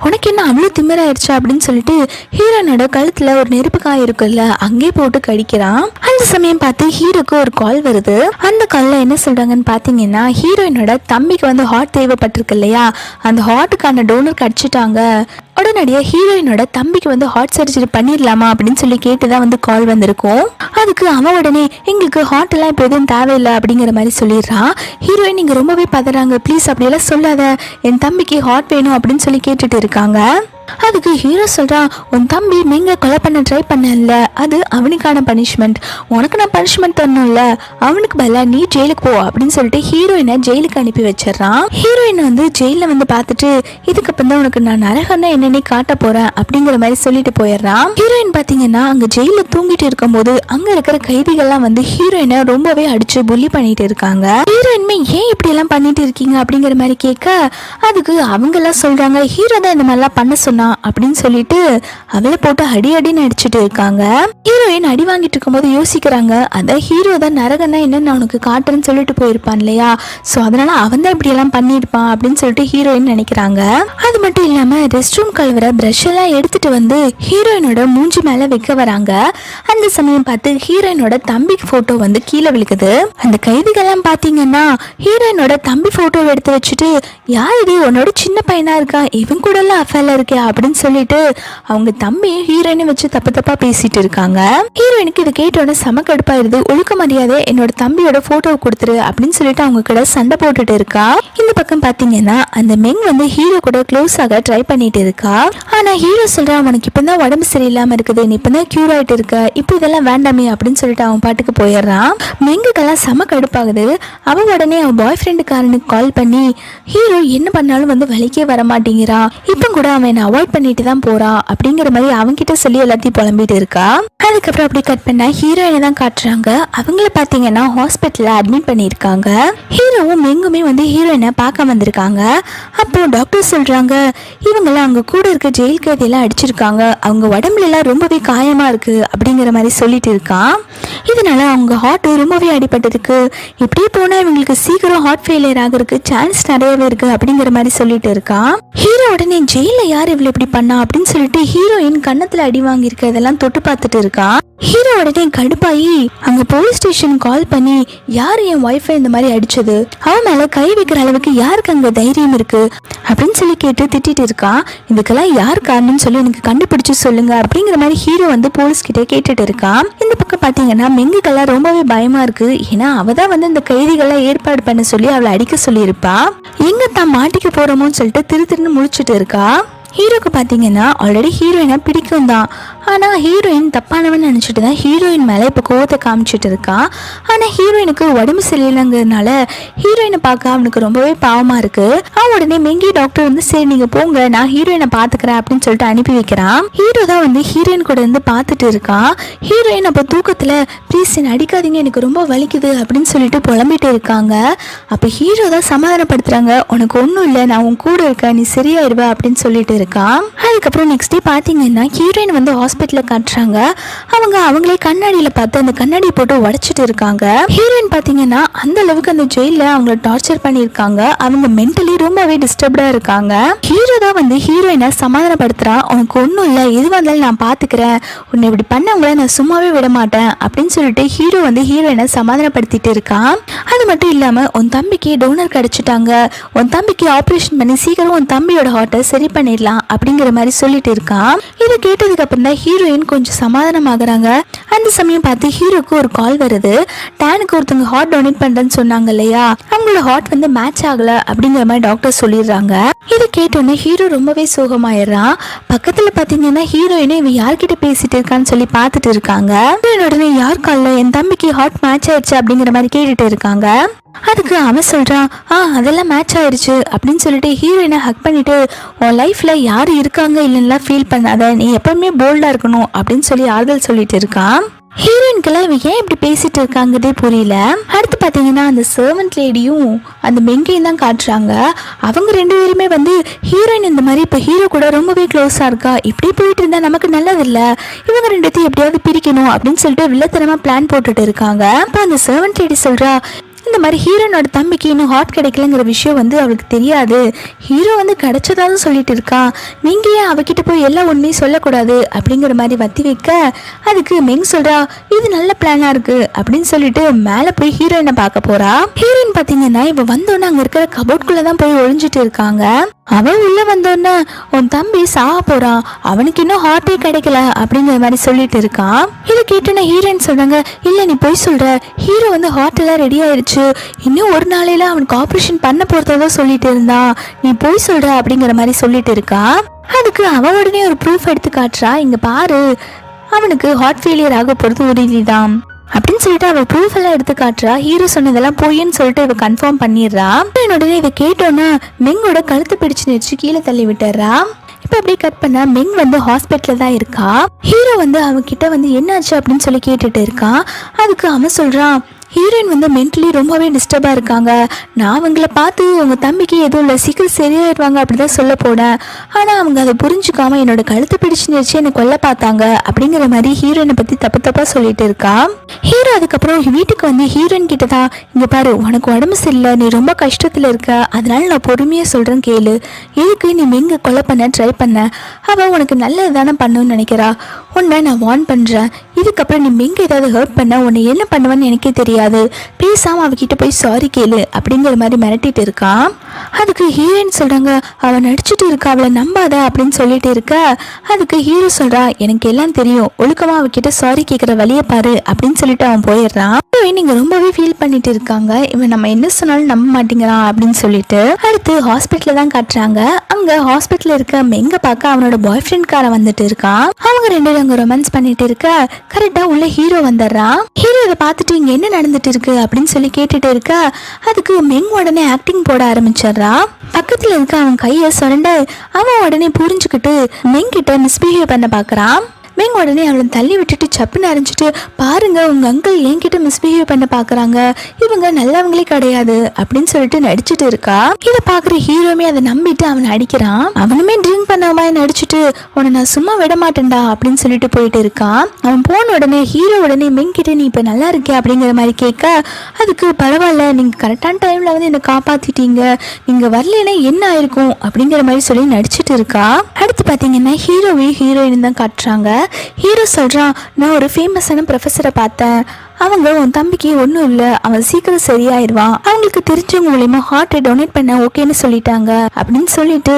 உனக்கு என்ன அவ்வளோ திமிராயிடுச்சா அப்படின்னு சொல்லிட்டு ஹீரோயினோட கழுத்துல ஒரு நெருப்பு காய் இருக்குல்ல அங்கே போட்டு கடிக்கிறான். அந்த சமயம் பார்த்து ஹீரோக்கு ஒரு கால் வருது. அந்த கால்ல என்ன சொல்றாங்கன்னு பாத்தீங்கன்னா, ஹீரோயினோட தம்பிக்கு வந்து ஹார்ட் தேவைப்பட்டிருக்கு இல்லையா, அந்த ஹார்ட்டுக்கான டோனர் கடிச்சிட்டாங்க, உடனடியாக ஹீரோயினோட தம்பிக்கு வந்து ஹார்ட் சர்ஜரி பண்ணிடலாமா அப்படின்னு சொல்லி கேட்டுதான் வந்து கால் வந்திருக்கும். அதுக்கு அவன் உடனே எங்களுக்கு ஹார்ட் எல்லாம் இப்போ எதுவும் தேவையில்லை அப்படிங்கிற மாதிரி சொல்லிடுறான். ஹீரோயின் இங்க ரொம்பவே பதறாங்க, ப்ளீஸ் அப்படியெல்லாம் சொல்லாத, என் தம்பிக்கு ஹார்ட் வேணும் அப்படின்னு சொல்லி கேட்டுட்டு இருக்காங்க. அதுக்கு ஹீரோ சொல்றான், உன் தம்பி மெங்க கொலை பண்ண ட்ரை பண்ணல, அது அவனுக்கான பனிஷ்மெண்ட், உனக்கு நான் பனிஷ்மெண்ட் தரணும்ல, அவனுக்கு பதிலா நீ ஜெயிலுக்கு போ அப்படின்னு சொல்லிட்டு ஹீரோயினை ஜெயிலுக்கு அனுப்பி வச்சிடறான். ஹீரோயின் வந்து ஜெயில வந்து பார்த்துட்டு இதுக்கப்புறம் தான் உனக்கு நான் நரகன்னா என்னன்னே காட்ட போறேன் அப்படிங்கிற மாதிரி சொல்லிட்டு போயிடுறான். ஹீரோயின் பாத்தீங்கன்னா அங்க ஜெயில தூங்கிட்டு இருக்கும் போது அங்க இருக்கிற கைதிகள்லாம் வந்து ஹீரோயினை ரொம்பவே அடிச்சு புள்ளி பண்ணிட்டு இருக்காங்க. ஹீரோயின்மே ஏன் இப்படி எல்லாம் பண்ணிட்டு இருக்கீங்க அப்படிங்கிற மாதிரி கேட்க அதுக்கு அவங்க எல்லாம் சொல்றாங்க, ஹீரோ தான் இந்த மாதிரிலாம் பண்ண சொன்னா அப்படின்னு சொல்லிட்டு அவளை போட்டு அடி அடின்னு அடிச்சுட்டு இருக்காங்க. ஹீரோயின் அடி வாங்கிட்டு இருக்கும்போது யோசிக்கிறாங்க, அதான் ஹீரோ தான் நரகன்னா என்னன்னு அவனுக்கு காட்டுறேன்னு சொல்லிட்டு போயிருப்பான் இல்லையா, ஸோ அதனால அவன் தான் இப்படி எல்லாம் பண்ணியிருப்பான் அப்படின்னு சொல்லிட்டு ஹீரோயின் நினைக்கிறாங்க. அது மட்டும் இல்லாம ரெஸ்ட் ரூம் கழுவுற பிரஷ் எல்லாம் எடுத்துட்டு வந்து ஹீரோயினோட மூஞ்சி மேல வைக்க வராங்க. அந்த சமயம் பார்த்து ஹீரோயினோட தம்பி போட்டோ வந்து கீழே விழுகுது. அந்த கைதிகள்லாம் பாத்தீங்கன்னா ஹீரோயினோட தம்பி போட்டோ எடுத்து வச்சுட்டு, யார் இது உன்னோட சின்ன பையனா இருக்கா, இவன் கூட எல்லாம் அஃபேர்ல இருக்கே அப்படின்னு சொல்லிட்டு அவங்க தம்பி ஹீரோயினை வச்சு தப்பு தப்பா பேசிட்டு இருக்காங்க. ஹீரோயினுக்கு இது கேட்டோட செம கடுப்பாயிருது. ஒழுக்க மரியாதை என்னோட தம்பியோட போட்டோ கொடுத்துரு அப்படின்னு சொல்லிட்டு அவங்க கூட சண்டை போட்டுட்டு இருக்கா. இந்த பக்கம் பாத்தீங்கன்னா அந்த மெங் வந்து ஹீரோ கூட க்ளோஸ் ஆக ட்ரை பண்ணிட்டு இருக்கா. ஆனா ஹீரோ சொல்றான், அவனுக்கு இப்பதான் உடம்பு சரியில்லாம இருக்குது, நீ இப்பதான் கியூர் ஆயிட்டு இருக்க, இப்போ இதெல்லாம் வேண்டாமே அப்படின்னு சொல்லிட்டு அவன் பாட்டுக்கு போயிடுறான். மெங்குக்கெல்லாம் செம கடுப்பாகுது. அவன் உடனே அவன் பாய் ஃப்ரெண்டுக்காரனுக்கு கால் பண்ணி, ஹீரோ என்ன பண்ணாலும் வந்து வலிக்கே வர மாட்டேங்கிறான், இப்போ கூட அவன் என்ன அவாய்ட் பண்ணிட்டு தான் போறான் அப்படிங்கிற மாதிரி அவன்கிட்ட சொல்லி எல்லாத்தையும் புலம்பிட்டு இருக்கா. அதுக்கப்புறம் அப்படி கட் பண்ண ஹீரோயினை தான் காட்டுறாங்க. அவங்கள பாத்தீங்கன்னா ஹாஸ்பிட்டல்ல அட்மிட் பண்ணியிருக்காங்க. ஹீரோவும் மெங்குமே வந்து ஹீரோயினை பார்க்க வந்திருக்காங்க. அப்போ டாக்டர் சொல்றாங்க, இவங்கெல்லாம் அங்க கூட இருக்க ஜெயில் கைதியெல்லாம் அடிச்சிருக்காங்க, அவங்க உடம்புல எல்லாம் ரொம்பவே காயமா இருக்கு அப்படிங்கிற மாதிரி சொல்லிட்டு இருக்கான். இதனால அவங்க ஹார்ட் ரொம்பவே அடிபட்டிருக்கு, இப்படியே போனா இவங்களுக்கு சீக்கிரம் ஹார்ட் ஃபெயிலியர் ஆகிறதுக்கு சான்ஸ் நிறையவே இருக்கு அப்படிங்கிற மாதிரி சொல்லிட்டு இருக்கான். ஹீரோ உடனே ஜெயில யார் இவ்வளவு இப்படி பண்ணா அப்படின்னு சொல்லிட்டு ஹீரோயின் கன்னத்துல அடி வாங்கியிருக்க இதெல்லாம் தொட்டு பார்த்துட்டு இருக்கான். ஹீரோ உடனே கடுப்பாயி அங்க போலீஸ் ஸ்டேஷன் கால் பண்ணி, யாரு என் ஒய்ஃபை இந்த மாதிரி அடிச்சது, அவன் மேல கை வைக்கிற அளவுக்கு யாருக்கு அங்க தைரியம் இருக்கு அப்படின்னு சொல்லி கேட்டு திட்டிட்டு இருக்கான். இதுக்கெல்லாம் யார் காரணம்னு சொல்லி எனக்கு கண்டுபிடிச்சு சொல்லுங்க அப்படிங்கிற மாதிரி ஹீரோ வந்து போலீஸ் கிட்ட கேட்டுட்டு இருக்கான். இந்த பக்கம் பாத்தீங்கன்னா மெங்குக்கெல்லாம் ரொம்பவே பயமா இருக்கு. ஏன்னா அவதான் வந்து இந்த கைதிகள்லாம் ஏற்பாடு பண்ண சொல்லி அவளை அடிக்க சொல்லி இருப்பா. எங்க தான் மாட்டிக்க போறோமோன்னு சொல்லிட்டு திரு முழிச்சிட்டு இருக்கா. ஹீரோக்கு பார்த்தீங்கன்னா ஆல்ரெடி ஹீரோயினை பிடிக்கும் தான், ஆனால் ஹீரோயின் தப்பானவன் நினச்சிட்டு தான் ஹீரோயின் மேலே இப்போ கோவத்தை காமிச்சிட்டு இருக்கான். ஆனால் ஹீரோயினுக்கு உடம்பு சரியில்லைங்கிறதுனால ஹீரோயினை பார்க்க அவனுக்கு ரொம்பவே பாவமாக இருக்குது. அவன் உடனே மெங்கி டாக்டர் வந்து சரி நீங்கள் போங்க நான் ஹீரோயினை பார்த்துக்கிறேன் அப்படின்னு சொல்லிட்டு அனுப்பி வைக்கிறான். ஹீரோ தான் வந்து ஹீரோயின் கூட இருந்து பார்த்துட்டு இருக்கான். ஹீரோயின் அப்போ தூக்கத்தில் ப்ளீஸ் என்னை அடிக்காதீங்க எனக்கு ரொம்ப வலிக்குது அப்படின்னு சொல்லிட்டு புலம்பிட்டு இருக்காங்க. அப்போ ஹீரோ தான் சமாதானப்படுத்துறாங்க, உனக்கு ஒன்றும் இல்லை நான் உன் கூட இருக்கேன் நீ சரியாயிருவ அப்படின்னு சொல்லிட்டு இருக்கா. அதுக்கப்புறம் நெக்ஸ்ட் டே பாத்தீங்கன்னா ஹீரோயின் வந்து ஹாஸ்பிட்டல்ல காட்டுறாங்க. அவங்களே கண்ணாடியில பார்த்து அந்த கண்ணாடியை போட்டு உடைச்சிட்டு இருக்காங்க. ஹீரோயின் பாத்தீங்கன்னா அந்த அளவுக்கு அந்த ஜெயில அவங்கள டார்ச்சர் பண்ணிருக்காங்க. அவங்க மென்டலி ரொம்பவே டிஸ்டர்ப்டா இருக்காங்க. ஹீரோ தான் வந்து ஹீரோயினை சமாதானப்படுத்துறான், உனக்கு ஒன்றும் இல்லை எதுவாக இருந்தாலும் நான் பாத்துக்கிறேன், உன்னை இப்படி பண்ணவங்கள நான் சும்மாவே விட மாட்டேன் அப்படின்னு சொல்லிட்டு ஹீரோ வந்து ஹீரோயினை சமாதானப்படுத்திட்டு இருக்கான். அது மட்டும் இல்லாம உன் தம்பிக்கு டோனர் கிடைச்சிட்டாங்க, உன் தம்பிக்கு ஆப்ரேஷன் பண்ணி சீக்கிரம் உன் தம்பியோட ஹார்ட்டை சரி பண்ணிடலாம் அப்படிங்கிற மாதிரி சொல்லிட்டு இருக்கான். இதை கேட்டதுக்கு அப்புறம் தான் ஹீரோயின் கொஞ்சம் சமாதானம் ஆகுறாங்க. அந்த சமயம் பார்த்து ஹீரோக்கு ஒரு கால் வருது. டானுக்கு ஒருத்தவங்க ஹார்ட் டொனேட் பண்றேன்னு சொன்னாங்க இல்லையா, அவங்களோட ஹார்ட் வந்து மேட்ச் ஆகல அப்படிங்கிற மாதிரி டாக்டர் சொல்லிடுறாங்க. இதை கேட்டோன்னே ஹீரோ ரொம்பவே சோகமாயிடுறான். பக்கத்துல பாத்தீங்கன்னா ஹீரோயினை இவன் யார்கிட்ட பேசிட்டு இருக்கான்னு சொல்லி பார்த்துட்டு இருக்காங்க. உடனே யார் கால்ல என் தம்பிக்கு ஹார்ட் மேட்ச் ஆயிடுச்சு அப்படிங்கிற மாதிரி கேட்டுட்டு இருக்காங்க. அதுக்கு அவன் சொல்றான், அதெல்லாம் மேட்ச் ஆயிடுச்சு அப்படின்னு சொல்லிட்டு ஹீரோயினை ஹக் பண்ணிட்டு, உன் லைஃப்ல யாரு இருக்காங்க இல்லைன்னா ஃபீல் பண்ணாத, நீ எப்பவுமே போல்டா இருக்கணும் அப்படின்னு சொல்லி ஆறுதல் சொல்லிட்டு இருக்கான். ஹீரோயின்கெல்லாம் இவன் ஏன் இப்படி பேசிட்டு இருக்காங்கதே புரியல. அடுத்து பாத்தீங்கன்னா அந்த சர்வன்ட் லேடியும் அந்த மெங்கையும் தான் காட்டுறாங்க. அவங்க ரெண்டு பேருமே வந்து ஹீரோயின் இந்த மாதிரி இப்போ ஹீரோ கூட ரொம்பவே க்ளோஸா இருக்கா, இப்படி போயிட்டு இருந்தா நமக்கு நல்லதில்ல, இவங்க ரெண்டுத்தையும் எப்படியாவது பிரிக்கணும் அப்படின்னு சொல்லிட்டு வில்லத்தனமா பிளான் போட்டுட்டு இருக்காங்க. அப்போ அந்த சர்வன்ட் லேடி சொல்றா, இந்த மாதிரி ஹீரோனோட தம்பிக்கு இன்னும் ஹார்ட் கிடைக்கலங்கிற விஷயம் வந்து அவளுக்கு தெரியாது, ஹீரோ வந்து கிடைச்சதாலும் சொல்லிட்டு இருக்கா, நீங்க ஏன் அவகிட்ட போய் எல்லா உண்மையும் சொல்லக்கூடாது அப்படிங்கிற மாதிரி வத்தி வைக்க, அதுக்கு மெங் சொல்றா இது நல்ல பிளானா இருக்கு அப்படின்னு சொல்லிட்டு மேல போய் ஹீரோயினை பார்க்க போறா. ஹீரோயின் பாத்தீங்கன்னா இவ வந்தோன்னு அங்க இருக்கிற கபோர்ட்குள்ளதான் போய் ஒளிஞ்சிட்டு இருக்காங்க. அவன் உள்ள வந்தோன்னு உன் தம்பி சாக போறான், அவனுக்கு இன்னும் ஹார்ட்டே கிடைக்கல அப்படிங்கிற மாதிரி சொல்லிட்டு இருக்கான். இதை கேட்டோன்னா ஹீரோயின் சொல்றாங்க, இல்ல நீ போய் சொல்ற, ஹீரோ வந்து ஹார்ட் எல்லாம் ரெடி ஆயிடுச்சு, இன்னும் ஒரு நாளையில அவனுக்கு ஆப்ரேஷன் பண்ண போறதா சொல்லிட்டு இருந்தான், நீ போய் சொல்ற அப்படிங்கிற மாதிரி சொல்லிட்டு இருக்கா. அதுக்கு அவ உடனே ஒரு ப்ரூஃப் எடுத்து காட்டுறா, இங்க பாரு அவனுக்கு ஹார்ட் ஃபெயிலியர் ஆக போறது உறுதிதான் அப்படின்னு சொல்லிட்டு அவ ப்ரூஃப் எல்லாம் எடுத்து காட்டுறா. ஹீரோ சொன்னதெல்லாம் பொய்ன்னு சொல்லிட்டு இவ கன்ஃபார்ம் பண்ணிடுறா. உடனே இதை கேட்டோன்னா மெங்கோட கழுத்து பிடிச்சு நிறுத்தி கீழே தள்ளி விட்டுறா. இப்ப அப்படியே கட் பண்ண மெங் வந்து ஹாஸ்பிட்டல்ல தான் இருக்கா. ஹீரோ வந்து அவகிட்ட வந்து என்னாச்சு அப்படின்னு சொல்லி கேட்டுட்டு இருக்கான். அதுக்கு அவன் சொல்றான், ஹீரோயின் வந்து மென்டலி ரொம்பவே டிஸ்டர்பாக இருக்காங்க. நான் அவங்கள பார்த்து உங்கள் தம்பிக்கு எதுவும் இல்லை, சீக்கிரம் சரியாயிடுவாங்க அப்படி தான் சொல்ல போனேன். ஆனால் அவங்க அதை புரிஞ்சுக்காம என்னோட கழுத்தை பிடிச்சு நிறுத்தி என்னை கொல்ல பார்த்தாங்க அப்படிங்கிற மாதிரி ஹீரோயினை பற்றி தப்பாக சொல்லிட்டு இருக்கா. ஹீரோ அதுக்கப்புறம் வீட்டுக்கு வந்து ஹீரோயின் கிட்ட தான், இங்கே பாரு உனக்கு உடம்பு சரியில்லை, நீ ரொம்ப கஷ்டத்தில் இருக்க, அதனால நான் பொறுமையாக சொல்கிறேன் கேளு. எதுக்கு நீ மெங்க கொலை பண்ண ட்ரை பண்ண? அவள் உனக்கு நல்லது தானே பண்ணணும்னு நினைக்கிறா. உன்னை நான் வார்ன் பண்ணுறேன், இதுக்கப்புறம் நீ மெங்க ஏதாவது ஹர்ட் பண்ண உன்னை என்ன பண்ணுவேன்னு எனக்கே தெரியாது, பேசாம அவகிட்ட போய் சாரி கேளு அப்படிங்கிற மாதிரி மிரட்டிட்டு இருக்கான். அதுக்கு ஹீரோயின் சொல்றாங்க, அவ நடிச்சுட்டு இருக்கா, அவளை நம்பாத அப்படின்னு சொல்லிட்டு இருக்க. அதுக்கு ஹீரோ சொல்றா, எனக்கு எல்லாம் தெரியும், ஒழுக்கமா அவகிட்ட சாரி கேட்கிற வழியை பாரு அப்படின்னு சொல்லிட்டு அவன் போயிடுறான். நீங்க ரொம்பவே ஃபீல் பண்ணிட்டு இருக்காங்க, இவன் நம்ம என்ன சொன்னாலும் நம்ப மாட்டேங்கிறான் அப்படின்னு சொல்லிட்டு அடுத்து ஹாஸ்பிட்டல்ல தான் காட்டுறாங்க. அங்க ஹாஸ்பிட்டல்ல இருக்க மெங்க பார்க்க அவனோட பாய் ஃப்ரெண்ட் கார வந்துட்டு இருக்கான். அவங்க ரெண்டு பேரும் அங்க ரொமான்ஸ் பண்ணிட்டு இருக்க. கரெக்டா உள்ள ஹீரோ வந்துடுறான். ஹீரோ இதை பார்த்துட்டு இங்க என்ன நடந்துட்டு இருக்கு அப்படின்னு சொல்லி கேட்டுட்டு இருக்க. அதுக்கு மெங் உடனே ஆக்டிங் போட ஆரம்பிச்சிடுறா. பக்கத்துல இருக்க அவன் கையை சுரண்ட அவன் உடனே புரிஞ்சுக்கிட்டு மெங் கிட்ட மிஸ்பிஹேவ் பண்ண பாக்குறான். மெங் உடனே அவளை தள்ளி விட்டுட்டு சப்புன்னு அரைஞ்சிட்டு, பாருங்க உங்க அங்கிள் என்கிட்ட மிஸ்பிஹேவ் பண்ண பாக்குறாங்க, இவங்க நல்லவங்களே கிடையாது அப்படின்னு சொல்லிட்டு நடிச்சுட்டு இருக்கா. இதை பாக்குற ஹீரோமே அதை நம்பிட்டு அவனை அடிக்கிறான். அவனுமே ட்ரிங்க் பண்ண மாதிரி நடிச்சுட்டு, உன்னை நான் சும்மா விட மாட்டேன்டா அப்படின்னு சொல்லிட்டு போயிட்டு இருக்கான். அவன் போன உடனே ஹீரோ உடனே மெங் கிட்ட நீ இப்ப நல்லா இருக்கே அப்படிங்கிற மாதிரி கேட்க. அதுக்கு பரவாயில்ல, நீங்க கரெக்டான டைம்ல வந்து என்னை காப்பாத்திட்டீங்க, நீங்க வரலன்னா என்ன ஆயிருக்கும் அப்படிங்கிற மாதிரி சொல்லி நடிச்சுட்டு இருக்கா. அடுத்து பாத்தீங்கன்னா ஹீரோவையும் ஹீரோயின் தான் காட்டுறாங்க. ஹீரோ சொல்றான், நான் ஒரு ஃபேமஸான ப்ரொஃபஸரை பார்த்தேன், அவங்க உன் தம்பிக்கு ஒன்றும் இல்லை, அவன் சீக்கிரம் சரியாயிடுவான், அவங்களுக்கு தெரிஞ்சவங்க மூலியமா ஹார்ட்டை டொனேட் பண்ண ஓகேன்னு சொல்லிட்டாங்க அப்படின்னு சொல்லிட்டு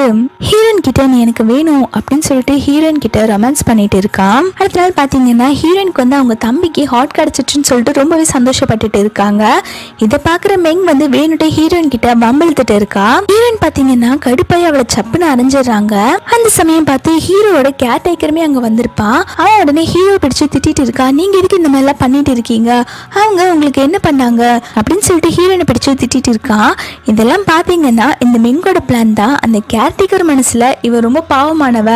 ஹீரோயின் கிட்ட நீ எனக்கு வேணும் அப்படின்னு சொல்லிட்டு ஹீரோயின் கிட்ட ரொமான்ஸ் பண்ணிட்டு இருக்கான். அடுத்த நாள் பாத்தீங்கன்னா ஹீரோயினுக்கு வந்து அவங்க தம்பிக்கு ஹார்ட் கிடைச்சிச்சுன்னு சொல்லிட்டு ரொம்பவே சந்தோஷப்பட்டுட்டு இருக்காங்க. இதை பாக்குற மெங் வந்து வேணுட்டு ஹீரோயின் கிட்ட வம்பிழுத்துட்டு இருக்கா. ஹீரோயின் பாத்தீங்கன்னா கடுப்பாய் அவளை சப்புன்னு அரைஞ்சிடுறாங்க. அந்த சமயம் பார்த்து ஹீரோவோட கேர் டேக்கருமே அங்க வந்திருப்பான். அவன் உடனே ஹீரோ பிடிச்சு திட்டிட்டு இருக்கா, நீங்க எதுக்கு இந்த மாதிரி எல்லாம் பண்ணிட்டு இருக்கீங்க, அவங்க உங்களுக்கு என்ன பண்ணாங்க அப்படின்னு சொல்லிட்டு ஹீரோயினை பிடிச்சு திட்டிட்டு இருக்கான். இதெல்லாம் பாத்தீங்கன்னா இந்த மெங்கோட பிளான் தான். அந்த கேர்டேக்கர் மனசுல இவ ரொம்ப பாவமானவ,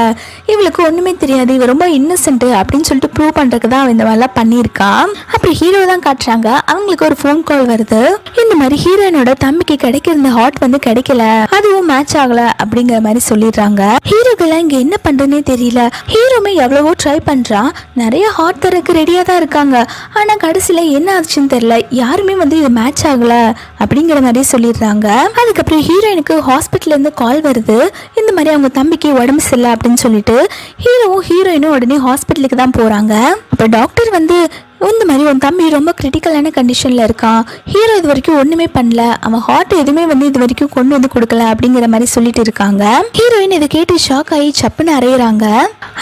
இவளுக்கு ஒண்ணுமே தெரியாது, இவ ரொம்ப இன்னசென்ட் அப்படின்னு சொல்லிட்டு ப்ரூவ் பண்றதுக்கு தான் அவன் இந்த மாதிரிலாம் பண்ணியிருக்கான். அப்படி ஹீரோ தான் காட்டுறாங்க. அவங்களுக்கு ஒரு ஃபோன் கால் வருது. இந்த மாதிரி ஹீரோயினோட தம்பிக்கு கிடைக்கிற இந்த ஹார்ட் வந்து கிடைக்கல, அதுவும் மேட்ச் ஆகல அப்படிங்கிற மாதிரி சொல்லிடுறாங்க. ஹீரோக்கெல்லாம் இங்க என்ன பண்றதுனே தெரியல. ஹீரோமே எவ்வளவோ ட்ரை பண்றான், நிறைய ஹார்ட் தரக்கு ரெடியா தான் இருக்காங்க, ஆனா கடைசியில என்ன ஆச்சுன்னு தெரியல, யாருமே வந்து இது மேட்ச் ஆகல அப்படிங்கிற மாதிரி சொல்லிடுறாங்க. அதுக்கப்புறம் ஹீரோயினுக்கு ஹாஸ்பிட்டல்ல இருந்து கால் வருது. இந்த மாதிரி அவங்க தம்பிக்கு உடம்பு சரியில்லை அப்படின்னு சொல்லிட்டு ஹீரோவும் ஹீரோயினும் உடனே ஹாஸ்பிட்டலுக்கு தான் போறாங்க. அப்ப டாக்டர் வந்து இந்த மாதிரி உன் தம்பி ரொம்ப கிரிட்டிக்கலான கண்டிஷனில் இருக்கான், ஹீரோ இது வரைக்கும் ஒன்றுமே பண்ணல, அவன் ஹார்ட் எதுவுமே வந்து இது வரைக்கும் கொண்டு வந்து கொடுக்கல அப்படிங்கிற மாதிரி சொல்லிட்டு இருக்காங்க. ஹீரோயின் இதை கேட்டு ஷாக் ஆகி சப்புன்னு அறையிறாங்க.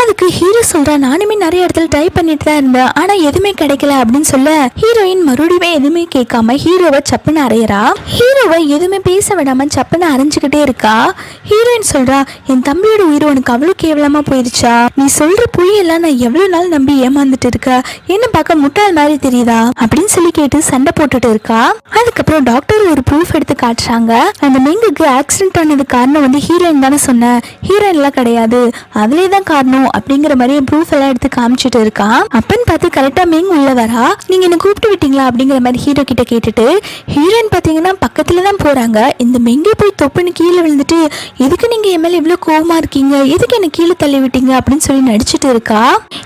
அதுக்கு ஹீரோ சொல்றா, நானுமே நிறைய இடத்துல ட்ரை பண்ணிட்டு தான் இருந்தேன், ஆனா எதுவுமே கிடைக்கல அப்படின்னு சொல்ல ஹீரோயின் மறுபடியுமே எதுவுமே கேட்காம ஹீரோவை சப்புன்னு அறையிறா. ஹீரோவை எதுவுமே பேச விடாம சப்புன்னு அரைஞ்சுக்கிட்டே இருக்கா. ஹீரோயின் சொல்றா, என் தம்பியோட உயிர் உனக்கு அவ்வளவு கேவலமா போயிருச்சா, நீ சொல்ற பொய்யெல்லாம் நான் எவ்வளவு நாள் நம்பி ஏமாந்துட்டு இருக்க, என்ன பார்க்க முட்டாள் மாதிரி தெரியுதா அப்படின்னு சொல்லி கேட்டு சண்டை போட்டுட்டு இருக்கா. அதுக்கப்புறம் டாக்டர் ஒரு ப்ரூஃப் எடுத்து காட்டுறாங்க. அந்த மெங்குக்கு ஆக்சிடென்ட் ஆனது காரணம் வந்து ஹீரோயின் தானே சொன்னேன், ஹீரோயின் எல்லாம் கிடையாது, அவளே தான் காரணம் அப்படிங்கிற மாதிரி ப்ரூஃப் எல்லாம் எடுத்து காமிச்சிட்டு இருக்கான். அப்பன்னு பார்த்து கரெக்டா மெங் உள்ள வரா. நீங்க என்ன கூப்பிட்டு விட்டீங்களா அப்படிங்கிற மாதிரி ஹீரோ கிட்ட கேட்டுட்டு ஹீரோயின் பாத்தீங்கன்னா பக்கத்துல தான் போறாங்க. இந்த மெங்கே போய் தொப்புன்னு கீழே விழுந்துட்டு, எதுக்கு நீங்க என் மேல இவ்வளவு கோவமா இருக்கீங்க, எதுக்கு என்ன கீழே தள்ளி விட்டீங்க அப்படின்னு சொல்லி நடிச்சிட்டு இருக்கா.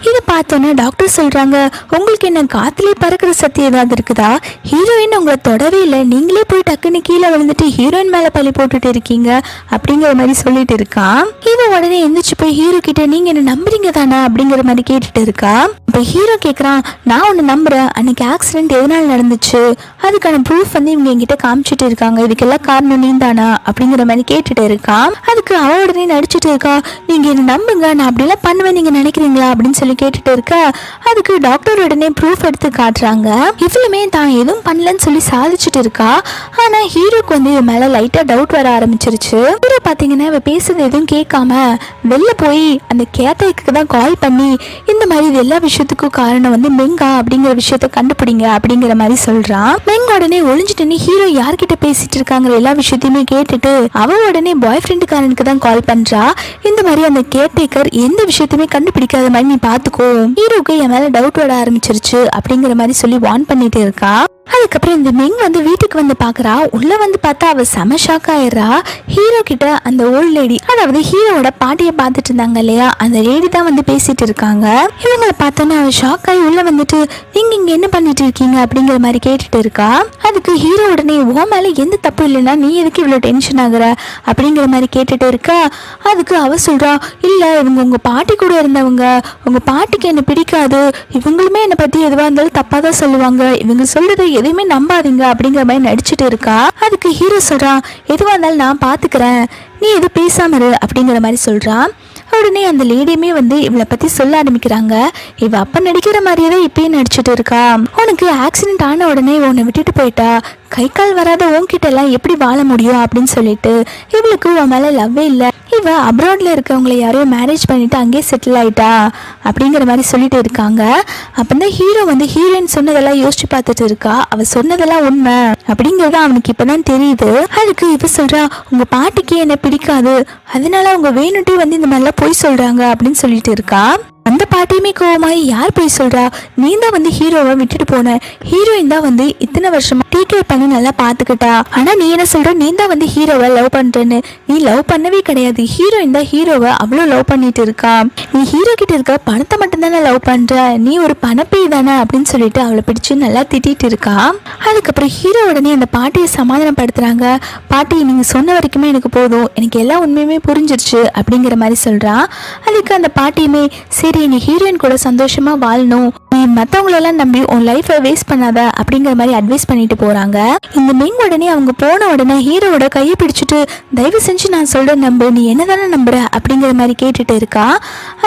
இதை பார்த்தோன்னா டாக்டர் சொல்றாங்க, உங்களுக்கு என்ன காத்திலே பறக்கிற சக்தி ஏதாவது இருக்குதா, ஹீரோயின் உங்களை தொடவே இல்லை, நீங்களே போய் டக்குன்னு கீழே விழுந்துட்டு ஹீரோயின் மேல பழி போட்டுட்டு இருக்கீங்க அப்படிங்கிற மாதிரி சொல்லிட்டு இருக்கான். இவன் உடனே எந்திரிச்சு போய் ஹீரோ கிட்ட நீங்க என்ன நம்புறீங்க தானே அப்படிங்கிற மாதிரி கேட்டுட்டு இருக்கா. இப்போ ஹீரோ கேட்குறான், நான் ஒன்று நம்புகிறேன், அன்னைக்கு ஆக்சிடென்ட் எதனால நடந்துச்சு, அதுக்கான ப்ரூஃப் வந்து இவங்க என்கிட்ட காமிச்சிட்டு இருக்காங்க, இதுக்கெல்லாம் காரணம் நீந்தானா அப்படிங்கிற மாதிரி கேட்டுட்டு இருக்கான். அதுக்கு அவ உடனே நடிச்சுட்டு இருக்கா, நீங்கள் என்ன நம்புங்க, நான் அப்படிலாம் பண்ணுவேன் நீங்கள் நினைக்கிறீங்களா அப்படின்னு சொல்லி கேட்டுட்டு இருக்கா. அதுக்கு டாக்டர் உடனே ப்ரூஃப் எடுத்து காட்டுறாங்க. இவளுமே தான் எதுவும் பண்ணலன்னு சொல்லி சாதிச்சுட்டு இருக்கா. ஆனால் ஹீரோக்கு வந்து இவன் மேலே லைட்டாக டவுட் வர ஆரம்பிச்சிருச்சு. ஹீரோ பார்த்தீங்கன்னா இவ பேசுறது எதுவும் கேட்காம வெளில போய் அந்த கேத்தைக்கு தான் கால் பண்ணி, இந்த மாதிரி இது எல்லா விஷயத்துக்கும் காரணம் வந்து மெங்கா அப்படிங்கிற விஷயத்த கண்டுபிடிங்க அப்படிங்கிற மாதிரி சொல்றான். மெங்க உடனே ஒளிஞ்சிட்டு ஹீரோ யார்கிட்ட பேசிட்டு இருக்காங்கிற எல்லா விஷயத்தையுமே கேட்டுட்டு அவ உடனே பாய் ஃப்ரெண்டுக்காரனுக்கு தான் கால் பண்றா. இந்த மாதிரி அந்த கேர்டேக்கர் எந்த விஷயத்தையுமே கண்டுபிடிக்காத மாதிரி நீ பாத்துக்கோ, ஹீரோக்கு என் மேல டவுட் வர ஆரம்பிச்சிருச்சு அப்படிங்கிற மாதிரி சொல்லி வார்ன் பண்ணிட்டு இருக்கா. அதுக்கப்புறம் இந்த மெங் வந்து வீட்டுக்கு வந்து பாக்குறா. உள்ள வந்து பார்த்தா அவ செம ஷாக் ஆயிடுறா. ஹீரோ கிட்ட அந்த ஓல்ட் லேடி, அதாவது ஹீரோவோட பாட்டியை பார்த்துட்டு இருந்தாங்க இல்லையா, அந்த லேடி தான் வந்து பேசிட்டு இருக்காங்க. இவங்களை பார்த்தோன்னா அவ ஷாக் ஆகி உள்ள வந்துட்டு, நீங்க இங்க என்ன பண்ணிட்டு இருக்கீங்க அப்படிங்கிற மாதிரி கேட்டுட்டு இருக்கா. அதுக்கு ஹீரோ உடனே, ஓ மேல எந்த தப்பு இல்லைன்னா நீ எதுக்கு இவ்வளவு டென்ஷன் ஆகுற அப்படிங்கிற மாதிரி கேட்டுட்டு இருக்கா. அதுக்கு அவ சொல்றா, இல்ல இவங்க உங்க பாட்டி கூட இருந்தவங்க, உங்க பாட்டிக்கு என்ன பிடிக்காது, இவங்களுமே என்னை பத்தி எதுவா இருந்தாலும் தப்பா தான் சொல்லுவாங்க, இவங்க சொல்றது எதுவுமே நம்பாதீங்க அப்படிங்கிற மாதிரி நடிச்சுட்டு இருக்கா. அதுக்கு ஹீரோ சொல்றான், எதுவா இருந்தாலும் நான் பாத்துக்கிறேன், நீ எதுவும் பேசாம இரு அப்படிங்கிற மாதிரி சொல்றான். உடனே அந்த லேடியுமே வந்து இவளை பத்தி சொல்ல ஆரம்பிக்கிறாங்க. இவ அப்ப நடிக்கிற மாதிரியே தான் இப்பயும் நடிச்சுட்டு இருக்கா. உனக்கு ஆக்சிடென்ட் ஆன உடனே உன்னை விட்டுட்டு போயிட்டா, கை கால் வராத உன்கிட்ட எல்லாம் எப்படி வாழ முடியும் அப்படின்னு சொல்லிட்டு இவளுக்கு உன் மேல லவ்வே இல்லை, இவ அப்ராட்ல இருக்கவங்களை யாரையும் மேரேஜ் பண்ணிட்டு அங்கேயே செட்டில் ஆயிட்டா அப்படிங்கிற மாதிரி சொல்லிட்டு இருக்காங்க. அப்பதான் ஹீரோ வந்து ஹீரோயின் சொன்னதெல்லாம் யோசிச்சு பார்த்துட்டு இருக்கா. அவ சொன்னதெல்லாம் உண்மை அப்படிங்கறது அவனுக்கு இப்பதான் தெரியுது. அதுக்கு இவ சொல்றா, உங்க பாட்டிக்கு என்ன பிடிக்காது, அதனால அவங்க வேணுட்டே வந்து இந்த மாதிரிலாம் பொய் சொல்றாங்க அப்படின்னு சொல்லிட்டு இருக்கா. அந்த பாட்டியுமே கோவமாயி, யார் போய் சொல்றா, நீ தான் வந்து ஹீரோவை விட்டுட்டு போன, ஹீரோயின் தான் வந்து இத்தனை வருஷமா டேக் கேர் பண்ணி நல்லா பாத்துக்கிட்டா, ஆனா நீ என்ன சொல்ற, நீ தான் வந்து ஹீரோவை லவ் பண்றேன்னு, நீ லவ் பண்ணவே கிடையாது, ஹீரோயின் தான் ஹீரோவை அவ்வளோ லவ் பண்ணிட்டு இருக்கா, நீ ஹீரோ கிட்ட இருக்க பணத்தை மட்டும் தானே லவ் பண்ற, நீ ஒரு பணப்பேய் தானே அப்படின்னு சொல்லிட்டு அவளை பிடிச்சு நல்லா திட்டிட்டு இருக்கா. அதுக்கப்புறம் ஹீரோ உடனே அந்த பாட்டியை சமாதானப்படுத்துறாங்க. பாட்டி நீங்க சொன்ன வரைக்குமே எனக்கு போதும், எனக்கு எல்லா உண்மையுமே புரிஞ்சிருச்சு அப்படிங்கிற மாதிரி சொல்றா. அதுக்கு அந்த பாட்டியுமே, சரி நீ ஹீரோயின் கூட சந்தோஷமா வாழணும், நீ மற்றவங்களெல்லாம் நம்பி உன் லைஃபை வேஸ்ட் பண்ணாத அப்படிங்கிற மாதிரி அட்வைஸ் பண்ணிட்டு போறாங்க. இந்த மெங் உடனே அவங்க போன உடனே ஹீரோவோட கையை பிடிச்சிட்டு, தயவு செஞ்சு நான் சொல்ற நம்பு, நீ என்னதானே நம்புற அப்படிங்கிற மாதிரி கேட்டுட்டு இருக்கா.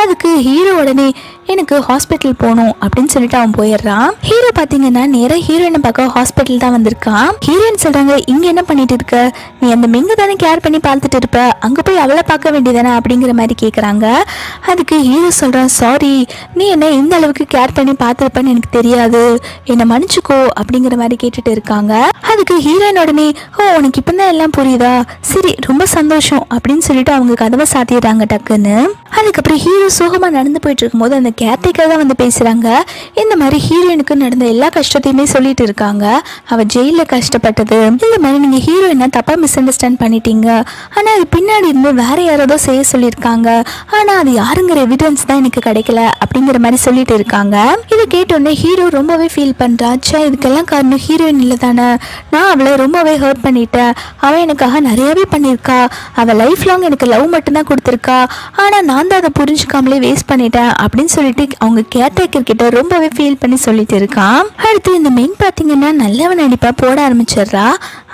அதுக்கு ஹீரோ உடனே, எனக்கு ஹாஸ்பிட்டல் போகணும் அப்படின்னு சொல்லிட்டு அவன் போயிடுறான். ஹீரோ பாத்தீங்கன்னா நேரா ஹீரோயினை பார்க்க ஹாஸ்பிட்டல் தான் வந்திருக்கான். ஹீரோயின் சொல்றாங்க, இங்க என்ன பண்ணிட்டு இருக்க, நீ அந்த மெங்க தானே கேர் பண்ணி பார்த்துட்டு இருப்ப, அங்க போய் அவளை பார்க்க வேண்டியதானே அப்படிங்கிற மாதிரி கேட்குறாங்க. அதுக்கு ஹீரோ சொல்றான், சாரி, நீ என்ன இந்த அளவுக்கு கேர் பண்ணி பார்த்துருப்பேன்னு எனக்கு தெரியாது, என்னை மன்னிச்சுக்கோ அப்படிங்கிற மாதிரி கேட்டுட்டு இருக்காங்க. அதுக்கு ஹீரோயின் உடனே, ஓ உனக்கு இப்பதான் எல்லாம் புரியுதா, சரி ரொம்ப சந்தோஷம் அப்படின்னு சொல்லிட்டு அவங்க கதவை சாத்திடுறாங்க டக்குன்னு. அதுக்கப்புறம் ஹீரோ சோகமா நடந்து போயிட்டு இருக்கும்போது அந்த கேர்டேக்கர் தான் வந்து பேசுறாங்க. இந்த மாதிரி ஹீரோயினுக்கு நடந்த எல்லா கஷ்டத்தையுமே சொல்லிட்டு இருக்காங்க. அவ ஜெயில கஷ்டப்பட்டது, இந்த மாதிரி நீங்க ஹீரோயினை தப்பா மிஸ் அண்டர்ஸ்டாண்ட் பண்ணிட்டீங்க, ஆனா அது பின்னாடி இருந்து வேற யாராவது செய்ய சொல்லியிருக்காங்க, ஆனா அது யாருங்கிற எவிடன்ஸ் தான் எனக்கு கிடைக்கல அப்படிங்கிற மாதிரி சொல்லிட்டு இருக்காங்க. இதை கேட்டோடனே ஹீரோ ரொம்பவே ஃபீல் பண்றா. சே இதுக்கெல்லாம் காரணம் ஹீரோயின் இல்லை தானே, நான் அவளை ரொம்பவே ஹர்ட் பண்ணிட்டேன், அவன் எனக்காக நிறையவே பண்ணியிருக்கா, அவள் லைஃப் லாங் எனக்கு லவ் மட்டும்தான் கொடுத்துருக்கா, ஆனா நான் தான் அதை புரிஞ்சுக்காமலே வேஸ்ட் பண்ணிட்டேன் அப்படின்னு சொல்லிட்டு அவங்க கேர்டேக்கர் கிட்ட ரொம்பவே ஃபீல் பண்ணி சொல்லிட்டு இருக்கான். அடுத்து இந்த மெயின் பாத்தீங்கன்னா நல்லவன் நடிப்பா போட ஆரம்பிச்சிடுறா.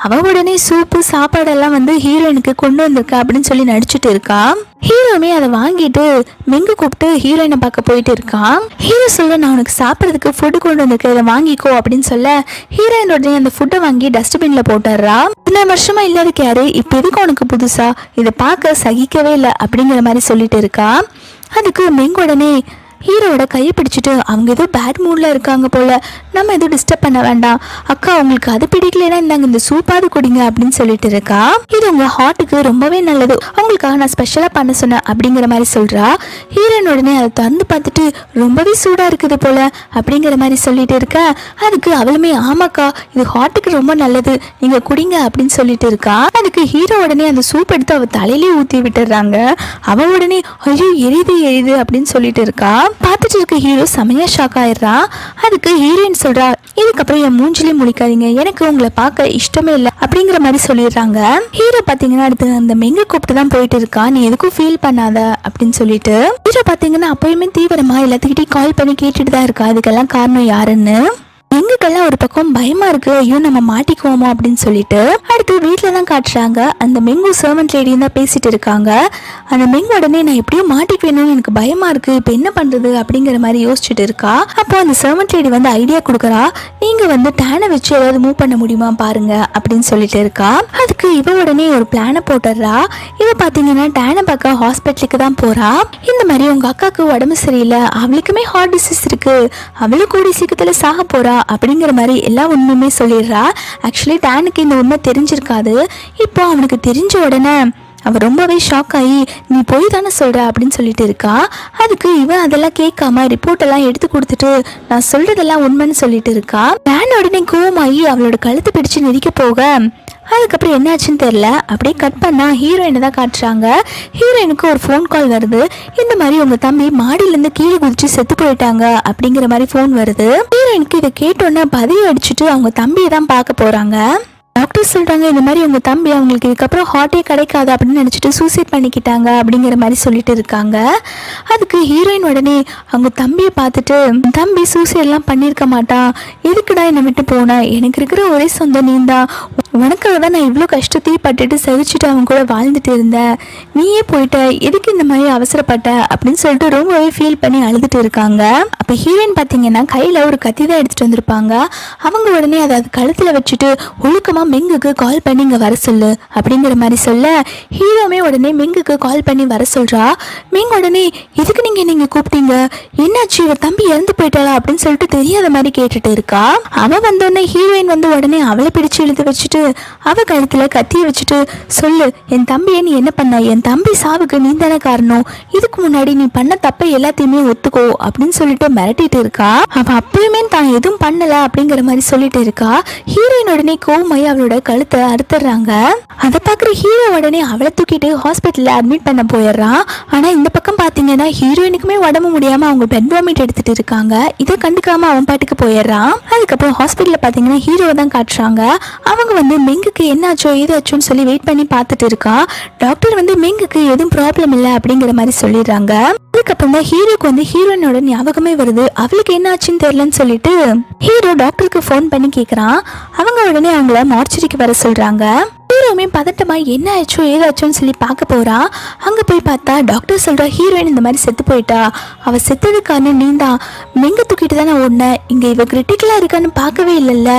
அவ உடனே சூப்பு சாப்பாடெல்லாம் வந்து ஹீரோயினுக்கு கொண்டு வந்திருக்கா அப்படின்னு சொல்லி நடிச்சுட்டு இருக்கா. ஹீரோமே அதை வாங்கிட்டு மெங்க கூப்பிட்டு ஹீரோயினை பார்க்க போயிட்டு இருக்கான். ஹீரோ சொல்ல, நான் உனக்கு சாப்பிட்றதுக்கு ஃபுட்டு கொண்டு வந்திருக்கேன், இதை வாங்கிக்கோ அப்படின்னு சொல்ல ஹீரோயின் உடனே அந்த ஃபுட்டை வாங்கி டஸ்ட்பின்ல போட்டுடுறா. இத்தனை வருஷமா இல்லாதக்கு யாரு, இப்போ எதுக்கு உனக்கு புதுசா, இதை பார்க்க சகிக்கவே இல்லை அப்படிங்கிற மாதிரி சொல்லிட்டு இருக்கா. அதுக்கு மெங்க உடனே ஹீரோவோட கையை பிடிச்சிட்டு, அவங்க ஏதோ பேட் மூட்ல இருக்காங்க போல, நம்ம எதுவும் டிஸ்டர்ப் பண்ண வேண்டாம், அக்கா உங்களுக்கு அது பிடிக்கலன்னா இந்தாங்க இந்த சூப்பாவது குடிங்க அப்படின்னு சொல்லிட்டு இருக்கா. இது உங்க ஹார்ட்டுக்கு ரொம்பவே நல்லது, அவங்களுக்காக நான் ஸ்பெஷலா பண்ண சொன்னேன் அப்படிங்கிற மாதிரி சொல்றா. ஹீரோயின் உடனே அதை திறந்து பார்த்துட்டு ரொம்பவே சூடா இருக்குது போல அப்படிங்கிற மாதிரி சொல்லிட்டு இருக்க. அதுக்கு அவளுமே, ஆமாக்கா இது ஹார்ட்டுக்கு ரொம்ப நல்லது, நீங்க குடிங்க அப்படின்னு சொல்லிட்டு இருக்கா. அதுக்கு ஹீரோ உடனே அந்த சூப் எடுத்து அவ தலையிலே ஊத்தி விட்டுறாங்க. அவ உடனே, ஐயோ எரியுது எரியுது அப்படின்னு சொல்லிட்டு இருக்கா. பார்த்துட்டு இருக்க ஹீரோ செமையா ஷாக் ஆயிடுறா. அதுக்கு ஹீரோயின் சொல்றா, இதுக்கப்புறம் என் மூஞ்சிலே முழிக்காதீங்க, எனக்கு உங்களை பார்க்க இஷ்டமே இல்லை அப்படிங்கிற மாதிரி சொல்லிடுறாங்க. ஹீரோ பாத்தீங்கன்னா அடுத்து அந்த மெங்க கூப்பிட்டு தான் போயிட்டு இருக்கா, நீ எதுக்கும் ஃபீல் பண்ணாத அப்படின்னு சொல்லிட்டு. ஹீரோ பாத்தீங்கன்னா அப்பயுமே தீவிரமா எல்லாத்துக்கிட்டையும் கால் பண்ணி கேட்டுட்டு தான் இருக்கா இதுக்கெல்லாம் காரணம் யாருன்னு. எங்களுக்கெல்லாம் ஒரு பக்கம் பயமா இருக்கு, ஐயோ நம்ம மாட்டிக்குவோமோ அப்படின்னு சொல்லிட்டு. அடுத்து வீட்டுல தான் காட்டுறாங்க, அந்த மெங்கு சர்வன்ட் லேடியும் தான் பேசிட்டு இருக்காங்க. அந்த மெங்கு உடனே நான் எப்படியும் மாட்டிக்குவேணும்னு எனக்கு பயமா இருக்கு, இப்ப என்ன பண்றது அப்படிங்கிற மாதிரி யோசிச்சுட்டு இருக்கா. அப்போ அந்த சர்வன்ட் லேடி வந்து ஐடியா கொடுக்குறா, நீங்க வந்து டேனை வச்சு ஏதாவது மூவ் பண்ண முடியுமா பாருங்க அப்படின்னு சொல்லிட்டு இருக்கா. அதுக்கு இவ உடனே ஒரு பிளானை போட்டுடுறா. இவ பாத்தீங்கன்னா டேனை பார்க்க ஹாஸ்பிட்டலுக்கு தான் போறா. இந்த மாதிரி உங்க அக்காவுக்கு உடம்பு சரியில்லை, அவளுக்குமே ஹார்ட் டிசீஸ் இருக்கு, அவளும் கூடி சீக்கிரத்துல சாக போறா அப்படிங்கிற மாதிரி எல்லா உண்மையுமே சொல்லிடுறா. ஆக்சுவலி டேனுக்கு இந்த உண்மை தெரிஞ்சிருக்காது. இப்போ அவனுக்கு தெரிஞ்ச உடனே அவ ரொம்பவே ஷாக் ஆகி நீ போய் தானே சொல்ற அப்படின்னு சொல்லிட்டு இருக்கா. அதுக்கு இவன் அதெல்லாம் கேட்காம ரிப்போர்ட் எல்லாம் எடுத்து கொடுத்துட்டு நான் சொல்றதெல்லாம் உண்மைன்னு சொல்லிட்டு இருக்கா. டேன் உடனே கோவமாகி அவளோட கழுத்தை பிடிச்சு நெரிக்க போக அதுக்கப்புறம் என்னாச்சுன்னு தெரியல. அப்படியே கட் பண்ணா ஹீரோயினை தான் காட்டுறாங்க. ஹீரோயினுக்கு ஒரு ஃபோன் கால் வருது, இந்த மாதிரி உங்க தம்பி மாடியிலேருந்து கீழே குதிச்சு செத்து போயிட்டாங்க அப்படிங்கிற மாதிரி ஃபோன் வருது. ஹீரோயினுக்கு இதை கேட்டோன்னே பதவி அடிச்சுட்டு அவங்க தம்பியை தான் பார்க்க போறாங்க. டாக்டர் சொல்றாங்க இந்த மாதிரி உங்க தம்பி அவங்களுக்கு இதுக்கப்புறம் ஹார்ட்டே கிடைக்காது அப்படின்னு நினைச்சிட்டு சூசைட் பண்ணிக்கிட்டாங்க அப்படிங்கிற மாதிரி சொல்லிட்டு இருக்காங்க. அதுக்கு ஹீரோயின் உடனே அவங்க தம்பியை பார்த்துட்டு தம்பி சூசைட்லாம் பண்ணியிருக்க மாட்டான், எதுக்குடா என்னை விட்டு போன, எனக்கு இருக்கிற ஒரே சொந்த நீ தான், உனக்காக தான் நான் இவ்வளோ கஷ்டத்தையும் பட்டுட்டு சகிச்சுட்டு அவன் கூட வாழ்ந்துட்டு இருந்தேன், நீயே போயிட்ட, எதுக்கு இந்த மாதிரி அவசரப்பட்ட அப்படின்னு சொல்லிட்டு ரொம்பவே ஃபீல் பண்ணி அழுதுட்டு இருக்காங்க. அப்போ ஹீரோயின் பார்த்தீங்கன்னா கையில் ஒரு கத்தி தான் எடுத்துகிட்டு வந்திருப்பாங்க. அவங்க உடனே அதை கழுத்தில் வச்சுட்டு ஒழுக்கமாக மெங்குக்கு கால் பண்ணி இங்கே வர சொல்லு அப்படிங்கிற மாதிரி சொல்ல ஹீரோமே உடனே மெங்குக்கு கால் பண்ணி வர சொல்கிறா. மெங்கு உடனே எதுக்கு நீங்கள் கூப்பிட்டீங்க, என்னாச்சு, இவர் தம்பி இறந்து போயிட்டாளா அப்படின்னு சொல்லிட்டு தெரியாத மாதிரி கேட்டுட்டு இருக்கா. அவன் வந்தோடனே ஹீரோயின் வந்து உடனே அவளை பிடிச்சு இழுத்து வச்சுட்டு அவ கழுத்துல கத்திய வச்சுட்டு சொல்லு, என் தம்பியை நீ என்ன பண்ண, என் தம்பி சாவுக்கு நீ தானே காரணம், இதுக்கு முன்னாடி நீ பண்ண தப்பை எல்லாத்தையுமே ஒத்துக்கோ அப்படின்னு சொல்லிட்டு மிரட்டிட்டு இருக்கா. அவ அப்பயுமே தான் எதுவும் பண்ணல அப்படிங்கிற மாதிரி சொல்லிட்டு இருக்கா. ஹீரோயின் உடனே கோவமாயி அவளோட கழுத்தை அறுத்துறாங்க. அதை பாக்குற ஹீரோ உடனே அவளை தூக்கிட்டு ஹாஸ்பிட்டல்ல அட்மிட் பண்ண போயிடுறான். ஆனா இந்த பக்கம் பாத்தீங்கன்னா ஹீரோயினுக்குமே உடம்பு முடியாம அவங்க பெட் வாமிட் எடுத்துட்டு இருக்காங்க. இதை கண்டுக்காம அவன் பாட்டுக்கு போயிடுறான். அதுக்கப்புறம் ஹாஸ்பிட்டல்ல பாத்தீங்கன்னா ஹீரோவை தான் காட்டுறாங்க. அவங்க வந்து மெங்குக்கு என்னாச்சோ ஏதாச்சோன்னு சொல்லி வெயிட் பண்ணி பார்த்துட்டு இருக்கா. டாக்டர் வந்து மெங்குக்கு எதுவும் ப்ராப்ளம் இல்லை அப்படிங்கிற மாதிரி சொல்லிடுறாங்க. அதுக்கப்புறம் தான் ஹீரோக்கு வந்து ஹீரோயினோட ஞாபகமே வருது, அவளுக்கு என்ன ஆச்சுன்னு தெரியலன்னு சொல்லிட்டு ஹீரோ டாக்டருக்கு ஃபோன் பண்ணி கேட்குறான். அவங்க உடனே அவங்கள மார்ச்சரிக்கு வர சொல்றாங்க. ஹீரோமே பதட்டமா என்ன ஆச்சோ ஏதாச்சோன்னு சொல்லி பார்க்க போறா. அங்க போய் பார்த்தா டாக்டர் சொல்றா, ஹீரோயின் இந்த மாதிரி செத்து போயிட்டா, அவ செத்தது காரணம் நீ தான், மெங்க தூக்கிட்டு தானே ஓடுன, இங்க இவ கிரிட்டிக்கலா இருக்கான்னு பார்க்கவே இல்லைல்ல,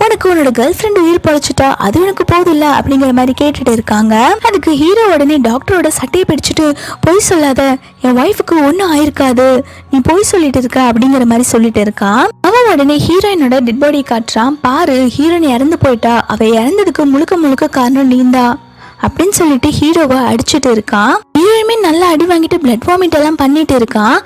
உனக்கு உன்னோட கேர்ள் ஃப்ரெண்ட் உயிர் பழச்சிட்டா, அது உனக்கு போதும் இல்ல அப்படிங்கிற மாதிரி கேட்டுட்டு இருக்காங்க. அதுக்கு ஹீரோ உடனே டாக்டரோட சட்டையை பிடிச்சிட்டு பொய் சொல்லாத, என் ஒய்ஃபுக்கு ஒன்றும் ஆயிருக்காது, நீ பொய் சொல்லிட்டு இருக்க அப்படிங்கிற மாதிரி சொல்லிட்டு இருக்கான். அவன் உடனே ஹீரோயினோட டெட் பாடி காட்டுறான். பாரு, ஹீரோயின் இறந்து போயிட்டா, அவ இறந்ததுக்கு முழுக்க முழுக்க காரணம் நீந்தா அப்படின்னு சொல்லிட்டு ஹீரோவை அடிச்சுட்டு இருக்கான். ஹீரோயுமே நல்லா அடி வாங்கிட்டு பிளட் வாமிட் எல்லாம் பண்ணிட்டு இருக்கான்.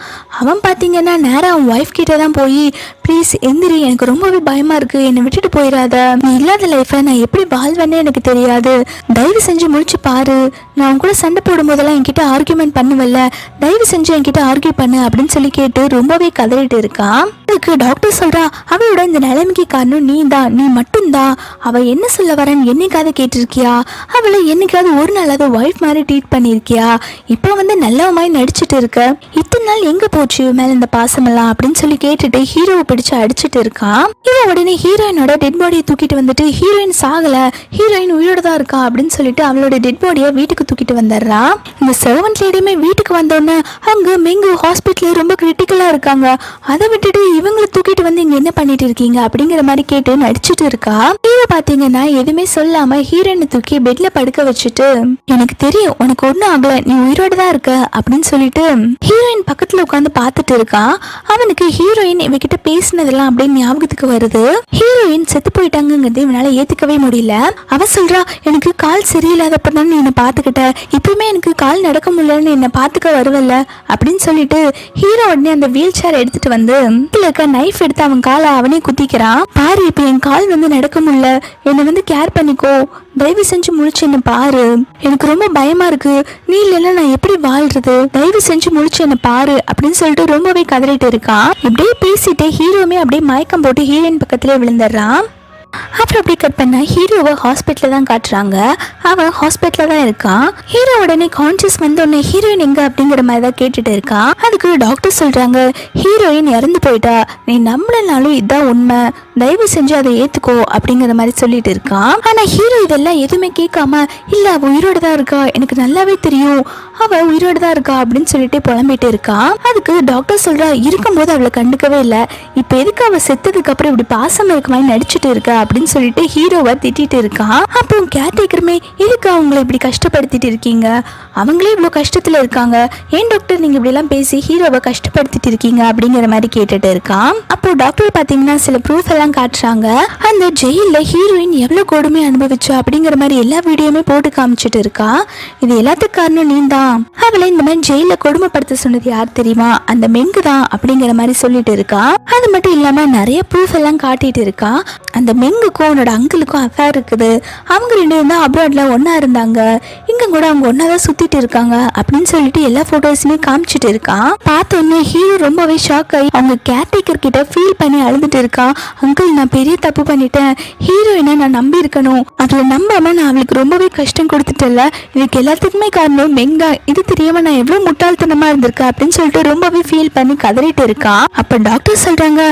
அவன் பார்த்தீங்கன்னா நேராக அவன் ஒய்ஃப் கிட்ட தான் போய் ப்ளீஸ் எந்திரி, எனக்கு ரொம்பவே பயமா இருக்கு, என்னை விட்டுட்டு போயிடாத, நீ இல்லாத லைஃப்பை நான் எப்படி வாழ்வேன்னு எனக்கு தெரியாது, தயவு செஞ்சு முடிச்சு பாரு, நான் அவன் கூட சண்டை போடும் போதெல்லாம் என்கிட்ட ஆர்கியூமெண்ட் பண்ணுவல்ல, தயவு செஞ்சு என்கிட்ட ஆர்கியூ பண்ணு அப்படின்னு சொல்லி கேட்டு ரொம்பவே கதறிட்டு இருக்கான். அதுக்கு டாக்டர் சொல்றா, அவளோட இந்த நிலைமைக்கு காரணம் நீ தான், நீ மட்டும்தான், அவ என்ன சொல்ல வரேன்னு என்னைக்காவது கேட்டிருக்கியா, அவளை என்னைக்காவது ஒரு நாளாவது ஒய்ஃப் மாதிரி ட்ரீட் பண்ணியிருக்கியா, இப்போ வந்து நல்லவ மாதிரி நடிச்சுட்டு இருக்க, இத்தனை நாள் எங்க போச்சு மேல இந்த பாசமெல்லாம் அப்படின்னு சொல்லி கேட்டுட்டு ஹீரோவை பிடிச்சு அடிச்சுட்டு இருக்கான். இவன் உடனே ஹீரோயினோட டெட் பாடியை தூக்கிட்டு வந்துட்டு ஹீரோயின் சாகல, ஹீரோயின் உயிரோட தான் இருக்கா அப்படின்னு சொல்லிட்டு அவளோட டெட் பாடியை வீட்டுக்கு தூக்கிட்டு வந்துடுறா. இந்த சர்வன்ட் லேடியுமே வீட்டுக்கு வந்தோடனே அங்க மெங்கு ஹாஸ்பிட்டல்ல ரொம்ப கிரிட்டிக்கலா இருக்காங்க, அதை விட்டுட்டு இவங்களை தூக்கிட்டு வந்து இங்க என்ன பண்ணிட்டு இருக்கீங்க அப்படிங்கிற மாதிரி கேட்டு நடிச்சுட்டு இருக்கா. ஹீரோ பாத்தீங்கன்னா எதுவுமே சொல்லாம ஹீரோயினை தூக்கி பெட்ல படுக்க வச்சுட்டு எனக்கு தெரியும் உனக்கு ஒன்னும் ஆகல, நீ உயிரோட தான் இருக்க அப்படின்னு சொல்லிட்டு ஹீரோயின் பக்கத்துல உட்காந்து பாத்துட்டு இருக்கான். அவனுக்கு ஹீரோயின் இவகிட்ட பேசினதெல்லாம் அப்படியே ஞாபகத்துக்கு வருது. ஹீரோயின் செத்து போயிட்டாங்கிறது இவனால ஏத்துக்கவே முடியல. அவ சொல்றா, எனக்கு கால் சரியில்லாதப்பதான் நீ என்னை பாத்துக்கிட்ட, இப்பவுமே எனக்கு கால் நடக்க முடியலன்னு என்னை பாத்துக்க வருவல்ல அப்படின்னு சொல்லிட்டு ஹீரோ உடனே அந்த வீல் சேர் எடுத்துட்டு வந்து கீழே இருக்க நைஃப் எடுத்து அவன் காலை அவனே குத்திக்கிறான். பாரு, இப்ப என் கால் வந்து நடக்க முடியல, என்னை வந்து கேர் பண்ணிக்கோ, தயவு செஞ்சு முழிச்சு என்ன பாரு, எனக்கு ரொம்ப பயமா இருக்கு, நீ இல்லைன்னா நான் எப்படி வாழ்றது, தயவு செஞ்சு முழிச்சு என்ன பாரு அப்படின்னு சொல்லிட்டு ரொம்பவே கதறிட்டு இருக்கான். இப்படியே பேசிட்டு ஹீரோவுமே அப்படியே மயக்கம் போட்டு ஹீரோயின் பக்கத்திலே விழுந்துடுறான். அப்புறம் அப்படி கட் பண்ண ஹீரோவை ஹாஸ்பிட்டலில் தான் காட்டுறாங்க. அவன் ஹாஸ்பிட்டலில் தான் இருக்கான். ஹீரோ உடனே கான்சியஸ் வந்தோடனே ஹீரோயின் எங்க அப்படிங்கிற மாதிரி தான் கேட்டுட்டு இருக்கான். அதுக்கு டாக்டர் சொல்றாங்க, ஹீரோயின் இறந்து போயிட்டா, நீ நம்பலனாலும் இதுதான் உண்மை, தயவு செஞ்சு அதை ஏத்துக்கோ அப்படிங்கிற மாதிரி சொல்லிட்டு இருக்கான். ஆனா ஹீரோ இதெல்லாம் எதுவுமே கேட்காம, இல்ல அவ உயிரோட தான் இருக்கா, எனக்கு நல்லாவே தெரியும் அவ உயிரோட தான் இருக்கா அப்படின்னு சொல்லிட்டு புலம்பிட்டு இருக்கான். அதுக்கு டாக்டர் சொல்றா, இருக்கும்போது அவளை கண்டுக்கவே இல்லை, இப்ப எதுக்கு அவ செத்ததுக்கு அப்புறம் இப்படி பாசம் இருக்க மாதிரி நடிச்சுட்டு இருக்க அப்படின்னு சொல்லிட்டு ஹீரோவை திட்டிட்டு இருக்கான். அப்போ கேர்டேக்கருமே, எதுக்கு அவங்களை இப்படி கஷ்டப்படுத்திட்டு இருக்கீங்க, அவங்களே இவ்வளவு கஷ்டத்துல இருக்காங்க, ஏன் டாக்டர் நீங்க இப்படி எல்லாம் பேசி ஹீரோவை கஷ்டப்படுத்திட்டு இருக்கீங்க அப்படிங்கிற மாதிரி கேட்டுட்டு இருக்கான். அப்போ டாக்டர் பாத்தீங்கன்னா சில ப்ரூஃப் எல்லாம் காட்டுறாங்க. அந்த ஜெயில ஹீரோயின் எவ்வளவு கொடுமை அனுபவிச்சா அப்படிங்கிற மாதிரி எல்லா வீடியோமே போட்டு காமிச்சிட்டு இருக்கா. இது எல்லாத்துக்கும் காரணம் நீ தான், அவளை இந்த மாதிரி ஜெயில கொடுமைப்படுத்த சொன்னது யார் தெரியுமா, அந்த மெங்கு தான் அப்படிங்கிற மாதிரி சொல்லிட்டு இருக்கா. அது மட்டும் இல்லாம நிறைய ப்ரூஃப் எல்லாம் காட்டிட்டு இருக்கா. அந்த மெங்குக்கும் அவனோட அங்கிளுக்கும் அஃபேர் இருக்குது, அவங்க ரெண்டு பேரும் தான் அப்ராட்ல ஒன்னா இருந்தாங்க, இங்க கூட அவங்க ஒன்னாதான் சுத்திட்டு இருக்காங்க அப்படின்னு சொல்லிட்டு எல்லா போட்டோஸுமே காமிச்சிட்டு இருக்கான். பார்த்தோன்னே ஹீரோ ரொம்பவே ஷாக் ஆகி அவங்க கேர்டேக்கர் கிட்ட ஃபீல் பண்ணி அழுதுட்டு இருக்கான். அங்கிள், நான் பெரிய தப்பு பண்ணிட்டேன், ஹீரோயினை நான் நம்பி இருக்கணும், அதுல நம்பாம நான் அவளுக்கு ரொம்பவே கஷ்டம் கொடுத்துட்டல, இதுக்கு எல்லாத்துக்குமே காரணம் மெங்கா, இது தெரியாம நான் எவ்வளவு முட்டாள்தனமா இருந்திருக்கேன் அப்படின்னு சொல்லிட்டு ரொம்பவே ஃபீல் பண்ணி கதறிட்டு இருக்கான். அப்ப டாக்டர் சொல்றாங்க,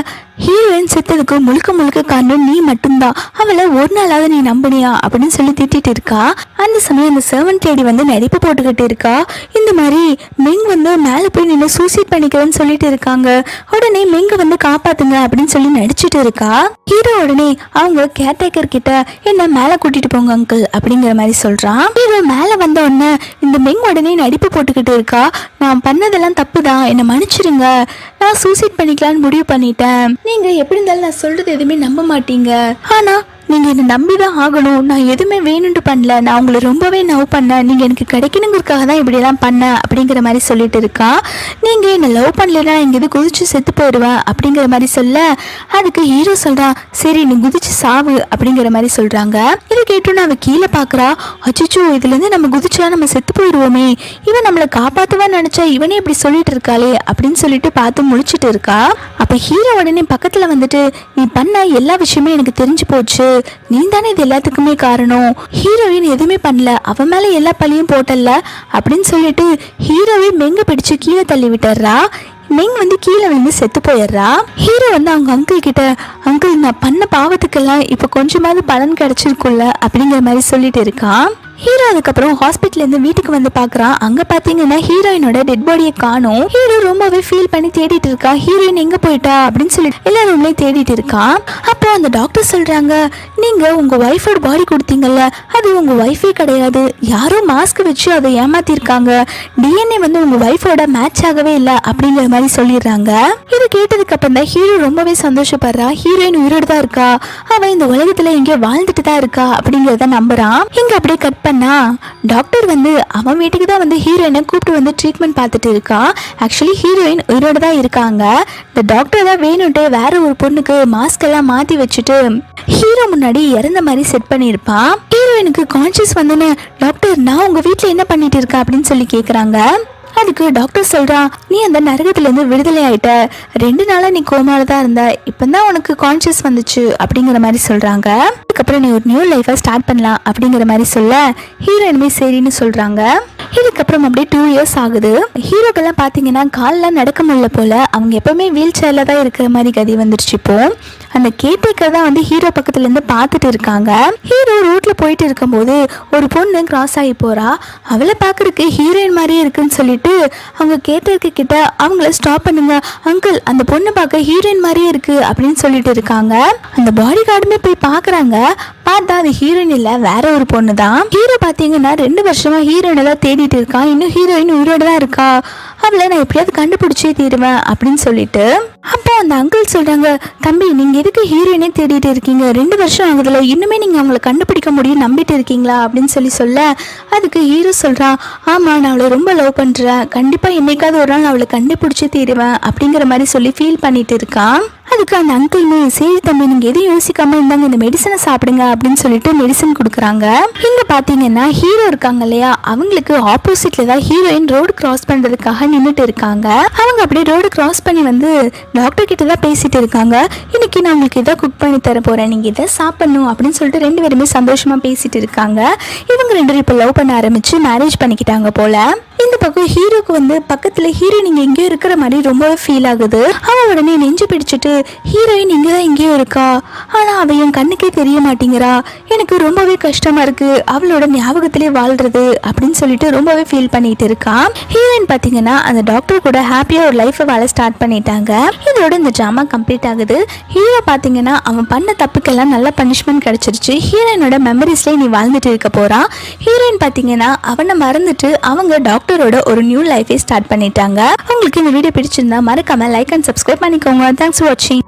ஹீரோயின் செத்ததுக்கு முழுக்க முழுக்க காரணம் நீ மட்டும்தான், அவளை ஒரு நாளாவது நீ நம்பினியா அப்படின்னு சொல்லி திட்டிட்டு இருக்கா. அந்த சமயம் அந்த சர்வன்ட் லேடி வந்து நடிப்பு போட்டுக்கிட்டு இருக்கா. இந்த மாதிரி மெங் வந்து மேலே போய் நின்று சூசைட் பண்ணிக்கிறேன்னு சொல்லிட்டு இருக்காங்க, உடனே மெங்க வந்து காப்பாத்துங்க அப்படின்னு சொல்லி நடிச்சிட்டு இருக்கா. ஹீரோ உடனே அவங்க கேர்டேக்கர் கிட்ட என்ன மேலே கூட்டிட்டு போங்க அங்கிள் அப்படிங்கிற மாதிரி சொல்றான். ஹீரோ மேலே வந்த உடனே இந்த மெங் உடனே நடிப்பு போட்டுக்கிட்டு இருக்கா, நான் பண்ணதெல்லாம் தப்பு தான், என்னை மன்னிச்சிருங்க, நான் சூசைட் பண்ணிக்கலான்னு முடிவு பண்ணிட்டேன், நீங்க எப்படி இருந்தாலும் நான் சொல்றது எதுவுமே நம்ப மாட்டீங்க, ஆனா நீங்க என்ன நம்பிதான் ஆகணும், நான் எதுவுமே வேணும்னு பண்ணல, நான் உங்களை ரொம்பவே நவ் பண்ணேன், நீங்க எனக்கு கிடைக்கணுங்கிறதுக்காக தான் இப்படி எல்லாம் பண்ணேன் அப்படிங்கிற மாதிரி சொல்லிட்டு இருக்கா. நீங்க என்ன லவ் பண்ணலன்னா இங்க இது குதிச்சு செத்து போயிடுவேன் அப்படிங்கிற மாதிரி சொல்ல, அதுக்கு ஹீரோ சொல்றான், சரி நீ குதிச்சு சாவு அப்படிங்கிற மாதிரி சொல்றாங்க. இது கேட்டோன்னு அவ கீழே பாக்குறா, அச்சோ இதுல இருந்து நம்ம குதிச்சா நம்ம செத்து போயிடுவோமே, இவன் நம்மளை காப்பாத்துவா நினைச்சா இவனே இப்படி சொல்லிட்டு இருக்காளே அப்படின்னு சொல்லிட்டு பார்த்து முழிச்சிட்டு இருக்கா. அப்ப ஹீரோ உடனே பக்கத்துல வந்துட்டு, நீ பண்ண எல்லா விஷயமே எனக்கு தெரிஞ்சு போச்சு, நீ தானே இது எல்லாத்துக்குமே காரணம், ஹீரோயின் எதுவுமே பண்ணல, அவன் மேல எல்லா பழியும் போட்டல அப்படின்னு சொல்லிட்டு ஹீரோவை மெங்க பிடிச்சு கீழே தள்ளி விட்டுறா. மெங் வந்து கீழே வந்து செத்து போயிடுறா. ஹீரோ வந்து அவங்க அங்கிள் கிட்ட, அங்கிள் நான் பண்ண பாவத்துக்கெல்லாம் இப்ப கொஞ்சமாவது பலன் கிடைச்சிருக்குல்ல அப்படிங்கிற மாதிரி சொல்லிட்டு இருக்கான். ஹீரோ அதுக்கப்புறம் ஹாஸ்பிட்டல்ல இருந்து வீட்டுக்கு வந்து பாக்குறான். அங்க பாத்தீங்கன்னா ஹீரோயினோட டெட் பாடியை காணோம். ஹீரோ ரொம்பவே ஃபீல் பண்ணி தேடிட்டு இருக்கா, ஹீரோயின் எங்க போயிட்டா அப்படின்னு சொல்லிட்டு எல்லா ரூம்லயும் தேடிட்டு இருக்கான். அப்போ அந்த டாக்டர் சொல்றாங்க, நீங்க உங்க ஒய்ஃபோட பாடி கொடுத்தீங்கல்ல, அது உங்க ஒய்ஃபே கிடையாது, யாரோ மாஸ்க் வச்சு அதை ஏமாத்திருக்காங்க, டிஎன்ஏ வந்து உங்க ஒய்ஃபோட மேட்ச் ஆகவே இல்லை அப்படிங்கிற மாதிரி சொல்லிடுறாங்க. இது கேட்டதுக்கு அப்புறம் தான் ஹீரோ ரொம்பவே சந்தோஷப்படுறா. ஹீரோயின் உயிரோடு தான் இருக்கா, அவன் இந்த உலகத்துல எங்கேயோ வாழ்ந்துட்டு தான் இருக்கா அப்படிங்கிறத நம்புறான். இங்க அப்படியே கட் பண்ணா டாக்டர் வந்து அவன் வீட்டுக்கு தான் வந்து ஹீரோயினை கூப்பிட்டு வந்து ட்ரீட்மெண்ட் பார்த்துட்டு இருக்கா. ஆக்சுவலி ஹீரோயின் உயிரோட தான் இருக்காங்க. இந்த டாக்டர் தான் வேணும்ட்டு வேற ஒரு பொண்ணுக்கு மாஸ்க் எல்லாம் மாத்தி வச்சுட்டு ஹீரோ முன்னாடி இறந்த மாதிரி செட் பண்ணியிருப்பான். ஹீரோயினுக்கு கான்சியஸ் வந்தோன்னு, டாக்டர் நான் உங்க வீட்டுல என்ன பண்ணிட்டு இருக்கா அப்படின்னு சொல்லி கேக்குறாங்க. அதுக்கு டாக்டர் சொல்றான், நீ அந்த நரகத்துல இருந்து விடுதலை ஆயிட்ட, 2 நாளா நீ கோமால தான் இருந்த, இப்பதான் உனக்கு கான்சியஸ் வந்துச்சு அப்படிங்கிற மாதிரி சொல்றாங்க. அதுக்கப்புறம் நீ ஒரு நியூ லைஃபை ஸ்டார்ட் பண்ணலாம் அப்படிங்கிற மாதிரி சொல்ல ஹீரோயினுமே சரின்னு சொல்றாங்க. இதுக்கப்புறம் அப்படியே 2 இயர்ஸ் ஆகுது. ஹீரோக்கெல்லாம் பாத்தீங்கன்னா கால்லாம் நடக்க முடியல போல, அவங்க எப்பவுமே வீல் சேர்ல தான் இருக்கிற மாதிரி கதி வந்துருச்சு. இப்போ அந்த கேர்டேக்கர் தான் வந்து ஹீரோ பக்கத்துல இருந்து பார்த்துட்டு இருக்காங்க. ஹீரோ ரோட்ல போயிட்டு இருக்கும்போது ஒரு பொண்ணு கிராஸ் ஆகி போறா. அவளை பாக்குறதுக்கு ஹீரோயின் மாதிரியே இருக்குன்னு சொல்லிட்டு அவங்க கேர்டேக்கர் கிட்ட, அவங்கள ஸ்டாப் பண்ணுங்க அங்கிள், அந்த பொண்ணு பார்க்க ஹீரோயின் மாதிரியே இருக்கு அப்படின்னு சொல்லிட்டு இருக்காங்க. அந்த பாடி கார்டுமே போய் பாக்குறாங்க. பார்த்தா அது ஹீரோயின் இல்ல, வேற ஒரு பொண்ணு தான். ஹீரோ பாத்தீங்கன்னா 2 வருஷமா ஹீரோயினை தான் தேடிட்டு இருக்கான். இன்னும் ஹீரோயின் உயிரோட தான் இருக்கா, அவளை நான் எப்படியாவது கண்டுபிடிச்சே தீருவேன் அப்படின்னு சொல்லிட்டு. அப்போ அந்த அங்கிள் சொல்றாங்க, தம்பி நீங்க எதுக்கு ஹீரோயினே தேடிட்டு இருக்கீங்க, 2 வருஷம் ஆகுதுல, இன்னுமே நீங்க அவங்களை கண்டுபிடிக்க முடியும் நம்பிட்டு இருக்கீங்களா அப்படின்னு சொல்ல, அதுக்கு ஹீரோ சொல்றான், ஆமா நான் அவளை ரொம்ப லவ் பண்றேன், கண்டிப்பா என்னைக்காவது ஒரு நாள் அவளை கண்டுபிடிச்சே தீருவேன் அப்படிங்கிற மாதிரி சொல்லி ஃபீல் பண்ணிட்டு இருக்கான். அதுக்கு அந்த அங்கிளுமே சரி தம்பி நீங்க எதுவும் யோசிக்காம இருந்தாங்க இந்த மெடிசனை சாப்பிடுங்க அப்படின்னு சொல்லிட்டு மெடிசன் கொடுக்குறாங்க. இங்க பாத்தீங்கன்னா ஹீரோ இருக்காங்க இல்லையா, அவங்களுக்கு ஆப்போசிட்ல தான் ஹீரோயின் ரோடு கிராஸ் பண்றதுக்காக நின்றுட்டு இருக்காங்க. அவங்க அப்படியே ரோடு கிராஸ் பண்ணி வந்து டாக்டர் கிட்ட தான் பேசிட்டு இருக்காங்க. இன்னைக்கு நான் உங்களுக்கு இதை குக் பண்ணி தர போறேன், நீங்க இதை சாப்பிடணும் அப்படின்னு சொல்லிட்டு ரெண்டு பேருமே சந்தோஷமா பேசிட்டு இருக்காங்க. இவங்க ரெண்டு பேரும் இப்போ லவ் பண்ண ஆரம்பிச்சு மேரேஜ் பண்ணிக்கிட்டாங்க போல. இந்த பக்கம் ஹீரோக்கு வந்து பக்கத்துல ஹீரோயின் இங்க எங்கேயோ இருக்கிற மாதிரி ரொம்பவே ஃபீல் ஆகுது. அவன் உடனே நெஞ்சு பிடிச்சிட்டு ஹீரோயின் இங்கதான் எங்கேயோ இருக்கா, ஆனா அவ என் கண்ணுக்கே தெரிய மாட்டேங்கிறா, எனக்கு ரொம்பவே கஷ்டமா இருக்கு அவளோட ஞாபகத்திலே வாழ்றது அப்படின்னு சொல்லிட்டு ரொம்பவே ஃபீல் பண்ணிட்டு இருக்கான். ஹீரோயின் பாத்தீங்கன்னா அந்த டாக்டர் கூட ஹாப்பியா ஒரு லைஃபை வாழ ஸ்டார்ட் பண்ணிட்டாங்க. இதோட இந்த ட்ராமா கம்ப்ளீட் ஆகுது. ஹீரோ பாத்தீங்கன்னா அவன் பண்ண தப்புக்கெல்லாம் நல்ல பனிஷ்மெண்ட் கிடைச்சிருச்சு. ஹீரோயினோட மெமரிஸ்ல நீ வாழ்ந்துட்டு இருக்க போறான். ஹீரோயின் பாத்தீங்கன்னா அவனை மறந்துட்டு அவங்க டாக்டரோட ஒரு நியூ லைஃபை ஸ்டார்ட் பண்ணிட்டாங்க. உங்களுக்கு இந்த வீடியோ பிடிச்சிருந்தா மறக்காம லைக் அண்ட் சப்ஸ்கிரைப் பண்ணிக்கோங்க. தேங்க்ஸ் ஃபார் வாட்சிங்.